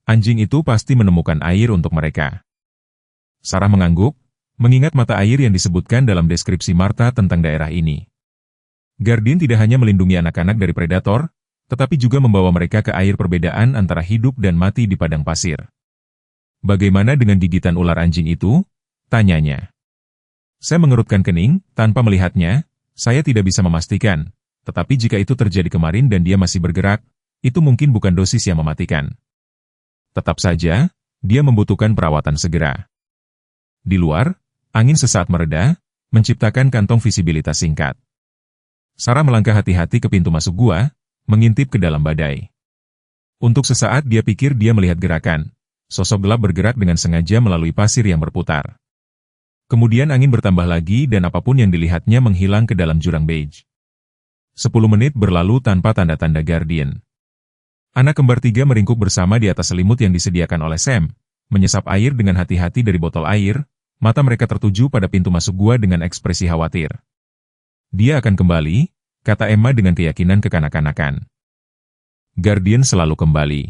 Anjing itu pasti menemukan air untuk mereka. Sarah mengangguk, mengingat mata air yang disebutkan dalam deskripsi Martha tentang daerah ini. Guardian tidak hanya melindungi anak-anak dari predator, tetapi juga membawa mereka ke air perbedaan antara hidup dan mati di padang pasir. Bagaimana dengan gigitan ular anjing itu? Tanyanya. Saya mengerutkan kening, tanpa melihatnya, saya tidak bisa memastikan, tetapi jika itu terjadi kemarin dan dia masih bergerak, itu mungkin bukan dosis yang mematikan. Tetap saja, dia membutuhkan perawatan segera. Di luar, angin sesaat mereda, menciptakan kantong visibilitas singkat. Sarah melangkah hati-hati ke pintu masuk gua, mengintip ke dalam badai. Untuk sesaat dia pikir dia melihat gerakan, sosok gelap bergerak dengan sengaja melalui pasir yang berputar. Kemudian angin bertambah lagi dan apapun yang dilihatnya menghilang ke dalam jurang beige. 10 menit berlalu tanpa tanda-tanda Guardian. Anak kembar tiga meringkuk bersama di atas selimut yang disediakan oleh Sam, menyesap air dengan hati-hati dari botol air, mata mereka tertuju pada pintu masuk gua dengan ekspresi khawatir. Dia akan kembali, kata Emma dengan keyakinan kekanak-kanakan. Guardian selalu kembali.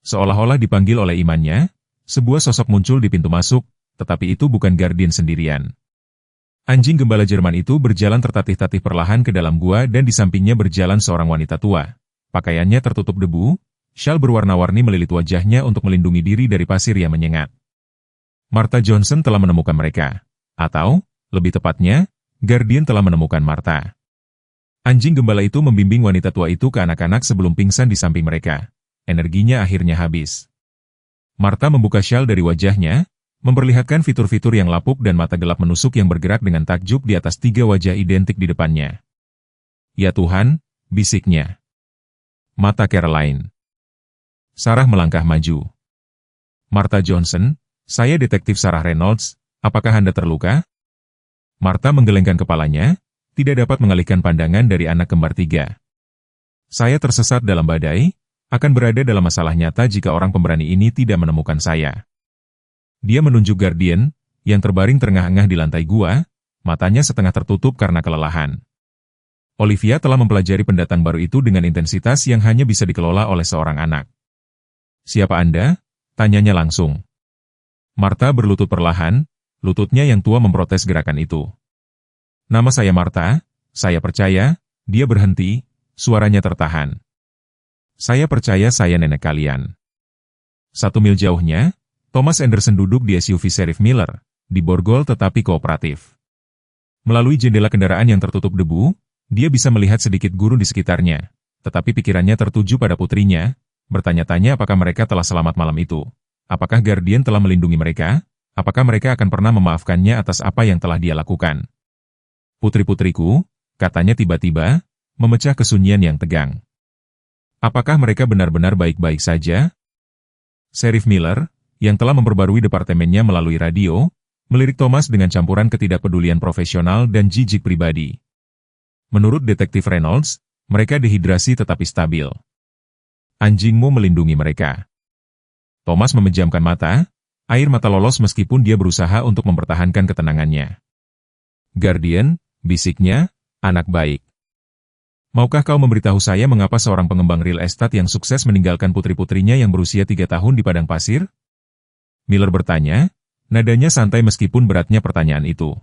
Seolah-olah dipanggil oleh imannya, sebuah sosok muncul di pintu masuk, tetapi itu bukan Guardian sendirian. Anjing gembala Jerman itu berjalan tertatih-tatih perlahan ke dalam gua dan di sampingnya berjalan seorang wanita tua. Pakaiannya tertutup debu, syal berwarna-warni melilit wajahnya untuk melindungi diri dari pasir yang menyengat. Martha Johnson telah menemukan mereka. Atau, lebih tepatnya, Guardian telah menemukan Martha. Anjing gembala itu membimbing wanita tua itu ke anak-anak sebelum pingsan di samping mereka. Energinya akhirnya habis. Martha membuka syal dari wajahnya, memperlihatkan fitur-fitur yang lapuk dan mata gelap menusuk yang bergerak dengan takjub di atas 3 wajah identik di depannya. Ya Tuhan, bisiknya. Mata Caroline. Sarah melangkah maju. Martha Johnson, saya detektif Sarah Reynolds, apakah Anda terluka? Martha menggelengkan kepalanya, tidak dapat mengalihkan pandangan dari anak kembar tiga. Saya tersesat dalam badai, akan berada dalam masalah nyata jika orang pemberani ini tidak menemukan saya. Dia menunjuk Guardian, yang terbaring terengah-engah di lantai gua, matanya setengah tertutup karena kelelahan. Olivia telah mempelajari pendatang baru itu dengan intensitas yang hanya bisa dikelola oleh seorang anak. Siapa Anda? Tanyanya langsung. Martha berlutut perlahan, lututnya yang tua memprotes gerakan itu. Nama saya Martha, saya percaya, dia berhenti, suaranya tertahan. Saya percaya saya nenek kalian. 1 mil jauhnya, Thomas Anderson duduk di SUV Sheriff Miller, di borgol tetapi kooperatif. Melalui jendela kendaraan yang tertutup debu, dia bisa melihat sedikit gurun di sekitarnya, tetapi pikirannya tertuju pada putrinya, bertanya-tanya apakah mereka telah selamat malam itu. Apakah Guardian telah melindungi mereka? Apakah mereka akan pernah memaafkannya atas apa yang telah dia lakukan? Putri-putriku, katanya tiba-tiba, memecah kesunyian yang tegang. Apakah mereka benar-benar baik-baik saja? Sheriff Miller, yang telah memperbarui departemennya melalui radio, melirik Thomas dengan campuran ketidakpedulian profesional dan jijik pribadi. Menurut Detektif Reynolds, mereka dehidrasi tetapi stabil. Anjingmu melindungi mereka. Thomas memejamkan mata, air mata lolos meskipun dia berusaha untuk mempertahankan ketenangannya. Guardian, bisiknya, anak baik. Maukah kau memberitahu saya mengapa seorang pengembang real estate yang sukses meninggalkan putri-putrinya yang berusia 3 tahun di padang pasir? Miller bertanya, nadanya santai meskipun beratnya pertanyaan itu.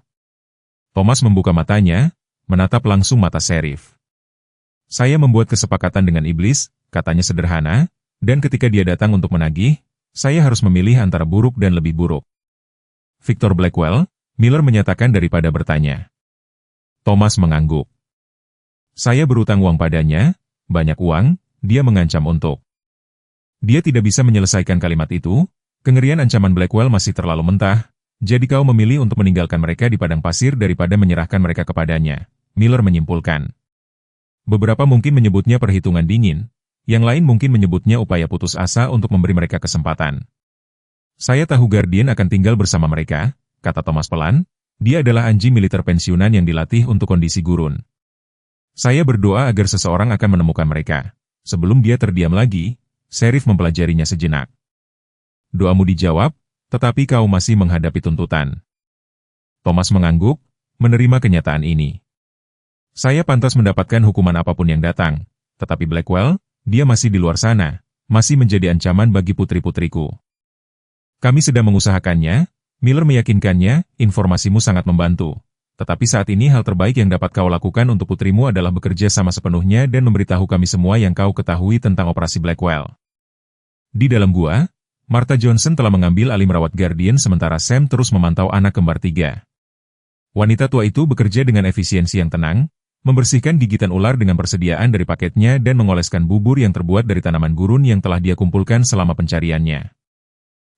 Thomas membuka matanya, menatap langsung mata Sheriff. Saya membuat kesepakatan dengan iblis, katanya sederhana, dan ketika dia datang untuk menagih, saya harus memilih antara buruk dan lebih buruk. Victor Blackwell, Miller menyatakan daripada bertanya. Thomas mengangguk. Saya berutang uang padanya, banyak uang, dia mengancam untuk. Dia tidak bisa menyelesaikan kalimat itu, kengerian ancaman Blackwell masih terlalu mentah, jadi kau memilih untuk meninggalkan mereka di padang pasir daripada menyerahkan mereka kepadanya, Miller menyimpulkan. Beberapa mungkin menyebutnya perhitungan dingin, yang lain mungkin menyebutnya upaya putus asa untuk memberi mereka kesempatan. Saya tahu Guardian akan tinggal bersama mereka, kata Thomas pelan, dia adalah anjing militer pensiunan yang dilatih untuk kondisi gurun. Saya berdoa agar seseorang akan menemukan mereka. Sebelum dia terdiam lagi, Sheriff mempelajarinya sejenak. Doamu dijawab, tetapi kau masih menghadapi tuntutan. Thomas mengangguk, menerima kenyataan ini. Saya pantas mendapatkan hukuman apapun yang datang, tetapi Blackwell, dia masih di luar sana, masih menjadi ancaman bagi putri-putriku. Kami sedang mengusahakannya, Miller meyakinkannya, informasimu sangat membantu. Tetapi saat ini hal terbaik yang dapat kau lakukan untuk putrimu adalah bekerja sama sepenuhnya dan memberitahu kami semua yang kau ketahui tentang operasi Blackwell. Di dalam gua, Martha Johnson telah mengambil alih merawat Guardian sementara Sam terus memantau anak kembar 3. Wanita tua itu bekerja dengan efisiensi yang tenang, membersihkan gigitan ular dengan persediaan dari paketnya dan mengoleskan bubur yang terbuat dari tanaman gurun yang telah dia kumpulkan selama pencariannya.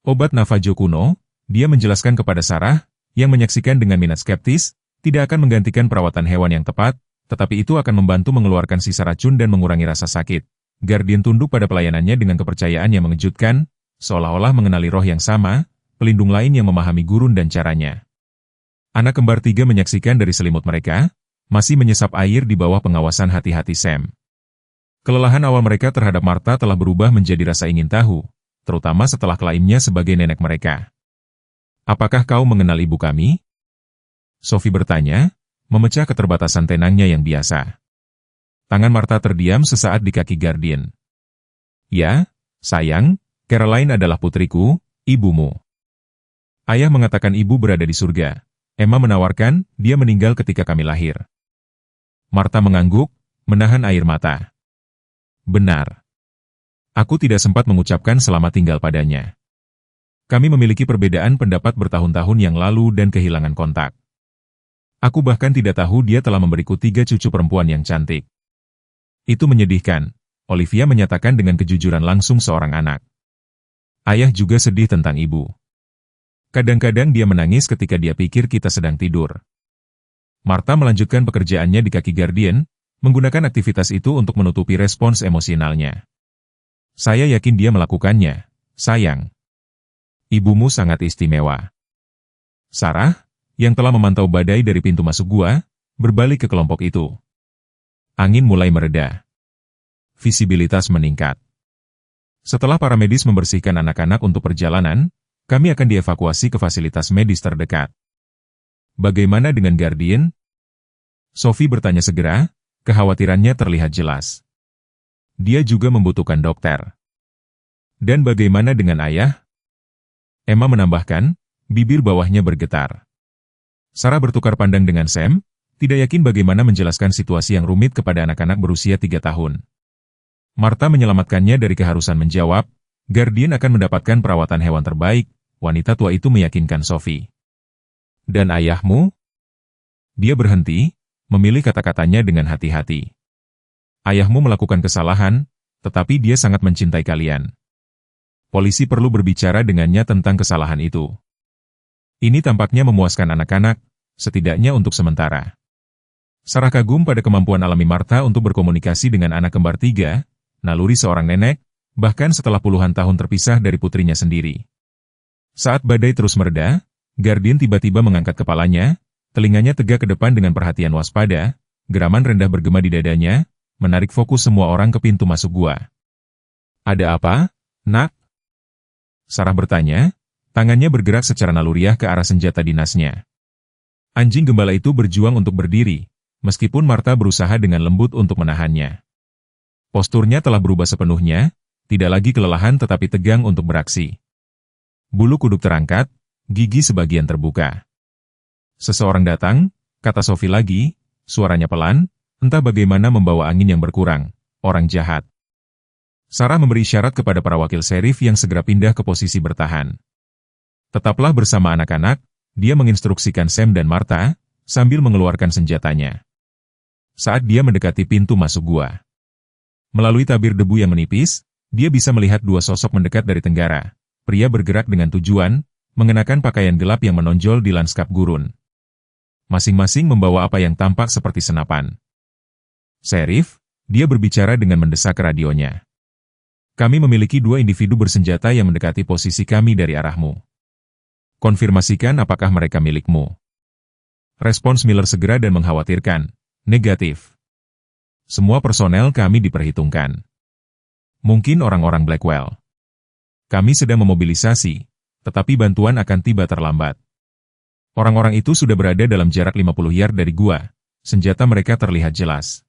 Obat Navajo kuno, dia menjelaskan kepada Sarah, yang menyaksikan dengan minat skeptis, tidak akan menggantikan perawatan hewan yang tepat, tetapi itu akan membantu mengeluarkan sisa racun dan mengurangi rasa sakit. Guardian tunduk pada pelayanannya dengan kepercayaan yang mengejutkan, seolah-olah mengenali roh yang sama, pelindung lain yang memahami gurun dan caranya. Anak kembar 3 menyaksikan dari selimut mereka, masih menyesap air di bawah pengawasan hati-hati Sam. Kelelahan awal mereka terhadap Martha telah berubah menjadi rasa ingin tahu, terutama setelah klaimnya sebagai nenek mereka. Apakah kau mengenal ibu kami? Sophie bertanya, memecah keterbatasan tenangnya yang biasa. Tangan Martha terdiam sesaat di kaki Guardian. Ya, sayang, Caroline adalah putriku, ibumu. Ayah mengatakan ibu berada di surga. Emma menawarkan, dia meninggal ketika kami lahir. Martha mengangguk, menahan air mata. Benar. Aku tidak sempat mengucapkan selamat tinggal padanya. Kami memiliki perbedaan pendapat bertahun-tahun yang lalu dan kehilangan kontak. Aku bahkan tidak tahu dia telah memberiku 3 cucu perempuan yang cantik. Itu menyedihkan, Olivia menyatakan dengan kejujuran langsung seorang anak. Ayah juga sedih tentang ibu. Kadang-kadang dia menangis ketika dia pikir kita sedang tidur. Martha melanjutkan pekerjaannya di kaki Guardian, menggunakan aktivitas itu untuk menutupi respons emosionalnya. Saya yakin dia melakukannya, sayang. Ibumu sangat istimewa. Sarah, yang telah memantau badai dari pintu masuk gua, berbalik ke kelompok itu. Angin mulai mereda. Visibilitas meningkat. Setelah para medis membersihkan anak-anak untuk perjalanan, kami akan dievakuasi ke fasilitas medis terdekat. Bagaimana dengan Guardian? Sophie bertanya segera, kekhawatirannya terlihat jelas. Dia juga membutuhkan dokter. Dan bagaimana dengan ayah? Emma menambahkan, bibir bawahnya bergetar. Sarah bertukar pandang dengan Sam, tidak yakin bagaimana menjelaskan situasi yang rumit kepada anak-anak berusia 3 tahun. Martha menyelamatkannya dari keharusan menjawab, Guardian akan mendapatkan perawatan hewan terbaik, wanita tua itu meyakinkan Sophie. Dan ayahmu? Dia berhenti, memilih kata-katanya dengan hati-hati. Ayahmu melakukan kesalahan, tetapi dia sangat mencintai kalian. Polisi perlu berbicara dengannya tentang kesalahan itu. Ini tampaknya memuaskan anak-anak, setidaknya untuk sementara. Sarah kagum pada kemampuan alami Martha untuk berkomunikasi dengan anak kembar 3, naluri seorang nenek, bahkan setelah puluhan tahun terpisah dari putrinya sendiri. Saat badai terus mereda, Guardian tiba-tiba mengangkat kepalanya, telinganya tegak ke depan dengan perhatian waspada, geraman rendah bergema di dadanya, menarik fokus semua orang ke pintu masuk gua. Ada apa, nak? Sarah bertanya, tangannya bergerak secara naluriah ke arah senjata dinasnya. Anjing gembala itu berjuang untuk berdiri, meskipun Martha berusaha dengan lembut untuk menahannya. Posturnya telah berubah sepenuhnya, tidak lagi kelelahan tetapi tegang untuk beraksi. Bulu kuduk terangkat, gigi sebagian terbuka. Seseorang datang, kata Sophie lagi, suaranya pelan, entah bagaimana membawa angin yang berkurang, orang jahat. Sarah memberi isyarat kepada para wakil serif yang segera pindah ke posisi bertahan. Tetaplah bersama anak-anak, dia menginstruksikan Sam dan Martha, sambil mengeluarkan senjatanya. Saat dia mendekati pintu masuk gua. Melalui tabir debu yang menipis, dia bisa melihat dua sosok mendekat dari tenggara. Pria bergerak dengan tujuan, mengenakan pakaian gelap yang menonjol di lanskap gurun. Masing-masing membawa apa yang tampak seperti senapan. Serif, dia berbicara dengan mendesak ke radionya. Kami memiliki dua individu bersenjata yang mendekati posisi kami dari arahmu. Konfirmasikan apakah mereka milikmu. Respons Miller segera dan mengkhawatirkan. Negatif. Semua personel kami diperhitungkan. Mungkin orang-orang Blackwell. Kami sedang memobilisasi, tetapi bantuan akan tiba terlambat. Orang-orang itu sudah berada dalam jarak 50 yard dari gua. Senjata mereka terlihat jelas.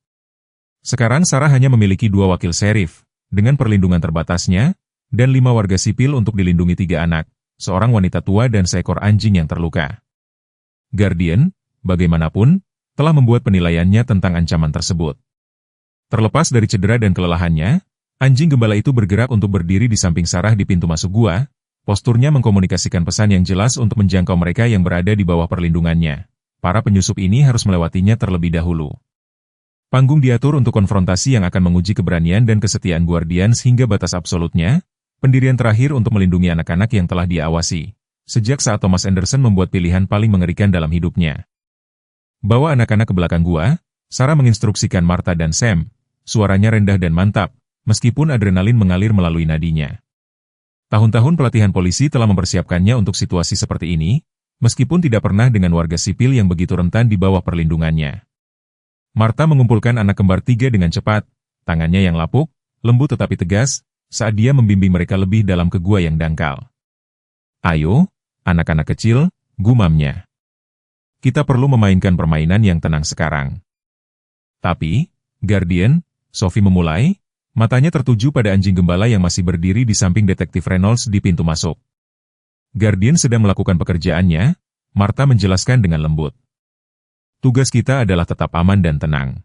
Sekarang Sarah hanya memiliki dua wakil serif, dengan perlindungan terbatasnya, dan 5 warga sipil untuk dilindungi 3 anak, seorang wanita tua dan seekor anjing yang terluka. Guardian, bagaimanapun, telah membuat penilaiannya tentang ancaman tersebut. Terlepas dari cedera dan kelelahannya, anjing gembala itu bergerak untuk berdiri di samping Sarah di pintu masuk gua, posturnya mengkomunikasikan pesan yang jelas untuk menjangkau mereka yang berada di bawah perlindungannya. Para penyusup ini harus melewatinya terlebih dahulu. Panggung diatur untuk konfrontasi yang akan menguji keberanian dan kesetiaan Guardians hingga batas absolutnya, pendirian terakhir untuk melindungi anak-anak yang telah dia awasi. Sejak saat Thomas Anderson membuat pilihan paling mengerikan dalam hidupnya. Bawa anak-anak ke belakang gua, Sarah menginstruksikan Martha dan Sam, suaranya rendah dan mantap, meskipun adrenalin mengalir melalui nadinya. Tahun-tahun pelatihan polisi telah mempersiapkannya untuk situasi seperti ini, meskipun tidak pernah dengan warga sipil yang begitu rentan di bawah perlindungannya. Martha mengumpulkan anak kembar 3 dengan cepat, tangannya yang lapuk, lembut tetapi tegas, saat dia membimbing mereka lebih dalam ke gua yang dangkal. Ayo, anak-anak kecil, gumamnya. Kita perlu memainkan permainan yang tenang sekarang. Tapi, Guardian, Sophie memulai, matanya tertuju pada anjing gembala yang masih berdiri di samping detektif Reynolds di pintu masuk. Guardian sedang melakukan pekerjaannya, Martha menjelaskan dengan lembut. Tugas kita adalah tetap aman dan tenang.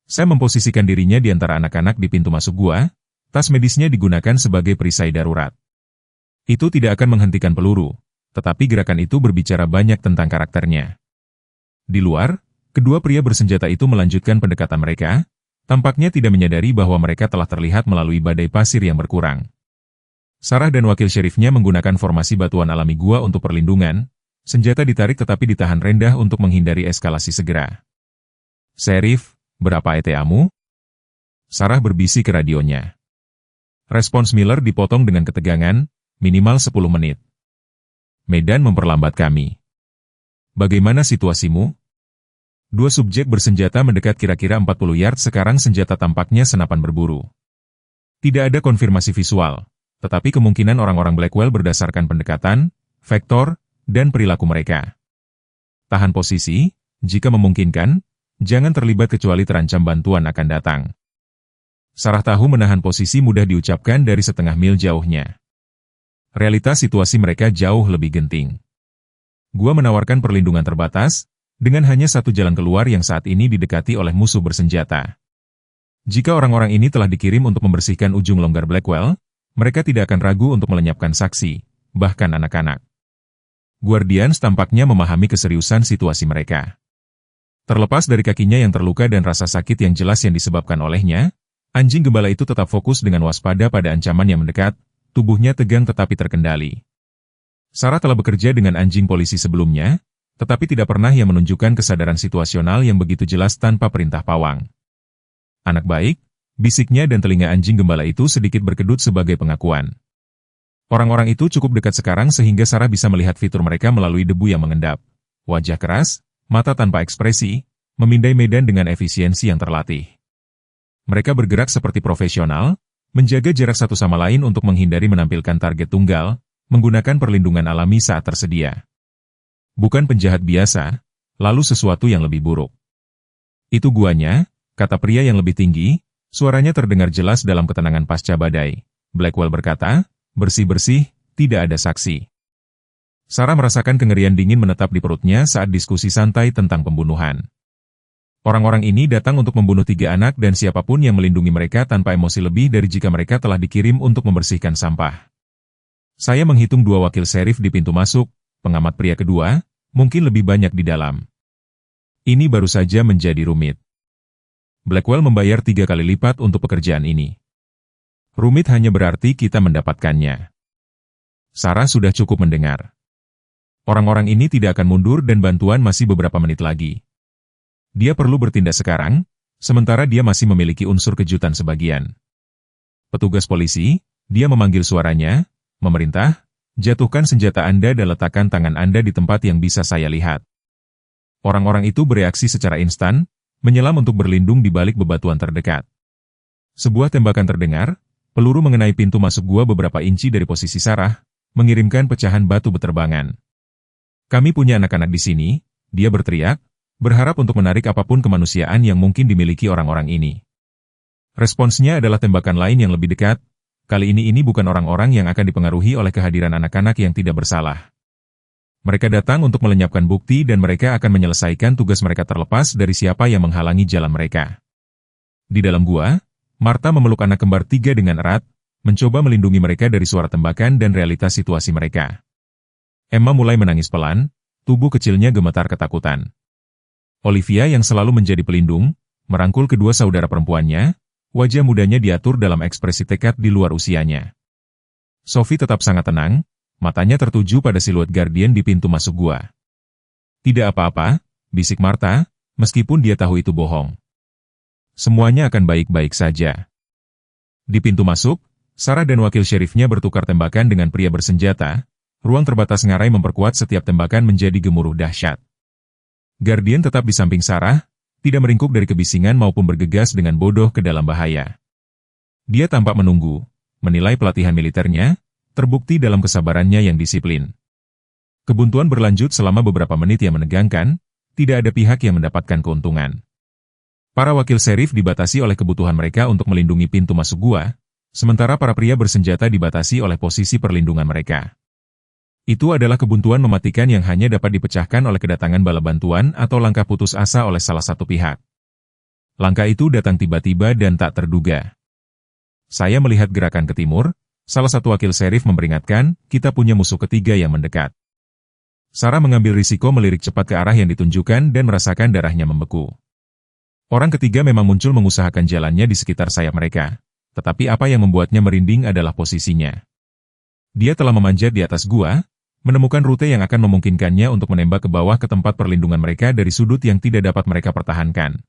Saya memposisikan dirinya di antara anak-anak di pintu masuk gua, tas medisnya digunakan sebagai perisai darurat. Itu tidak akan menghentikan peluru, tetapi gerakan itu berbicara banyak tentang karakternya. Di luar, kedua pria bersenjata itu melanjutkan pendekatan mereka, tampaknya tidak menyadari bahwa mereka telah terlihat melalui badai pasir yang berkurang. Sarah dan wakil sheriffnya menggunakan formasi batuan alami gua untuk perlindungan, senjata ditarik tetapi ditahan rendah untuk menghindari eskalasi segera. Sheriff, berapa ETA-mu? Sarah berbisik ke radionya. Respons Miller dipotong dengan ketegangan, minimal 10 menit. Medan memperlambat kami. Bagaimana situasimu? Dua subjek bersenjata mendekat kira-kira 40 yard sekarang senjata tampaknya senapan berburu. Tidak ada konfirmasi visual, tetapi kemungkinan orang-orang Blackwell berdasarkan pendekatan, vektor, dan perilaku mereka. Tahan posisi, jika memungkinkan, jangan terlibat kecuali terancam bantuan akan datang. Sarah tahu menahan posisi mudah diucapkan dari setengah mil jauhnya. Realitas situasi mereka jauh lebih genting. Gua menawarkan perlindungan terbatas, dengan hanya satu jalan keluar yang saat ini didekati oleh musuh bersenjata. Jika orang-orang ini telah dikirim untuk membersihkan ujung longgar Blackwell, mereka tidak akan ragu untuk melenyapkan saksi, bahkan anak-anak. Guardians tampaknya memahami keseriusan situasi mereka. Terlepas dari kakinya yang terluka dan rasa sakit yang jelas yang disebabkan olehnya, anjing gembala itu tetap fokus dengan waspada pada ancaman yang mendekat, tubuhnya tegang tetapi terkendali. Sarah telah bekerja dengan anjing polisi sebelumnya, tetapi tidak pernah ia menunjukkan kesadaran situasional yang begitu jelas tanpa perintah pawang. Anak baik, bisiknya dan telinga anjing gembala itu sedikit berkedut sebagai pengakuan. Orang-orang itu cukup dekat sekarang sehingga Sarah bisa melihat fitur mereka melalui debu yang mengendap. Wajah keras, mata tanpa ekspresi, memindai medan dengan efisiensi yang terlatih. Mereka bergerak seperti profesional, menjaga jarak satu sama lain untuk menghindari menampilkan target tunggal, menggunakan perlindungan alami saat tersedia. Bukan penjahat biasa, lalu sesuatu yang lebih buruk. Itu guanya, kata pria yang lebih tinggi, suaranya terdengar jelas dalam ketenangan pasca badai. Blackwell berkata, bersih-bersih, tidak ada saksi. Sarah merasakan kengerian dingin menetap di perutnya saat diskusi santai tentang pembunuhan. Orang-orang ini datang untuk membunuh 3 anak dan siapapun yang melindungi mereka tanpa emosi lebih dari jika mereka telah dikirim untuk membersihkan sampah. Saya menghitung 2 wakil sheriff di pintu masuk, pengamat pria kedua, mungkin lebih banyak di dalam. Ini baru saja menjadi rumit. Blackwell membayar 3 kali lipat untuk pekerjaan ini. Rumit hanya berarti kita mendapatkannya. Sarah sudah cukup mendengar. Orang-orang ini tidak akan mundur dan bantuan masih beberapa menit lagi. Dia perlu bertindak sekarang, sementara dia masih memiliki unsur kejutan sebagian. Petugas polisi, dia memanggil suaranya, memerintah, jatuhkan senjata Anda dan letakkan tangan Anda di tempat yang bisa saya lihat. Orang-orang itu bereaksi secara instan, menyelam untuk berlindung di balik bebatuan terdekat. Sebuah tembakan terdengar, peluru mengenai pintu masuk gua beberapa inci dari posisi Sarah, mengirimkan pecahan batu beterbangan. Kami punya anak-anak di sini, dia berteriak, berharap untuk menarik apapun kemanusiaan yang mungkin dimiliki orang-orang ini. Responsnya adalah tembakan lain yang lebih dekat, kali ini bukan orang-orang yang akan dipengaruhi oleh kehadiran anak-anak yang tidak bersalah. Mereka datang untuk melenyapkan bukti dan mereka akan menyelesaikan tugas mereka terlepas dari siapa yang menghalangi jalan mereka. Di dalam gua, Martha memeluk anak kembar 3 dengan erat, mencoba melindungi mereka dari suara tembakan dan realitas situasi mereka. Emma mulai menangis pelan, tubuh kecilnya gemetar ketakutan. Olivia yang selalu menjadi pelindung, merangkul kedua saudara perempuannya, wajah mudanya diatur dalam ekspresi tekad di luar usianya. Sophie tetap sangat tenang, matanya tertuju pada siluet Guardian di pintu masuk gua. Tidak apa-apa, bisik Martha, meskipun dia tahu itu bohong. Semuanya akan baik-baik saja. Di pintu masuk, Sarah dan wakil sheriffnya bertukar tembakan dengan pria bersenjata. Ruang terbatas ngarai memperkuat setiap tembakan menjadi gemuruh dahsyat. Guardian tetap di samping Sarah, tidak meringkuk dari kebisingan maupun bergegas dengan bodoh ke dalam bahaya. Dia tampak menunggu, menilai pelatihan militernya, terbukti dalam kesabarannya yang disiplin. Kebuntuan berlanjut selama beberapa menit yang menegangkan, tidak ada pihak yang mendapatkan keuntungan. Para wakil sheriff dibatasi oleh kebutuhan mereka untuk melindungi pintu masuk gua, sementara para pria bersenjata dibatasi oleh posisi perlindungan mereka. Itu adalah kebuntuan mematikan yang hanya dapat dipecahkan oleh kedatangan bala bantuan atau langkah putus asa oleh salah satu pihak. Langkah itu datang tiba-tiba dan tak terduga. Saya melihat gerakan ke timur, salah satu wakil sheriff memperingatkan, kita punya musuh ketiga yang mendekat. Sarah mengambil risiko melirik cepat ke arah yang ditunjukkan dan merasakan darahnya membeku. Orang ketiga memang muncul mengusahakan jalannya di sekitar sayap mereka, tetapi apa yang membuatnya merinding adalah posisinya. Dia telah memanjat di atas gua, menemukan rute yang akan memungkinkannya untuk menembak ke bawah ke tempat perlindungan mereka dari sudut yang tidak dapat mereka pertahankan.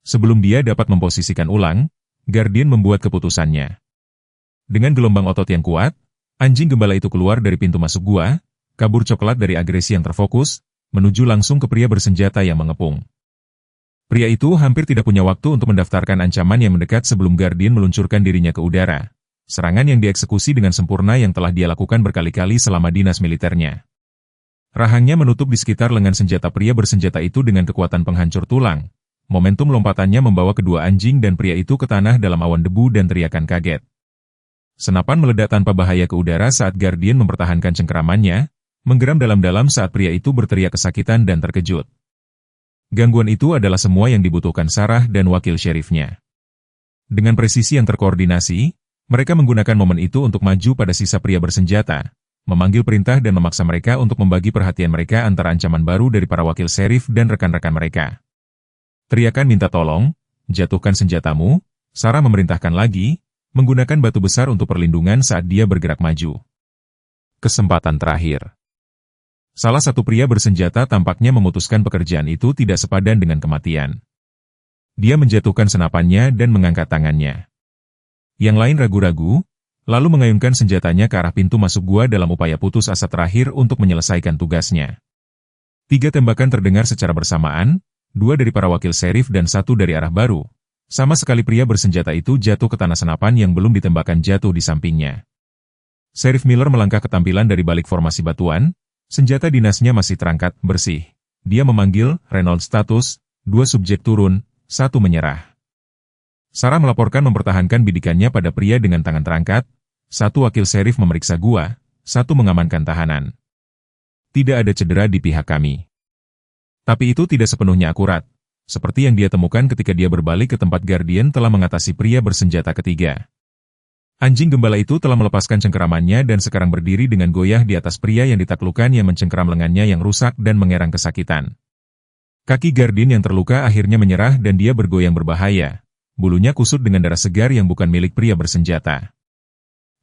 Sebelum dia dapat memposisikan ulang, Guardian membuat keputusannya. Dengan gelombang otot yang kuat, anjing gembala itu keluar dari pintu masuk gua, kabur coklat dari agresi yang terfokus, menuju langsung ke pria bersenjata yang mengepung. Pria itu hampir tidak punya waktu untuk mendaftarkan ancaman yang mendekat sebelum Guardian meluncurkan dirinya ke udara. Serangan yang dieksekusi dengan sempurna yang telah dia lakukan berkali-kali selama dinas militernya. Rahangnya menutup di sekitar lengan senjata pria bersenjata itu dengan kekuatan penghancur tulang. Momentum lompatannya membawa kedua anjing dan pria itu ke tanah dalam awan debu dan teriakan kaget. Senapan meledak tanpa bahaya ke udara saat Guardian mempertahankan cengkeramannya, menggeram dalam-dalam saat pria itu berteriak kesakitan dan terkejut. Gangguan itu adalah semua yang dibutuhkan Sarah dan wakil sheriffnya. Dengan presisi yang terkoordinasi, mereka menggunakan momen itu untuk maju pada sisa pria bersenjata, memanggil perintah dan memaksa mereka untuk membagi perhatian mereka antara ancaman baru dari para wakil sheriff dan rekan-rekan mereka. Teriakan minta tolong, jatuhkan senjatamu, Sarah memerintahkan lagi, menggunakan batu besar untuk perlindungan saat dia bergerak maju. Kesempatan terakhir. Salah satu pria bersenjata tampaknya memutuskan pekerjaan itu tidak sepadan dengan kematian. Dia menjatuhkan senapannya dan mengangkat tangannya. Yang lain ragu-ragu, lalu mengayunkan senjatanya ke arah pintu masuk gua dalam upaya putus asa terakhir untuk menyelesaikan tugasnya. 3 tembakan terdengar secara bersamaan, 2 dari para wakil sheriff dan 1 dari arah baru. Sama sekali pria bersenjata itu jatuh ke tanah senapan yang belum ditembakkan jatuh di sampingnya. Sheriff Miller melangkah ke tampilan dari balik formasi batuan, senjata dinasnya masih terangkat, bersih. Dia memanggil, Reynolds status, 2 subjek turun, 1 menyerah. Sarah melaporkan mempertahankan bidikannya pada pria dengan tangan terangkat, 1 wakil sheriff memeriksa gua, 1 mengamankan tahanan. Tidak ada cedera di pihak kami. Tapi itu tidak sepenuhnya akurat, seperti yang dia temukan ketika dia berbalik ke tempat Guardian telah mengatasi pria bersenjata ketiga. Anjing gembala itu telah melepaskan cengkeramannya dan sekarang berdiri dengan goyah di atas pria yang ditaklukkan yang mencengkeram lengannya yang rusak dan mengerang kesakitan. Kaki Guardian yang terluka akhirnya menyerah dan dia bergoyang berbahaya. Bulunya kusut dengan darah segar yang bukan milik pria bersenjata.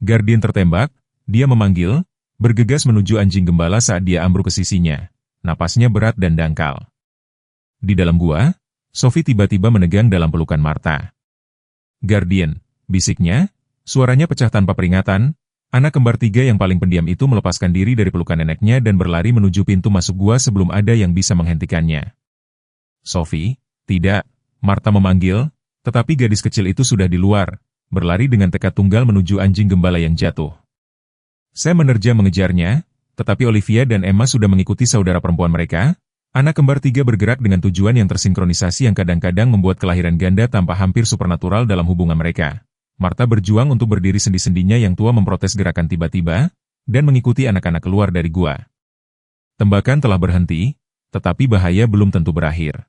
Guardian tertembak, dia memanggil, bergegas menuju anjing gembala saat dia ambruk ke sisinya. Napasnya berat dan dangkal. Di dalam gua, Sophie tiba-tiba menegang dalam pelukan Martha. Guardian, bisiknya. Suaranya pecah tanpa peringatan, anak kembar 3 yang paling pendiam itu melepaskan diri dari pelukan neneknya dan berlari menuju pintu masuk gua sebelum ada yang bisa menghentikannya. Sophie, tidak, Martha memanggil, tetapi gadis kecil itu sudah di luar, berlari dengan tekad tunggal menuju anjing gembala yang jatuh. Sam menerjang mengejarnya, tetapi Olivia dan Emma sudah mengikuti saudara perempuan mereka. Anak kembar 3 bergerak dengan tujuan yang tersinkronisasi yang kadang-kadang membuat kelahiran ganda tampak hampir supernatural dalam hubungan mereka. Martha berjuang untuk berdiri sendi-sendinya yang tua memprotes gerakan tiba-tiba, dan mengikuti anak-anak keluar dari gua. Tembakan telah berhenti, tetapi bahaya belum tentu berakhir.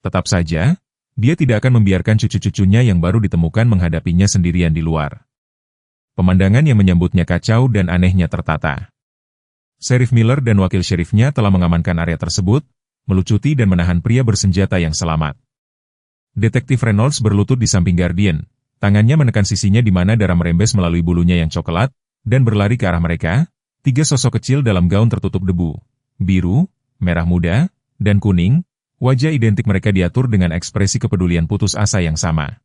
Tetap saja, dia tidak akan membiarkan cucu-cucunya yang baru ditemukan menghadapinya sendirian di luar. Pemandangan yang menyambutnya kacau dan anehnya tertata. Sheriff Miller dan wakil sheriffnya telah mengamankan area tersebut, melucuti dan menahan pria bersenjata yang selamat. Detektif Reynolds berlutut di samping Guardian. Tangannya menekan sisinya di mana darah merembes melalui bulunya yang coklat, dan berlari ke arah mereka, 3 sosok kecil dalam gaun tertutup debu, biru, merah muda, dan kuning, wajah identik mereka diatur dengan ekspresi kepedulian putus asa yang sama.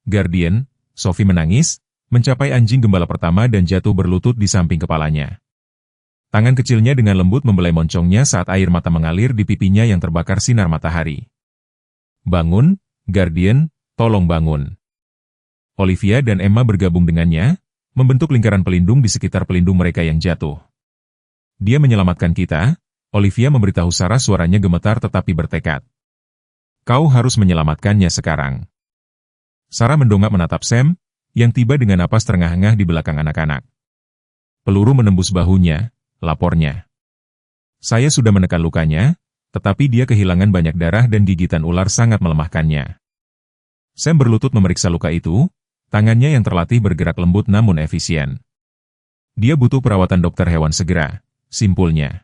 Guardian, Sophie menangis, mencapai anjing gembala pertama dan jatuh berlutut di samping kepalanya. Tangan kecilnya dengan lembut membelai moncongnya saat air mata mengalir di pipinya yang terbakar sinar matahari. Bangun, Guardian, tolong bangun. Olivia dan Emma bergabung dengannya, membentuk lingkaran pelindung di sekitar pelindung mereka yang jatuh. Dia menyelamatkan kita, Olivia memberitahu Sarah suaranya gemetar tetapi bertekad. Kau harus menyelamatkannya sekarang. Sarah mendongak menatap Sam, yang tiba dengan napas terengah-engah di belakang anak-anak. Peluru menembus bahunya, lapornya. Saya sudah menekan lukanya, tetapi dia kehilangan banyak darah dan gigitan ular sangat melemahkannya. Sam berlutut memeriksa luka itu. Tangannya yang terlatih bergerak lembut namun efisien. Dia butuh perawatan dokter hewan segera, simpulnya.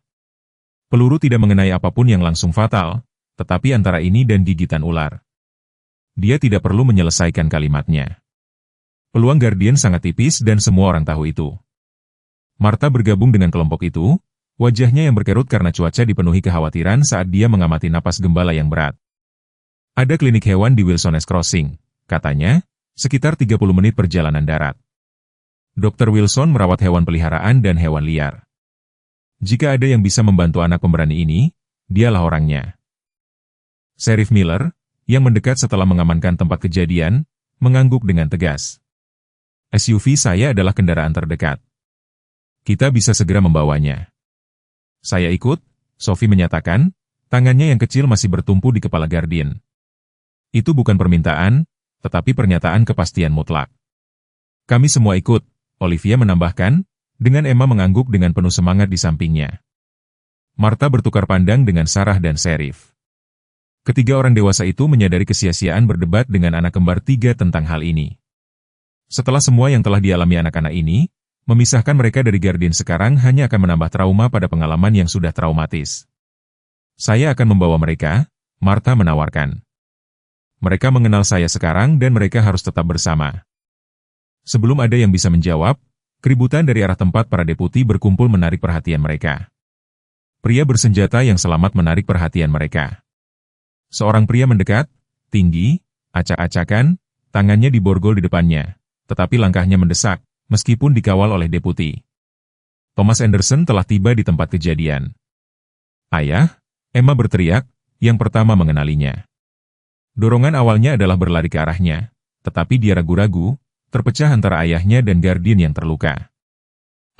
Peluru tidak mengenai apapun yang langsung fatal, tetapi antara ini dan gigitan ular. Dia tidak perlu menyelesaikan kalimatnya. Peluang Guardian sangat tipis dan semua orang tahu itu. Martha bergabung dengan kelompok itu, wajahnya yang berkerut karena cuaca dipenuhi kekhawatiran saat dia mengamati napas gembala yang berat. Ada klinik hewan di Wilson's Crossing, katanya. Sekitar 30 menit perjalanan darat. Dr. Wilson merawat hewan peliharaan dan hewan liar. Jika ada yang bisa membantu anak pemberani ini, dialah orangnya. Sheriff Miller, yang mendekat setelah mengamankan tempat kejadian, mengangguk dengan tegas. SUV saya adalah kendaraan terdekat. Kita bisa segera membawanya. Saya ikut, Sophie menyatakan, tangannya yang kecil masih bertumpu di kepala Guardian. Itu bukan permintaan, tetapi pernyataan kepastian mutlak. Kami semua ikut, Olivia menambahkan, dengan Emma mengangguk dengan penuh semangat di sampingnya. Martha bertukar pandang dengan Sarah dan Sheriff. Ketiga orang dewasa itu menyadari kesia-siaan berdebat dengan anak kembar 3 tentang hal ini. Setelah semua yang telah dialami anak-anak ini, memisahkan mereka dari Guardian sekarang hanya akan menambah trauma pada pengalaman yang sudah traumatis. Saya akan membawa mereka, Martha menawarkan. Mereka mengenal saya sekarang dan mereka harus tetap bersama. Sebelum ada yang bisa menjawab, keributan dari arah tempat para deputi berkumpul menarik perhatian mereka. Pria bersenjata yang selamat menarik perhatian mereka. Seorang pria mendekat, tinggi, acak-acakan, tangannya diborgol di depannya, tetapi langkahnya mendesak, meskipun dikawal oleh deputi. Thomas Anderson telah tiba di tempat kejadian. Ayah, Emma berteriak, yang pertama mengenalinya. Dorongan awalnya adalah berlari ke arahnya, tetapi dia ragu-ragu, terpecah antara ayahnya dan Guardian yang terluka.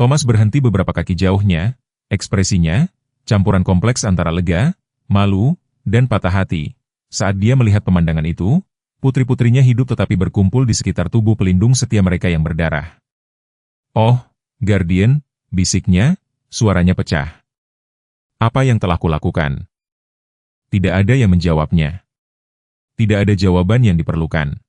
Thomas berhenti beberapa kaki jauhnya, ekspresinya, campuran kompleks antara lega, malu, dan patah hati. Saat dia melihat pemandangan itu, putri-putrinya hidup tetapi berkumpul di sekitar tubuh pelindung setia mereka yang berdarah. "Oh, Guardian," bisiknya, suaranya pecah. "Apa yang telah kulakukan?" Tidak ada yang menjawabnya. Tidak ada jawaban yang diperlukan.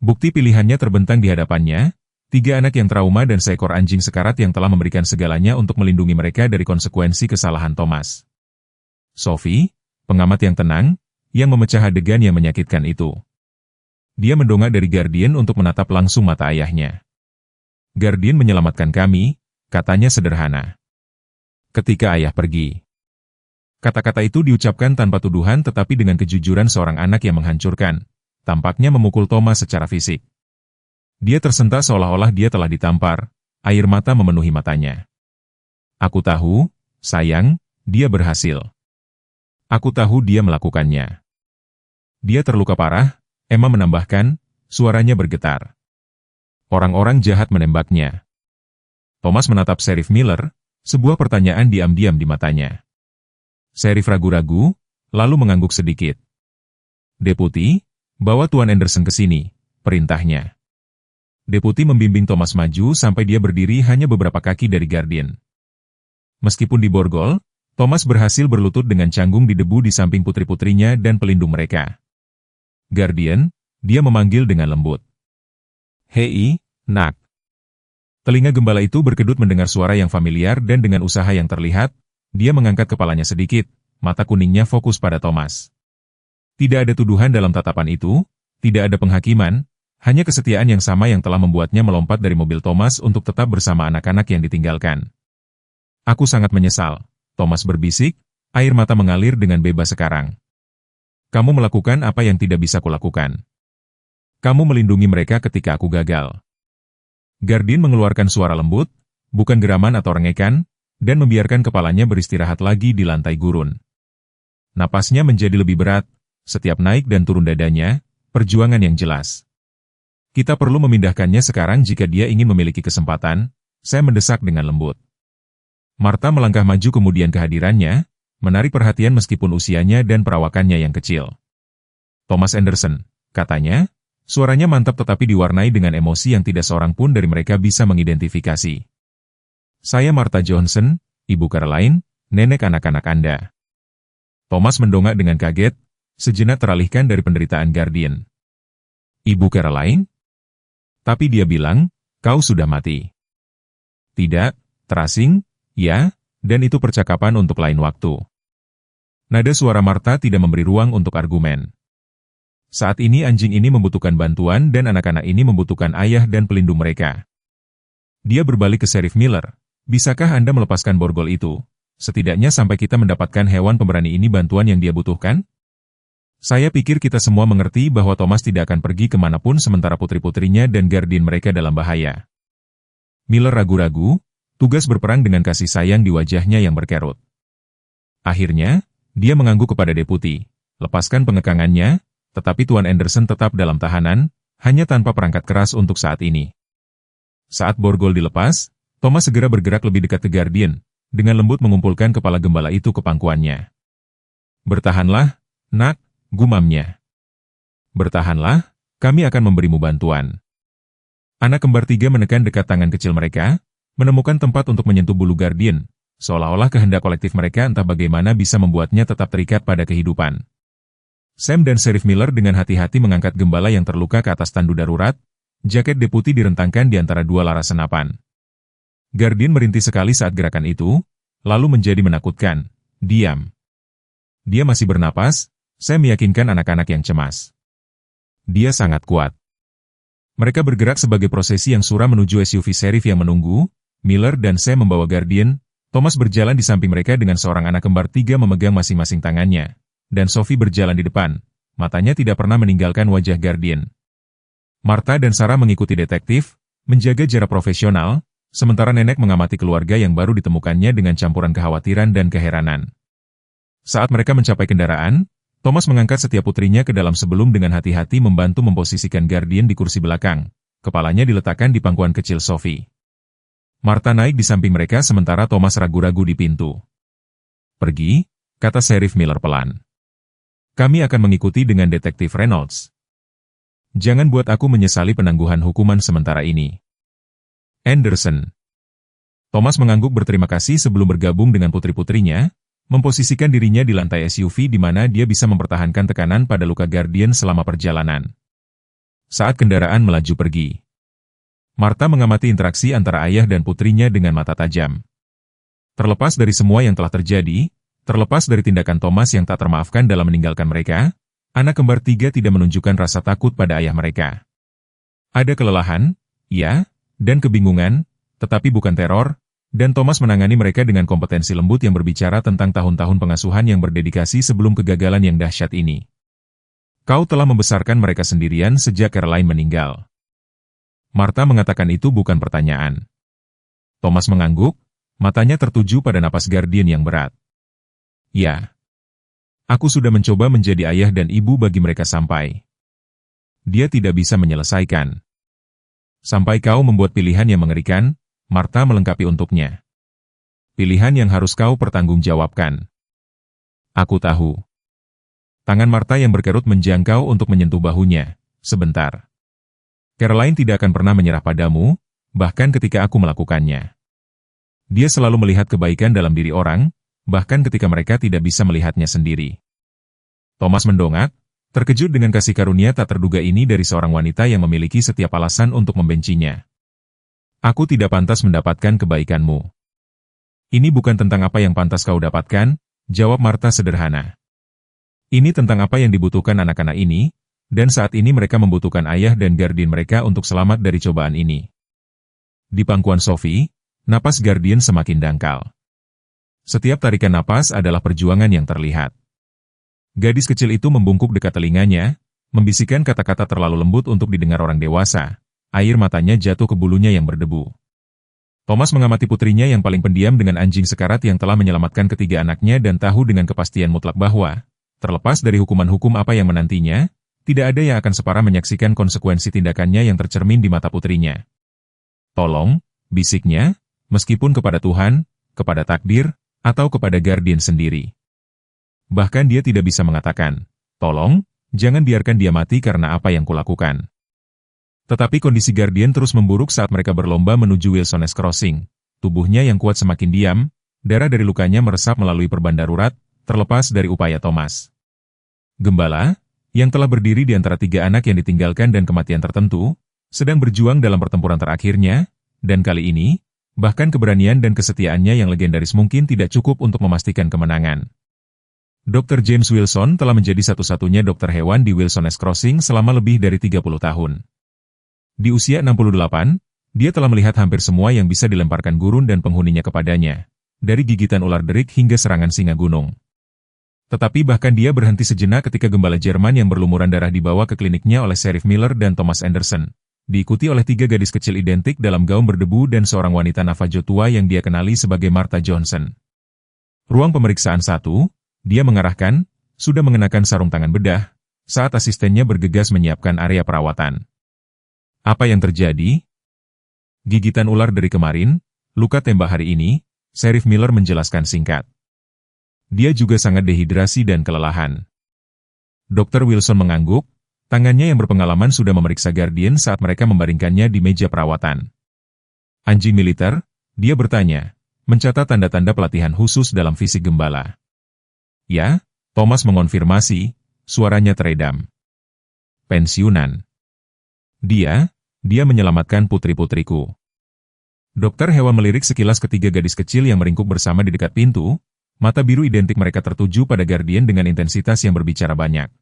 Bukti pilihannya terbentang di hadapannya, 3 anak yang trauma dan seekor anjing sekarat yang telah memberikan segalanya untuk melindungi mereka dari konsekuensi kesalahan Thomas. Sophie, pengamat yang tenang, yang memecah adegan yang menyakitkan itu. Dia mendongak dari Guardian untuk menatap langsung mata ayahnya. "Guardian menyelamatkan kami," katanya sederhana. "Ketika ayah pergi." Kata-kata itu diucapkan tanpa tuduhan tetapi dengan kejujuran seorang anak yang menghancurkan. Tampaknya memukul Thomas secara fisik. Dia tersentak seolah-olah dia telah ditampar, air mata memenuhi matanya. "Aku tahu, sayang, dia berhasil. Aku tahu dia melakukannya." "Dia terluka parah," Emma menambahkan, suaranya bergetar. "Orang-orang jahat menembaknya." Thomas menatap Sheriff Miller, sebuah pertanyaan diam-diam di matanya. Sheriff ragu-ragu, lalu mengangguk sedikit. "Deputi, bawa Tuan Anderson ke sini," perintahnya. Deputi membimbing Thomas maju sampai dia berdiri hanya beberapa kaki dari Guardian. Meskipun diborgol, Thomas berhasil berlutut dengan canggung di debu di samping putri-putrinya dan pelindung mereka. "Guardian," dia memanggil dengan lembut. "Hei, Nak." Telinga gembala itu berkedut mendengar suara yang familiar dan dengan usaha yang terlihat, dia mengangkat kepalanya sedikit, mata kuningnya fokus pada Thomas. Tidak ada tuduhan dalam tatapan itu, tidak ada penghakiman, hanya kesetiaan yang sama yang telah membuatnya melompat dari mobil Thomas untuk tetap bersama anak-anak yang ditinggalkan. "Aku sangat menyesal," Thomas berbisik, air mata mengalir dengan bebas sekarang. "Kamu melakukan apa yang tidak bisa kulakukan. Kamu melindungi mereka ketika aku gagal." Guardian mengeluarkan suara lembut, bukan geraman atau rengekan, dan membiarkan kepalanya beristirahat lagi di lantai gurun. Napasnya menjadi lebih berat, setiap naik dan turun dadanya, perjuangan yang jelas. "Kita perlu memindahkannya sekarang jika dia ingin memiliki kesempatan," saya mendesak dengan lembut. Martha melangkah maju kemudian kehadirannya, menarik perhatian meskipun usianya dan perawakannya yang kecil. "Thomas Anderson," katanya, suaranya mantap tetapi diwarnai dengan emosi yang tidak seorang pun dari mereka bisa mengidentifikasi. "Saya Martha Johnson, Ibu Caroline, nenek anak-anak Anda." Thomas mendongak dengan kaget, sejenak teralihkan dari penderitaan Guardian. "Ibu Caroline?" Tapi dia bilang, "Kau sudah mati." "Tidak," terasing, "ya, dan itu percakapan untuk lain waktu." Nada suara Martha tidak memberi ruang untuk argumen. Saat ini anjing ini membutuhkan bantuan dan anak-anak ini membutuhkan ayah dan pelindung mereka. Dia berbalik ke Sheriff Miller. "Bisakah Anda melepaskan borgol itu? Setidaknya sampai kita mendapatkan hewan pemberani ini bantuan yang dia butuhkan?" Saya pikir kita semua mengerti bahwa Thomas tidak akan pergi kemanapun sementara putri-putrinya dan Guardian mereka dalam bahaya. Miller ragu-ragu, tugas berperang dengan kasih sayang di wajahnya yang berkerut. Akhirnya, dia mengangguk kepada deputi. "Lepaskan pengekangannya," tetapi Tuan Anderson tetap dalam tahanan, hanya tanpa perangkat keras untuk saat ini. Saat borgol dilepas, Thomas segera bergerak lebih dekat ke Guardian, dengan lembut mengumpulkan kepala gembala itu ke pangkuannya. "Bertahanlah, Nak," gumamnya. "Bertahanlah, kami akan memberimu bantuan." Anak kembar 3 menekan dekat tangan kecil mereka, menemukan tempat untuk menyentuh bulu Guardian, seolah-olah kehendak kolektif mereka entah bagaimana bisa membuatnya tetap terikat pada kehidupan. Sam dan Sheriff Miller dengan hati-hati mengangkat gembala yang terluka ke atas tandu darurat, jaket deputi direntangkan di antara 2 laras senapan. Guardian merintih sekali saat gerakan itu, lalu menjadi menakutkan. "Diam." Dia masih bernapas, saya meyakinkan anak-anak yang cemas. Dia sangat kuat. Mereka bergerak sebagai prosesi yang suram menuju SUV Sheriff yang menunggu. Miller dan Sam membawa Guardian. Thomas berjalan di samping mereka dengan seorang anak kembar 3 memegang masing-masing tangannya. Dan Sophie berjalan di depan. Matanya tidak pernah meninggalkan wajah Guardian. Martha dan Sarah mengikuti detektif, menjaga jarak profesional, sementara nenek mengamati keluarga yang baru ditemukannya dengan campuran kekhawatiran dan keheranan. Saat mereka mencapai kendaraan, Thomas mengangkat setiap putrinya ke dalam sebelum dengan hati-hati membantu memposisikan Guardian di kursi belakang. Kepalanya diletakkan di pangkuan kecil Sophie. Martha naik di samping mereka sementara Thomas ragu-ragu di pintu. "Pergi," kata Sheriff Miller pelan. Kami akan mengikuti dengan Detektif Reynolds. Jangan buat aku menyesali penangguhan hukuman sementara ini. Anderson. Thomas mengangguk berterima kasih sebelum bergabung dengan putri-putrinya, memposisikan dirinya di lantai SUV di mana dia bisa mempertahankan tekanan pada luka Guardian selama perjalanan. Saat kendaraan melaju pergi, Martha mengamati interaksi antara ayah dan putrinya dengan mata tajam. Terlepas dari semua yang telah terjadi, terlepas dari tindakan Thomas yang tak termaafkan dalam meninggalkan mereka, anak kembar tiga tidak menunjukkan rasa takut pada ayah mereka. Ada kelelahan, ya, dan kebingungan, tetapi bukan teror, dan Thomas menangani mereka dengan kompetensi lembut yang berbicara tentang tahun-tahun pengasuhan yang berdedikasi sebelum kegagalan yang dahsyat ini. Kau telah membesarkan mereka sendirian sejak Caroline meninggal. Martha mengatakan itu bukan pertanyaan. Thomas mengangguk, matanya tertuju pada napas Guardian yang berat. Ya. Aku sudah mencoba menjadi ayah dan ibu bagi mereka sampai. Dia tidak bisa menyelesaikan. Sampai kau membuat pilihan yang mengerikan, Martha melengkapi untuknya. Pilihan yang harus kau pertanggungjawabkan. Aku tahu. Tangan Martha yang berkerut menjangkau untuk menyentuh bahunya. Sebentar. Caroline tidak akan pernah menyerah padamu, bahkan ketika aku melakukannya. Dia selalu melihat kebaikan dalam diri orang, bahkan ketika mereka tidak bisa melihatnya sendiri. Thomas mendongak, terkejut dengan kasih karunia tak terduga ini dari seorang wanita yang memiliki setiap alasan untuk membencinya. Aku tidak pantas mendapatkan kebaikanmu. Ini bukan tentang apa yang pantas kau dapatkan, jawab Martha sederhana. Ini tentang apa yang dibutuhkan anak-anak ini, dan saat ini mereka membutuhkan ayah dan Guardian mereka untuk selamat dari cobaan ini. Di pangkuan Sophie, napas Guardian semakin dangkal. Setiap tarikan napas adalah perjuangan yang terlihat. Gadis kecil itu membungkuk dekat telinganya, membisikkan kata-kata terlalu lembut untuk didengar orang dewasa. Air matanya jatuh ke bulunya yang berdebu. Thomas mengamati putrinya yang paling pendiam dengan anjing sekarat yang telah menyelamatkan ketiga anaknya dan tahu dengan kepastian mutlak bahwa, terlepas dari hukuman hukum apa yang menantinya, tidak ada yang akan separah menyaksikan konsekuensi tindakannya yang tercermin di mata putrinya. Tolong, bisiknya, meskipun kepada Tuhan, kepada takdir, atau kepada Guardian sendiri. Bahkan dia tidak bisa mengatakan, tolong, jangan biarkan dia mati karena apa yang kulakukan. Tetapi kondisi Guardian terus memburuk saat mereka berlomba menuju Wilson's Crossing. Tubuhnya yang kuat semakin diam, darah dari lukanya meresap melalui perban darurat, terlepas dari upaya Thomas. Gembala, yang telah berdiri di antara tiga anak yang ditinggalkan dan kematian tertentu, sedang berjuang dalam pertempuran terakhirnya, dan kali ini, bahkan keberanian dan kesetiaannya yang legendaris mungkin tidak cukup untuk memastikan kemenangan. Dr. James Wilson telah menjadi satu-satunya dokter hewan di Wilson's Crossing selama lebih dari 30 tahun. Di usia 68, dia telah melihat hampir semua yang bisa dilemparkan gurun dan penghuninya kepadanya, dari gigitan ular derik hingga serangan singa gunung. Tetapi bahkan dia berhenti sejenak ketika gembala Jerman yang berlumuran darah dibawa ke kliniknya oleh Sheriff Miller dan Thomas Anderson, diikuti oleh tiga gadis kecil identik dalam gaun berdebu dan seorang wanita Navajo tua yang dia kenali sebagai Martha Johnson. Ruang pemeriksaan 1, dia mengarahkan, sudah mengenakan sarung tangan bedah, saat asistennya bergegas menyiapkan area perawatan. Apa yang terjadi? Gigitan ular dari kemarin, luka tembak hari ini, Sheriff Miller menjelaskan singkat. Dia juga sangat dehidrasi dan kelelahan. Dr. Wilson mengangguk, tangannya yang berpengalaman sudah memeriksa Guardian saat mereka membaringkannya di meja perawatan. Anjing militer, dia bertanya, mencatat tanda-tanda pelatihan khusus dalam fisik gembala. Ya, Thomas mengonfirmasi, suaranya teredam. Pensiunan. Dia menyelamatkan putri-putriku. Dokter hewan melirik sekilas ketiga gadis kecil yang meringkuk bersama di dekat pintu, mata biru identik mereka tertuju pada Guardian dengan intensitas yang berbicara banyak.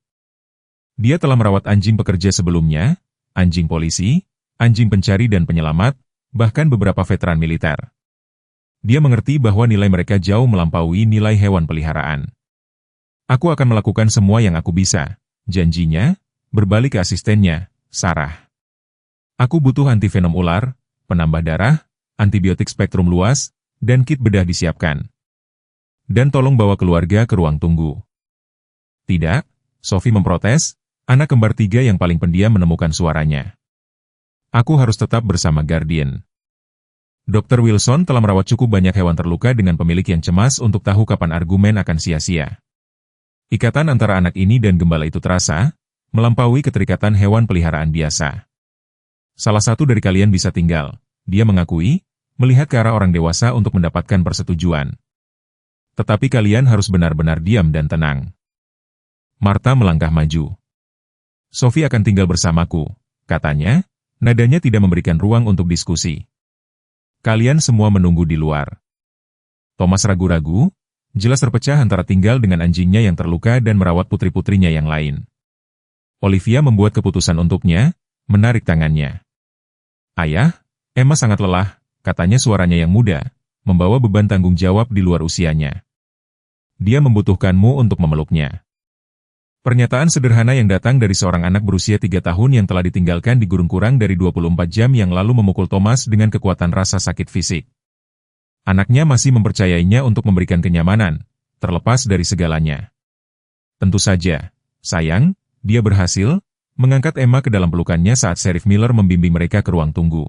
Dia telah merawat anjing pekerja sebelumnya, anjing polisi, anjing pencari dan penyelamat, bahkan beberapa veteran militer. Dia mengerti bahwa nilai mereka jauh melampaui nilai hewan peliharaan. Aku akan melakukan semua yang aku bisa, janjinya, berbalik ke asistennya, Sarah. Aku butuh antivenom ular, penambah darah, antibiotik spektrum luas, dan kit bedah disiapkan. Dan tolong bawa keluarga ke ruang tunggu. Tidak, Sophie memprotes, anak kembar tiga yang paling pendiam menemukan suaranya. Aku harus tetap bersama Guardian. Dr. Wilson telah merawat cukup banyak hewan terluka dengan pemilik yang cemas untuk tahu kapan argumen akan sia-sia. Ikatan antara anak ini dan gembala itu terasa, melampaui keterikatan hewan peliharaan biasa. Salah satu dari kalian bisa tinggal, dia mengakui, melihat ke arah orang dewasa untuk mendapatkan persetujuan. Tetapi kalian harus benar-benar diam dan tenang. Martha melangkah maju. Sophie akan tinggal bersamaku, katanya, nadanya tidak memberikan ruang untuk diskusi. Kalian semua menunggu di luar. Thomas ragu-ragu, jelas terpecah antara tinggal dengan anjingnya yang terluka dan merawat putri-putrinya yang lain. Olivia membuat keputusan untuknya, menarik tangannya. Ayah, Emma sangat lelah, katanya suaranya yang muda, membawa beban tanggung jawab di luar usianya. Dia membutuhkanmu untuk memeluknya. Pernyataan sederhana yang datang dari seorang anak berusia 3 tahun yang telah ditinggalkan di gurun kurang dari 24 jam yang lalu memukul Thomas dengan kekuatan rasa sakit fisik. Anaknya masih mempercayainya untuk memberikan kenyamanan, terlepas dari segalanya. Tentu saja, sayang, dia berhasil mengangkat Emma ke dalam pelukannya saat Sheriff Miller membimbing mereka ke ruang tunggu.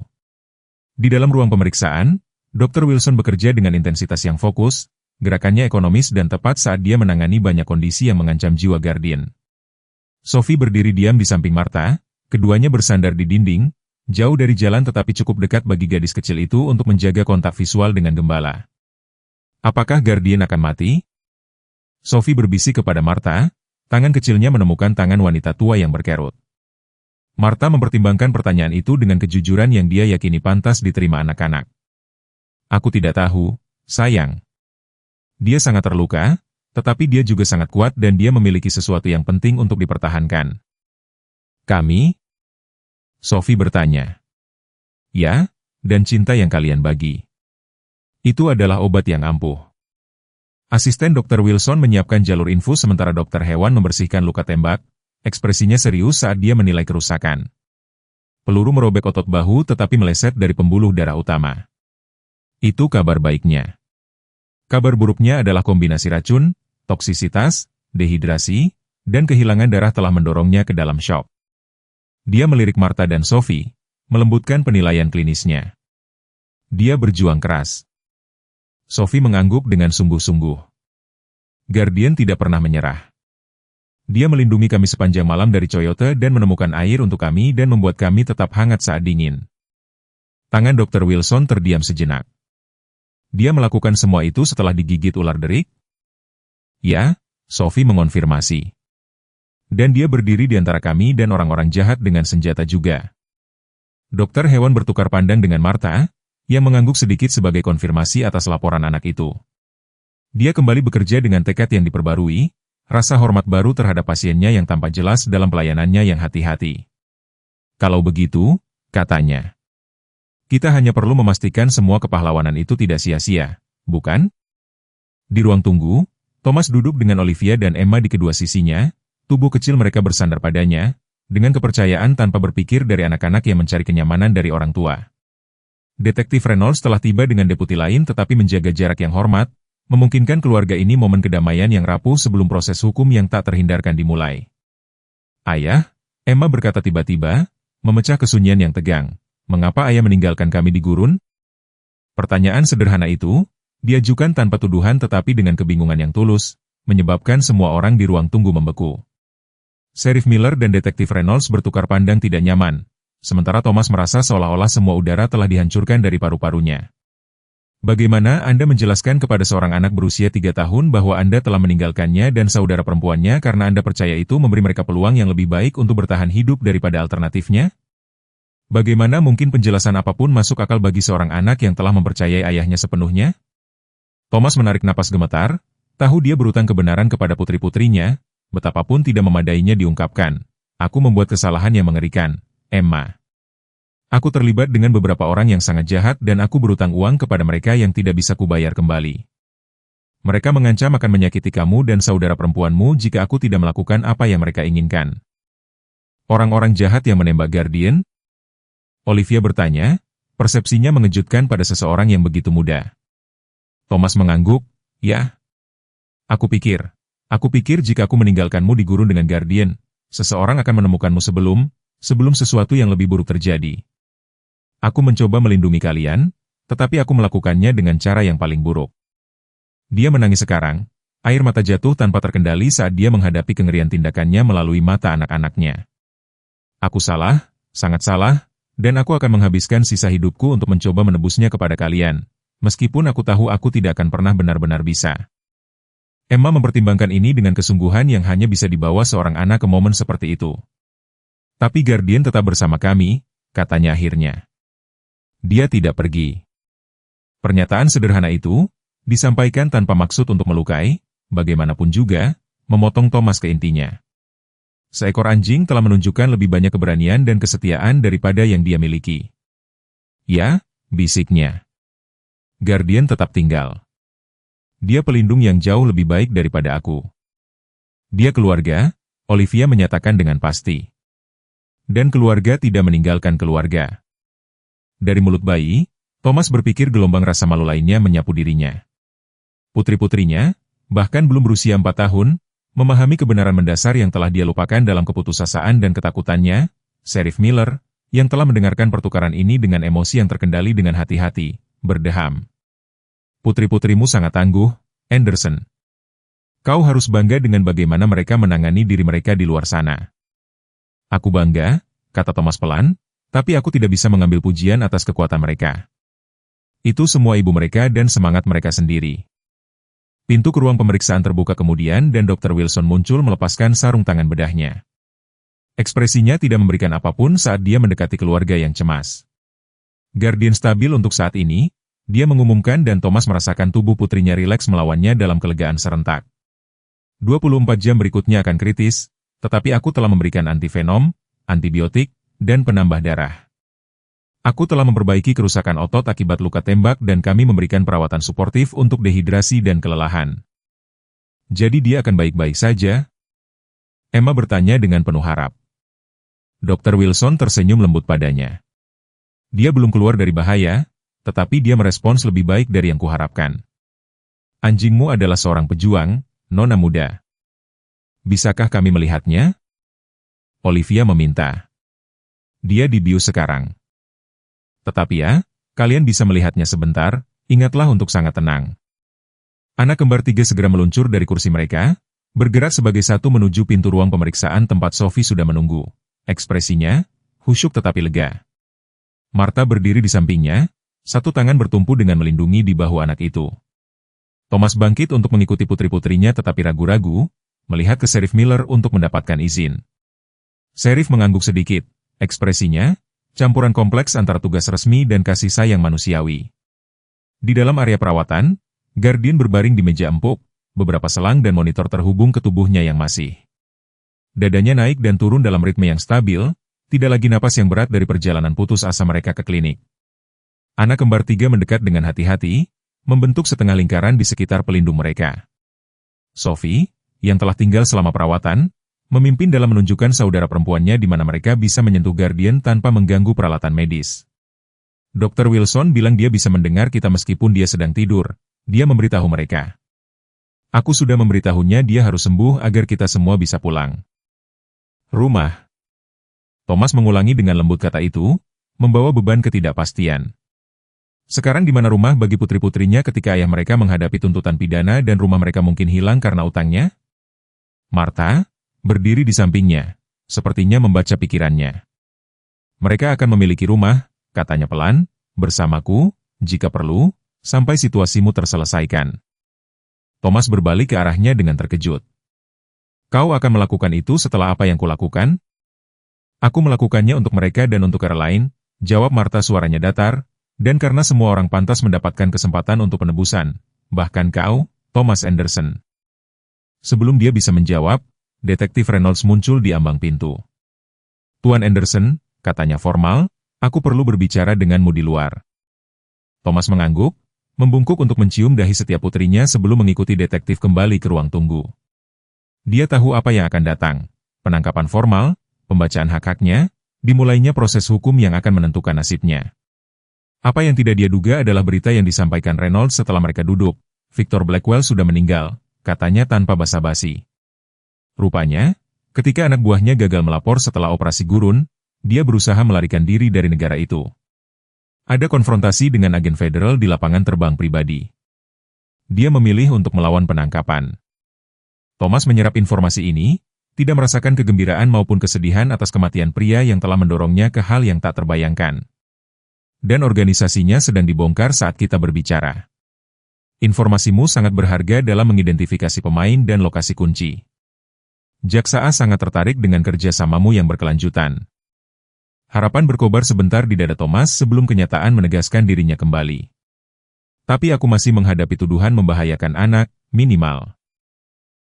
Di dalam ruang pemeriksaan, Dr. Wilson bekerja dengan intensitas yang fokus, gerakannya ekonomis dan tepat saat dia menangani banyak kondisi yang mengancam jiwa Guardian. Sophie berdiri diam di samping Martha, keduanya bersandar di dinding, jauh dari jalan tetapi cukup dekat bagi gadis kecil itu untuk menjaga kontak visual dengan gembala. Apakah Guardian akan mati? Sophie berbisik kepada Martha, tangan kecilnya menemukan tangan wanita tua yang berkerut. Martha mempertimbangkan pertanyaan itu dengan kejujuran yang dia yakini pantas diterima anak-anak. Aku tidak tahu, sayang. Dia sangat terluka, tetapi dia juga sangat kuat dan dia memiliki sesuatu yang penting untuk dipertahankan. Kami? Sophie bertanya. Ya, dan cinta yang kalian bagi. Itu adalah obat yang ampuh. Asisten Dr. Wilson menyiapkan jalur infus sementara dokter hewan membersihkan luka tembak, ekspresinya serius saat dia menilai kerusakan. Peluru merobek otot bahu tetapi meleset dari pembuluh darah utama. Itu kabar baiknya. Kabar buruknya adalah kombinasi racun, toksisitas, dehidrasi, dan kehilangan darah telah mendorongnya ke dalam shock. Dia melirik Martha dan Sophie, melembutkan penilaian klinisnya. Dia berjuang keras. Sophie mengangguk dengan sungguh-sungguh. Guardian tidak pernah menyerah. Dia melindungi kami sepanjang malam dari coyote dan menemukan air untuk kami dan membuat kami tetap hangat saat dingin. Tangan Dr. Wilson terdiam sejenak. Dia melakukan semua itu setelah digigit ular derik? Ya, Sophie mengonfirmasi. Dan dia berdiri di antara kami dan orang-orang jahat dengan senjata juga. Dokter hewan bertukar pandang dengan Martha, yang mengangguk sedikit sebagai konfirmasi atas laporan anak itu. Dia kembali bekerja dengan tekad yang diperbarui, rasa hormat baru terhadap pasiennya yang tampak jelas dalam pelayanannya yang hati-hati. Kalau begitu, katanya, kita hanya perlu memastikan semua kepahlawanan itu tidak sia-sia, bukan? Di ruang tunggu, Thomas duduk dengan Olivia dan Emma di kedua sisinya, tubuh kecil mereka bersandar padanya, dengan kepercayaan tanpa berpikir dari anak-anak yang mencari kenyamanan dari orang tua. Detektif Reynolds telah tiba dengan deputi lain tetapi menjaga jarak yang hormat, memungkinkan keluarga ini momen kedamaian yang rapuh sebelum proses hukum yang tak terhindarkan dimulai. Ayah, Emma berkata tiba-tiba, memecah kesunyian yang tegang. Mengapa ayah meninggalkan kami di gurun? Pertanyaan sederhana itu, diajukan tanpa tuduhan tetapi dengan kebingungan yang tulus, menyebabkan semua orang di ruang tunggu membeku. Sheriff Miller dan Detektif Reynolds bertukar pandang tidak nyaman, sementara Thomas merasa seolah-olah semua udara telah dihancurkan dari paru-parunya. Bagaimana Anda menjelaskan kepada seorang anak berusia 3 tahun bahwa Anda telah meninggalkannya dan saudara perempuannya karena Anda percaya itu memberi mereka peluang yang lebih baik untuk bertahan hidup daripada alternatifnya? Bagaimana mungkin penjelasan apapun masuk akal bagi seorang anak yang telah mempercayai ayahnya sepenuhnya? Thomas menarik napas gemetar, tahu dia berutang kebenaran kepada putri-putrinya, betapapun tidak memadainya diungkapkan. Aku membuat kesalahan yang mengerikan, Emma. Aku terlibat dengan beberapa orang yang sangat jahat dan aku berutang uang kepada mereka yang tidak bisa kubayar kembali. Mereka mengancam akan menyakiti kamu dan saudara perempuanmu jika aku tidak melakukan apa yang mereka inginkan. Orang-orang jahat yang menembak Guardian? Olivia bertanya, persepsinya mengejutkan pada seseorang yang begitu muda. Thomas mengangguk, ya. Aku pikir jika aku meninggalkanmu di gurun dengan Guardian, seseorang akan menemukanmu sebelum sesuatu yang lebih buruk terjadi. Aku mencoba melindungi kalian, tetapi aku melakukannya dengan cara yang paling buruk. Dia menangis sekarang, Air mata jatuh tanpa terkendali saat dia menghadapi kengerian tindakannya melalui mata anak-anaknya. Aku salah, sangat salah, dan aku akan menghabiskan sisa hidupku untuk mencoba menebusnya kepada kalian, meskipun aku tahu aku tidak akan pernah benar-benar bisa. Emma mempertimbangkan ini dengan kesungguhan yang hanya bisa dibawa seorang anak ke momen seperti itu. Tapi Guardian tetap bersama kami, katanya akhirnya. Dia tidak pergi. Pernyataan sederhana itu disampaikan tanpa maksud untuk melukai, bagaimanapun juga, memotong Thomas ke intinya. Seekor anjing telah menunjukkan lebih banyak keberanian dan kesetiaan daripada yang dia miliki. Ya, bisiknya. Guardian tetap tinggal. Dia pelindung yang jauh lebih baik daripada aku. Dia keluarga, Olivia menyatakan dengan pasti. Dan keluarga tidak meninggalkan keluarga. Dari mulut bayi, Thomas berpikir gelombang rasa malu lainnya menyapu dirinya. Putri-putrinya, bahkan belum berusia 4 tahun, memahami kebenaran mendasar yang telah dia lupakan dalam keputusasaan dan ketakutannya. Sheriff Miller, yang telah mendengarkan pertukaran ini dengan emosi yang terkendali dengan hati-hati, berdeham. Putri-putrimu sangat tangguh, Anderson. Kau harus bangga dengan bagaimana mereka menangani diri mereka di luar sana. Aku bangga, kata Thomas pelan, tapi aku tidak bisa mengambil pujian atas kekuatan mereka. Itu semua ibu mereka dan semangat mereka sendiri. Pintu ke ruang pemeriksaan terbuka kemudian dan Dr. Wilson muncul melepaskan sarung tangan bedahnya. Ekspresinya tidak memberikan apapun saat dia mendekati keluarga yang cemas. Guardian stabil untuk saat ini, dia mengumumkan dan Thomas merasakan tubuh putrinya rileks melawannya dalam kelegaan serentak. 24 jam berikutnya akan kritis, tetapi aku telah memberikan antivenom, antibiotik, dan penambah darah. Aku telah memperbaiki kerusakan otot akibat luka tembak dan kami memberikan perawatan suportif untuk dehidrasi dan kelelahan. Jadi dia akan baik-baik saja? Emma bertanya dengan penuh harap. Dr. Wilson tersenyum lembut padanya. Dia belum keluar dari bahaya, tetapi dia merespons lebih baik dari yang kuharapkan. Anjingmu adalah seorang pejuang, nona muda. Bisakah kami melihatnya? Olivia meminta. Dia dibius sekarang. Tetapi ya, kalian bisa melihatnya sebentar, ingatlah untuk sangat tenang. Anak kembar 3 segera meluncur dari kursi mereka, bergerak sebagai satu menuju pintu ruang pemeriksaan tempat Sophie sudah menunggu. Ekspresinya, khusyuk tetapi lega. Martha berdiri di sampingnya, satu tangan bertumpu dengan melindungi di bahu anak itu. Thomas bangkit untuk mengikuti putri-putrinya tetapi ragu-ragu, melihat ke Sheriff Miller untuk mendapatkan izin. Sheriff mengangguk sedikit, ekspresinya, campuran kompleks antara tugas resmi dan kasih sayang manusiawi. Di dalam area perawatan, Guardian berbaring di meja empuk, beberapa selang dan monitor terhubung ke tubuhnya yang masih. Dadanya naik dan turun dalam ritme yang stabil, tidak lagi napas yang berat dari perjalanan putus asa mereka ke klinik. Anak kembar 3 mendekat dengan hati-hati, membentuk setengah lingkaran di sekitar pelindung mereka. Sophie, yang telah tinggal selama perawatan, memimpin dalam menunjukkan saudara perempuannya di mana mereka bisa menyentuh Guardian tanpa mengganggu peralatan medis. Dr. Wilson bilang dia bisa mendengar kita meskipun dia sedang tidur, dia memberitahu mereka. Aku sudah memberitahunya dia harus sembuh agar kita semua bisa pulang. Rumah. Thomas mengulangi dengan lembut kata itu, membawa beban ketidakpastian. Sekarang di mana rumah bagi putri-putrinya ketika ayah mereka menghadapi tuntutan pidana dan rumah mereka mungkin hilang karena utangnya? Martha berdiri di sampingnya, sepertinya membaca pikirannya. Mereka akan memiliki rumah, katanya pelan, bersamaku, jika perlu, sampai situasimu terselesaikan. Thomas berbalik ke arahnya dengan terkejut. Kau akan melakukan itu setelah apa yang kulakukan? Aku melakukannya untuk mereka dan untuk orang lain, jawab Martha suaranya datar, dan karena semua orang pantas mendapatkan kesempatan untuk penebusan, bahkan kau, Thomas Anderson. Sebelum dia bisa menjawab, Detektif Reynolds muncul di ambang pintu. Tuan Anderson, katanya formal, aku perlu berbicara denganmu di luar. Thomas mengangguk, membungkuk untuk mencium dahi setiap putrinya sebelum mengikuti detektif kembali ke ruang tunggu. Dia tahu apa yang akan datang, penangkapan formal, pembacaan hak-haknya, dimulainya proses hukum yang akan menentukan nasibnya. Apa yang tidak dia duga adalah berita yang disampaikan Reynolds setelah mereka duduk. Victor Blackwell sudah meninggal, katanya tanpa basa-basi. Rupanya, ketika anak buahnya gagal melapor setelah operasi gurun, dia berusaha melarikan diri dari negara itu. Ada konfrontasi dengan agen federal di lapangan terbang pribadi. Dia memilih untuk melawan penangkapan. Thomas menyerap informasi ini, tidak merasakan kegembiraan maupun kesedihan atas kematian pria yang telah mendorongnya ke hal yang tak terbayangkan. Dan organisasinya sedang dibongkar saat kita berbicara. Informasimu sangat berharga dalam mengidentifikasi pemain dan lokasi kunci. Jaksa A sangat tertarik dengan kerjasamamu yang berkelanjutan. Harapan berkobar sebentar di dada Thomas sebelum kenyataan menegaskan dirinya kembali. Tapi aku masih menghadapi tuduhan membahayakan anak, minimal.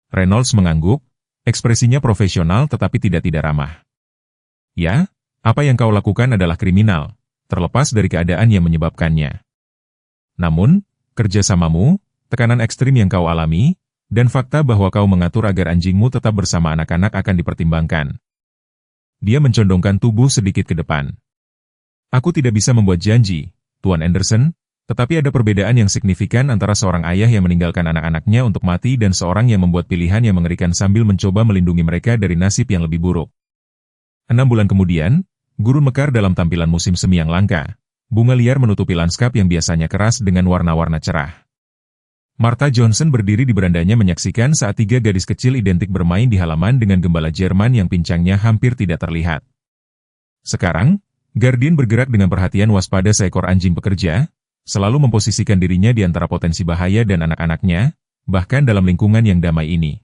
Reynolds mengangguk, ekspresinya profesional tetapi tidak ramah. Ya, apa yang kau lakukan adalah kriminal, terlepas dari keadaan yang menyebabkannya. Namun, kerjasamamu, tekanan ekstrim yang kau alami, dan fakta bahwa kau mengatur agar anjingmu tetap bersama anak-anak akan dipertimbangkan. Dia mencondongkan tubuh sedikit ke depan. Aku tidak bisa membuat janji, Tuan Anderson, tetapi ada perbedaan yang signifikan antara seorang ayah yang meninggalkan anak-anaknya untuk mati dan seorang yang membuat pilihan yang mengerikan sambil mencoba melindungi mereka dari nasib yang lebih buruk. 6 bulan kemudian, gurun mekar dalam tampilan musim semi yang langka. Bunga liar menutupi lanskap yang biasanya keras dengan warna-warna cerah. Martha Johnson berdiri di berandanya menyaksikan saat 3 gadis kecil identik bermain di halaman dengan gembala Jerman yang pincangnya hampir tidak terlihat. Sekarang, Guardian bergerak dengan perhatian waspada seekor anjing pekerja, selalu memposisikan dirinya di antara potensi bahaya dan anak-anaknya, bahkan dalam lingkungan yang damai ini.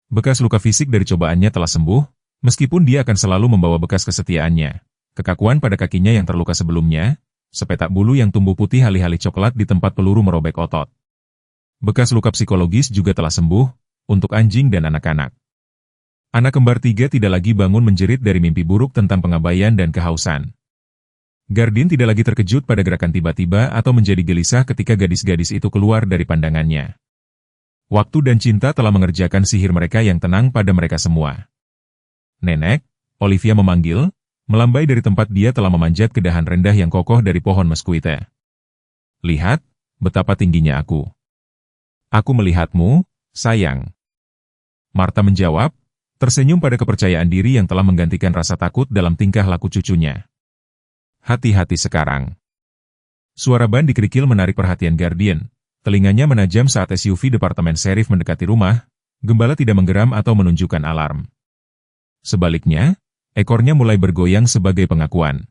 Bekas luka fisik dari cobaannya telah sembuh, meskipun dia akan selalu membawa bekas kesetiaannya. Kekakuan pada kakinya yang terluka sebelumnya, sepetak bulu yang tumbuh putih alih-alih coklat di tempat peluru merobek otot. Bekas luka psikologis juga telah sembuh, untuk anjing dan anak-anak. Anak kembar 3 tidak lagi bangun menjerit dari mimpi buruk tentang pengabaian dan kehausan. Guardian tidak lagi terkejut pada gerakan tiba-tiba atau menjadi gelisah ketika gadis-gadis itu keluar dari pandangannya. Waktu dan cinta telah mengerjakan sihir mereka yang tenang pada mereka semua. Nenek, Olivia memanggil, melambai dari tempat dia telah memanjat ke dahan rendah yang kokoh dari pohon mesquite. Lihat, betapa tingginya aku. Aku melihatmu, sayang. Martha menjawab, tersenyum pada kepercayaan diri yang telah menggantikan rasa takut dalam tingkah laku cucunya. Hati-hati sekarang. Suara ban dikerikil menarik perhatian Guardian. Telinganya menajam saat SUV Departemen Sheriff mendekati rumah, gembala tidak menggeram atau menunjukkan alarm. Sebaliknya, ekornya mulai bergoyang sebagai pengakuan.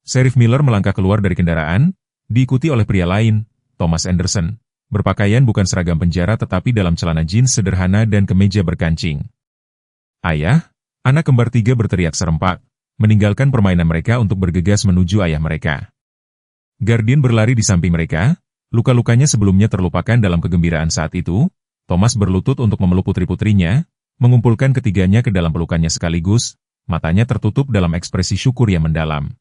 Sheriff Miller melangkah keluar dari kendaraan, diikuti oleh pria lain, Thomas Anderson, berpakaian bukan seragam penjara tetapi dalam celana jeans sederhana dan kemeja berkancing. Ayah, anak kembar 3 berteriak serempak, meninggalkan permainan mereka untuk bergegas menuju ayah mereka. Guardian berlari di samping mereka, luka-lukanya sebelumnya terlupakan dalam kegembiraan saat itu. Thomas berlutut untuk memeluk putri-putrinya, mengumpulkan ketiganya ke dalam pelukannya sekaligus, matanya tertutup dalam ekspresi syukur yang mendalam.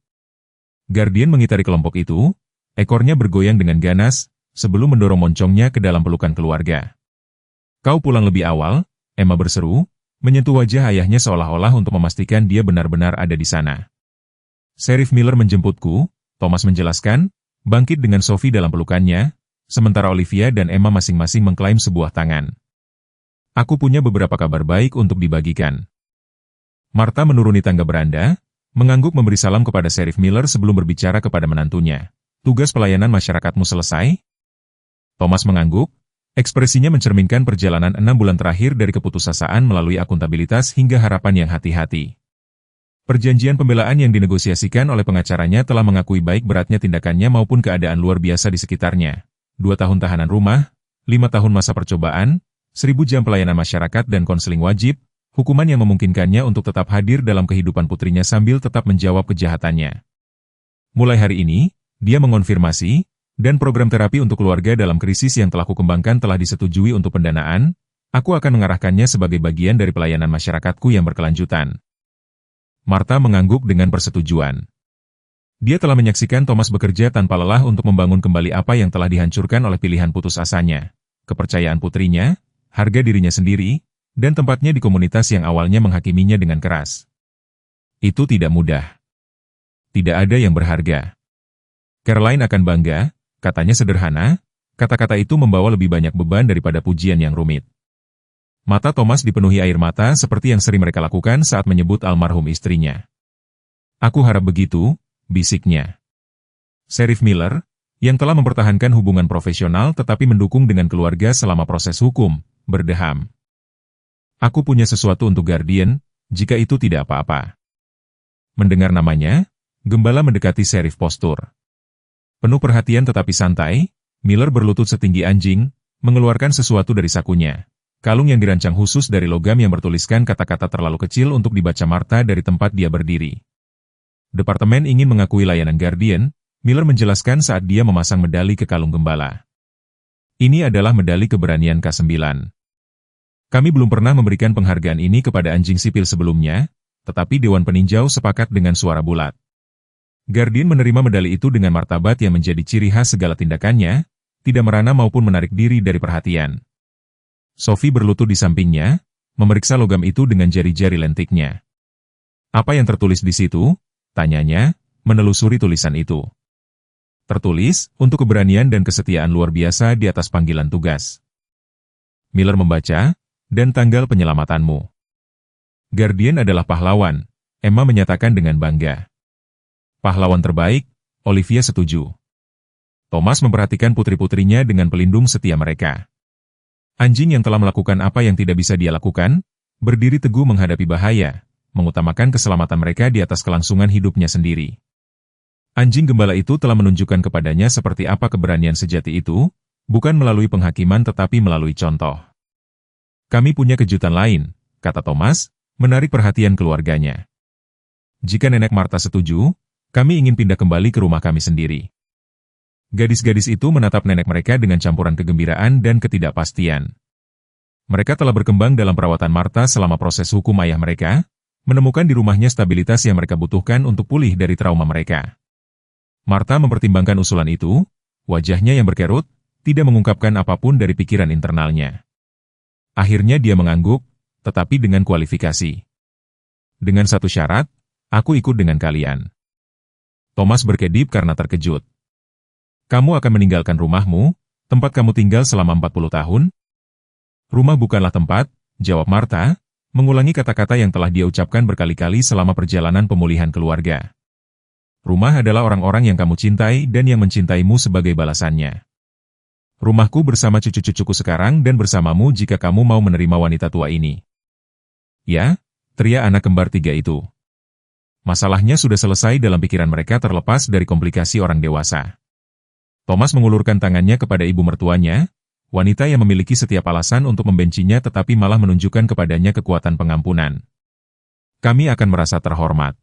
Guardian mengitari kelompok itu, ekornya bergoyang dengan ganas, sebelum mendorong moncongnya ke dalam pelukan keluarga. Kau pulang lebih awal, Emma berseru, menyentuh wajah ayahnya seolah-olah untuk memastikan dia benar-benar ada di sana. Sheriff Miller menjemputku, Thomas menjelaskan, bangkit dengan Sophie dalam pelukannya, sementara Olivia dan Emma masing-masing mengklaim sebuah tangan. Aku punya beberapa kabar baik untuk dibagikan. Martha menuruni tangga beranda, mengangguk memberi salam kepada Sheriff Miller sebelum berbicara kepada menantunya. Tugas pelayanan masyarakatmu selesai? Thomas mengangguk, ekspresinya mencerminkan perjalanan 6 bulan terakhir dari keputusasaan melalui akuntabilitas hingga harapan yang hati-hati. Perjanjian pembelaan yang dinegosiasikan oleh pengacaranya telah mengakui baik beratnya tindakannya maupun keadaan luar biasa di sekitarnya. 2 tahun tahanan rumah, 5 tahun masa percobaan, 1000 jam pelayanan masyarakat dan konseling wajib, hukuman yang memungkinkannya untuk tetap hadir dalam kehidupan putrinya sambil tetap menjawab kejahatannya. Mulai hari ini, dia mengonfirmasi, dan program terapi untuk keluarga dalam krisis yang telah kukembangkan telah disetujui untuk pendanaan, aku akan mengarahkannya sebagai bagian dari pelayanan masyarakatku yang berkelanjutan. Martha mengangguk dengan persetujuan. Dia telah menyaksikan Thomas bekerja tanpa lelah untuk membangun kembali apa yang telah dihancurkan oleh pilihan putus asanya, kepercayaan putrinya, harga dirinya sendiri, dan tempatnya di komunitas yang awalnya menghakiminya dengan keras. Itu tidak mudah. Tidak ada yang berharga. Caroline akan bangga, katanya sederhana, kata-kata itu membawa lebih banyak beban daripada pujian yang rumit. Mata Thomas dipenuhi air mata seperti yang sering mereka lakukan saat menyebut almarhum istrinya. Aku harap begitu, bisiknya. Sheriff Miller, yang telah mempertahankan hubungan profesional tetapi mendukung dengan keluarga selama proses hukum, berdeham. Aku punya sesuatu untuk Guardian, jika itu tidak apa-apa. Mendengar namanya, gembala mendekati Sheriff Postur. Penuh perhatian tetapi santai, Miller berlutut setinggi anjing, mengeluarkan sesuatu dari sakunya. Kalung yang dirancang khusus dari logam yang bertuliskan kata-kata terlalu kecil untuk dibaca Martha dari tempat dia berdiri. Departemen ingin mengakui layanan Guardian, Miller menjelaskan saat dia memasang medali ke kalung gembala. Ini adalah medali keberanian K9. Kami belum pernah memberikan penghargaan ini kepada anjing sipil sebelumnya, tetapi Dewan Peninjau sepakat dengan suara bulat. Guardian menerima medali itu dengan martabat yang menjadi ciri khas segala tindakannya, tidak merana maupun menarik diri dari perhatian. Sophie berlutut di sampingnya, memeriksa logam itu dengan jari-jari lentiknya. Apa yang tertulis di situ? Tanyanya, menelusuri tulisan itu. Tertulis, untuk keberanian dan kesetiaan luar biasa di atas panggilan tugas. Miller membaca, dan tanggal penyelamatanmu. Guardian adalah pahlawan, Emma menyatakan dengan bangga. Pahlawan terbaik, Olivia setuju. Thomas memperhatikan putri-putrinya dengan pelindung setia mereka. Anjing yang telah melakukan apa yang tidak bisa dia lakukan, berdiri teguh menghadapi bahaya, mengutamakan keselamatan mereka di atas kelangsungan hidupnya sendiri. Anjing gembala itu telah menunjukkan kepadanya seperti apa keberanian sejati itu, bukan melalui penghakiman tetapi melalui contoh. Kami punya kejutan lain, kata Thomas, menarik perhatian keluarganya. Jika Nenek Martha setuju, kami ingin pindah kembali ke rumah kami sendiri. Gadis-gadis itu menatap nenek mereka dengan campuran kegembiraan dan ketidakpastian. Mereka telah berkembang dalam perawatan Martha selama proses hukum ayah mereka, menemukan di rumahnya stabilitas yang mereka butuhkan untuk pulih dari trauma mereka. Martha mempertimbangkan usulan itu, wajahnya yang berkerut, tidak mengungkapkan apapun dari pikiran internalnya. Akhirnya dia mengangguk, tetapi dengan kualifikasi. Dengan satu syarat, aku ikut dengan kalian. Thomas berkedip karena terkejut. Kamu akan meninggalkan rumahmu, tempat kamu tinggal selama 40 tahun? Rumah bukanlah tempat, jawab Martha, mengulangi kata-kata yang telah dia ucapkan berkali-kali selama perjalanan pemulihan keluarga. Rumah adalah orang-orang yang kamu cintai dan yang mencintaimu sebagai balasannya. Rumahku bersama cucu-cucuku sekarang dan bersamamu jika kamu mau menerima wanita tua ini. Ya, teriak anak kembar 3 itu. Masalahnya sudah selesai dalam pikiran mereka terlepas dari komplikasi orang dewasa. Thomas mengulurkan tangannya kepada ibu mertuanya, wanita yang memiliki setiap alasan untuk membencinya tetapi malah menunjukkan kepadanya kekuatan pengampunan. Kami akan merasa terhormat.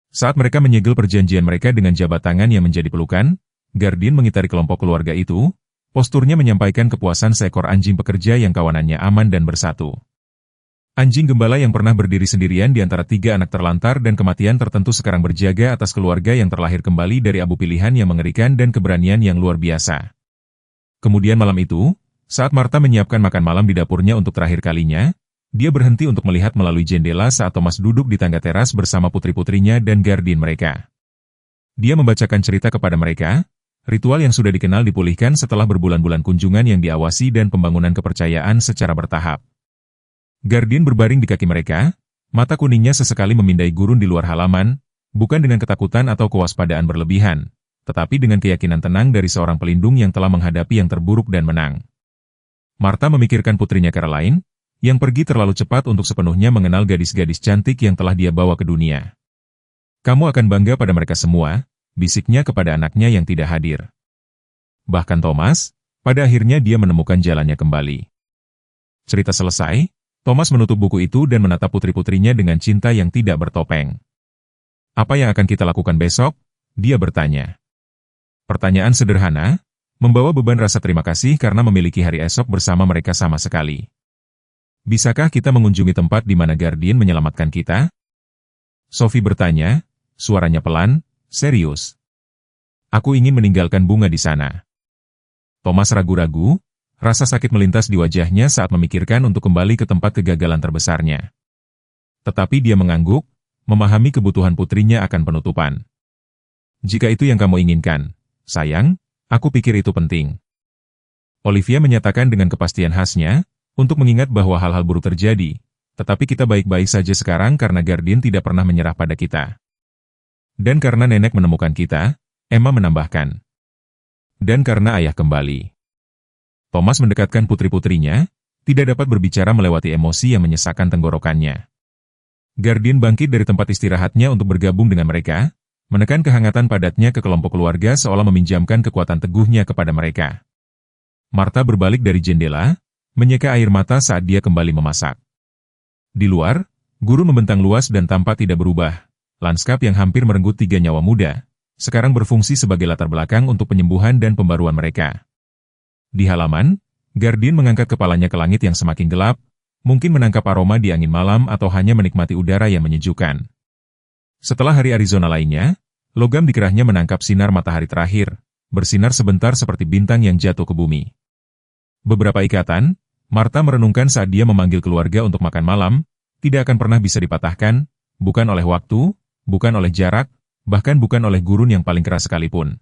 Saat mereka menyegel perjanjian mereka dengan jabat tangan yang menjadi pelukan, Guardian mengitari kelompok keluarga itu, posturnya menyampaikan kepuasan seekor anjing pekerja yang kawanannya aman dan bersatu. Anjing gembala yang pernah berdiri sendirian di antara 3 anak terlantar dan kematian tertentu sekarang berjaga atas keluarga yang terlahir kembali dari abu pilihan yang mengerikan dan keberanian yang luar biasa. Kemudian malam itu, saat Martha menyiapkan makan malam di dapurnya untuk terakhir kalinya, dia berhenti untuk melihat melalui jendela saat Thomas duduk di tangga teras bersama putri-putrinya dan Guardian mereka. Dia membacakan cerita kepada mereka, ritual yang sudah dikenal dipulihkan setelah berbulan-bulan kunjungan yang diawasi dan pembangunan kepercayaan secara bertahap. Guardian berbaring di kaki mereka, mata kuningnya sesekali memindai gurun di luar halaman, bukan dengan ketakutan atau kewaspadaan berlebihan, tetapi dengan keyakinan tenang dari seorang pelindung yang telah menghadapi yang terburuk dan menang. Martha memikirkan putrinya Caroline, yang pergi terlalu cepat untuk sepenuhnya mengenal gadis-gadis cantik yang telah dia bawa ke dunia. Kamu akan bangga pada mereka semua, bisiknya kepada anaknya yang tidak hadir. Bahkan Thomas, pada akhirnya dia menemukan jalannya kembali. Cerita selesai, Thomas menutup buku itu dan menatap putri-putrinya dengan cinta yang tidak bertopeng. Apa yang akan kita lakukan besok? Dia bertanya. Pertanyaan sederhana, membawa beban rasa terima kasih karena memiliki hari esok bersama mereka sama sekali. Bisakah kita mengunjungi tempat di mana Guardian menyelamatkan kita? Sophie bertanya, suaranya pelan, serius. Aku ingin meninggalkan bunga di sana. Thomas ragu-ragu, rasa sakit melintas di wajahnya saat memikirkan untuk kembali ke tempat kegagalan terbesarnya. Tetapi dia mengangguk, memahami kebutuhan putrinya akan penutupan. Jika itu yang kamu inginkan, sayang, aku pikir itu penting. Olivia menyatakan dengan kepastian khasnya, untuk mengingat bahwa hal-hal buruk terjadi, tetapi kita baik-baik saja sekarang karena Guardian tidak pernah menyerah pada kita. Dan karena nenek menemukan kita, Emma menambahkan. Dan karena ayah kembali. Thomas mendekatkan putri-putrinya, tidak dapat berbicara melewati emosi yang menyesakkan tenggorokannya. Guardian bangkit dari tempat istirahatnya untuk bergabung dengan mereka, menekan kehangatan padatnya ke kelompok keluarga seolah meminjamkan kekuatan teguhnya kepada mereka. Martha berbalik dari jendela, menyeka air mata saat dia kembali memasak. Di luar, gurun membentang luas dan tampak tidak berubah. Lanskap yang hampir merenggut 3 nyawa muda, sekarang berfungsi sebagai latar belakang untuk penyembuhan dan pembaruan mereka. Di halaman, Guardian mengangkat kepalanya ke langit yang semakin gelap, mungkin menangkap aroma di angin malam atau hanya menikmati udara yang menyejukkan. Setelah hari Arizona lainnya, logam di kerahnya menangkap sinar matahari terakhir, bersinar sebentar seperti bintang yang jatuh ke bumi. Beberapa ikatan, Martha merenungkan saat dia memanggil keluarga untuk makan malam, tidak akan pernah bisa dipatahkan, bukan oleh waktu, bukan oleh jarak, bahkan bukan oleh gurun yang paling keras sekalipun.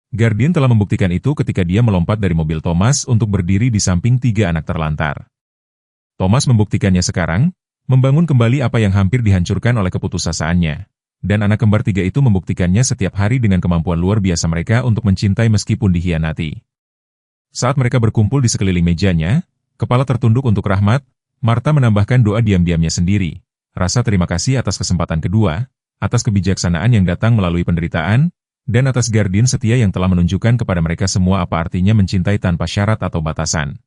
Guardian telah membuktikan itu ketika dia melompat dari mobil Thomas untuk berdiri di samping 3 anak terlantar. Thomas membuktikannya sekarang, membangun kembali apa yang hampir dihancurkan oleh keputusasaannya. Dan anak kembar 3 itu membuktikannya setiap hari dengan kemampuan luar biasa mereka untuk mencintai meskipun dikhianati. Saat mereka berkumpul di sekeliling mejanya, kepala tertunduk untuk rahmat, Martha menambahkan doa diam-diamnya sendiri. Rasa terima kasih atas kesempatan kedua, atas kebijaksanaan yang datang melalui penderitaan, dan atas Guardian setia yang telah menunjukkan kepada mereka semua apa artinya mencintai tanpa syarat atau batasan.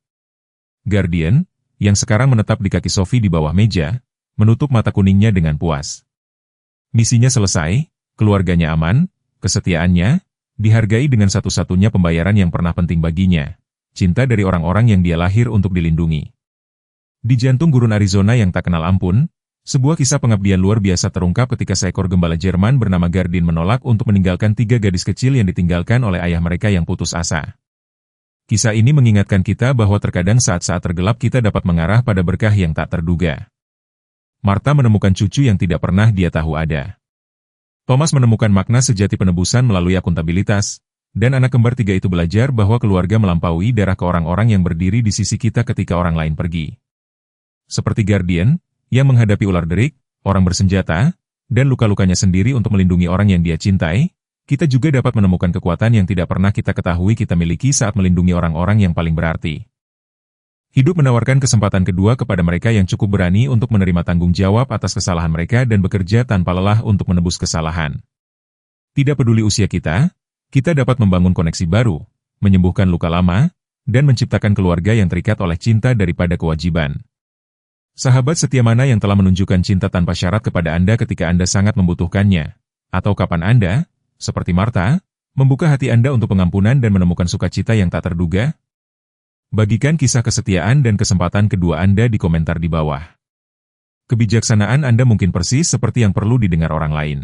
Guardian, yang sekarang menetap di kaki Sophie di bawah meja, menutup mata kuningnya dengan puas. Misinya selesai, keluarganya aman, kesetiaannya dihargai dengan satu-satunya pembayaran yang pernah penting baginya, cinta dari orang-orang yang dia lahir untuk dilindungi. Di jantung gurun Arizona yang tak kenal ampun, sebuah kisah pengabdian luar biasa terungkap ketika seekor gembala Jerman bernama Guardian menolak untuk meninggalkan 3 gadis kecil yang ditinggalkan oleh ayah mereka yang putus asa. Kisah ini mengingatkan kita bahwa terkadang saat-saat tergelap kita dapat mengarah pada berkah yang tak terduga. Martha menemukan cucu yang tidak pernah dia tahu ada. Thomas menemukan makna sejati penebusan melalui akuntabilitas, dan anak kembar 3 itu belajar bahwa keluarga melampaui darah ke orang-orang yang berdiri di sisi kita ketika orang lain pergi. Seperti Guardian, yang menghadapi ular derik, orang bersenjata, dan luka-lukanya sendiri untuk melindungi orang yang dia cintai, kita juga dapat menemukan kekuatan yang tidak pernah kita ketahui kita miliki saat melindungi orang-orang yang paling berarti. Hidup menawarkan kesempatan kedua kepada mereka yang cukup berani untuk menerima tanggung jawab atas kesalahan mereka dan bekerja tanpa lelah untuk menebus kesalahan. Tidak peduli usia kita dapat membangun koneksi baru, menyembuhkan luka lama, dan menciptakan keluarga yang terikat oleh cinta daripada kewajiban. Sahabat setia mana yang telah menunjukkan cinta tanpa syarat kepada Anda ketika Anda sangat membutuhkannya? Atau kapan Anda, seperti Martha, membuka hati Anda untuk pengampunan dan menemukan sukacita yang tak terduga? Bagikan kisah kesetiaan dan kesempatan kedua Anda di komentar di bawah. Kebijaksanaan Anda mungkin persis seperti yang perlu didengar orang lain.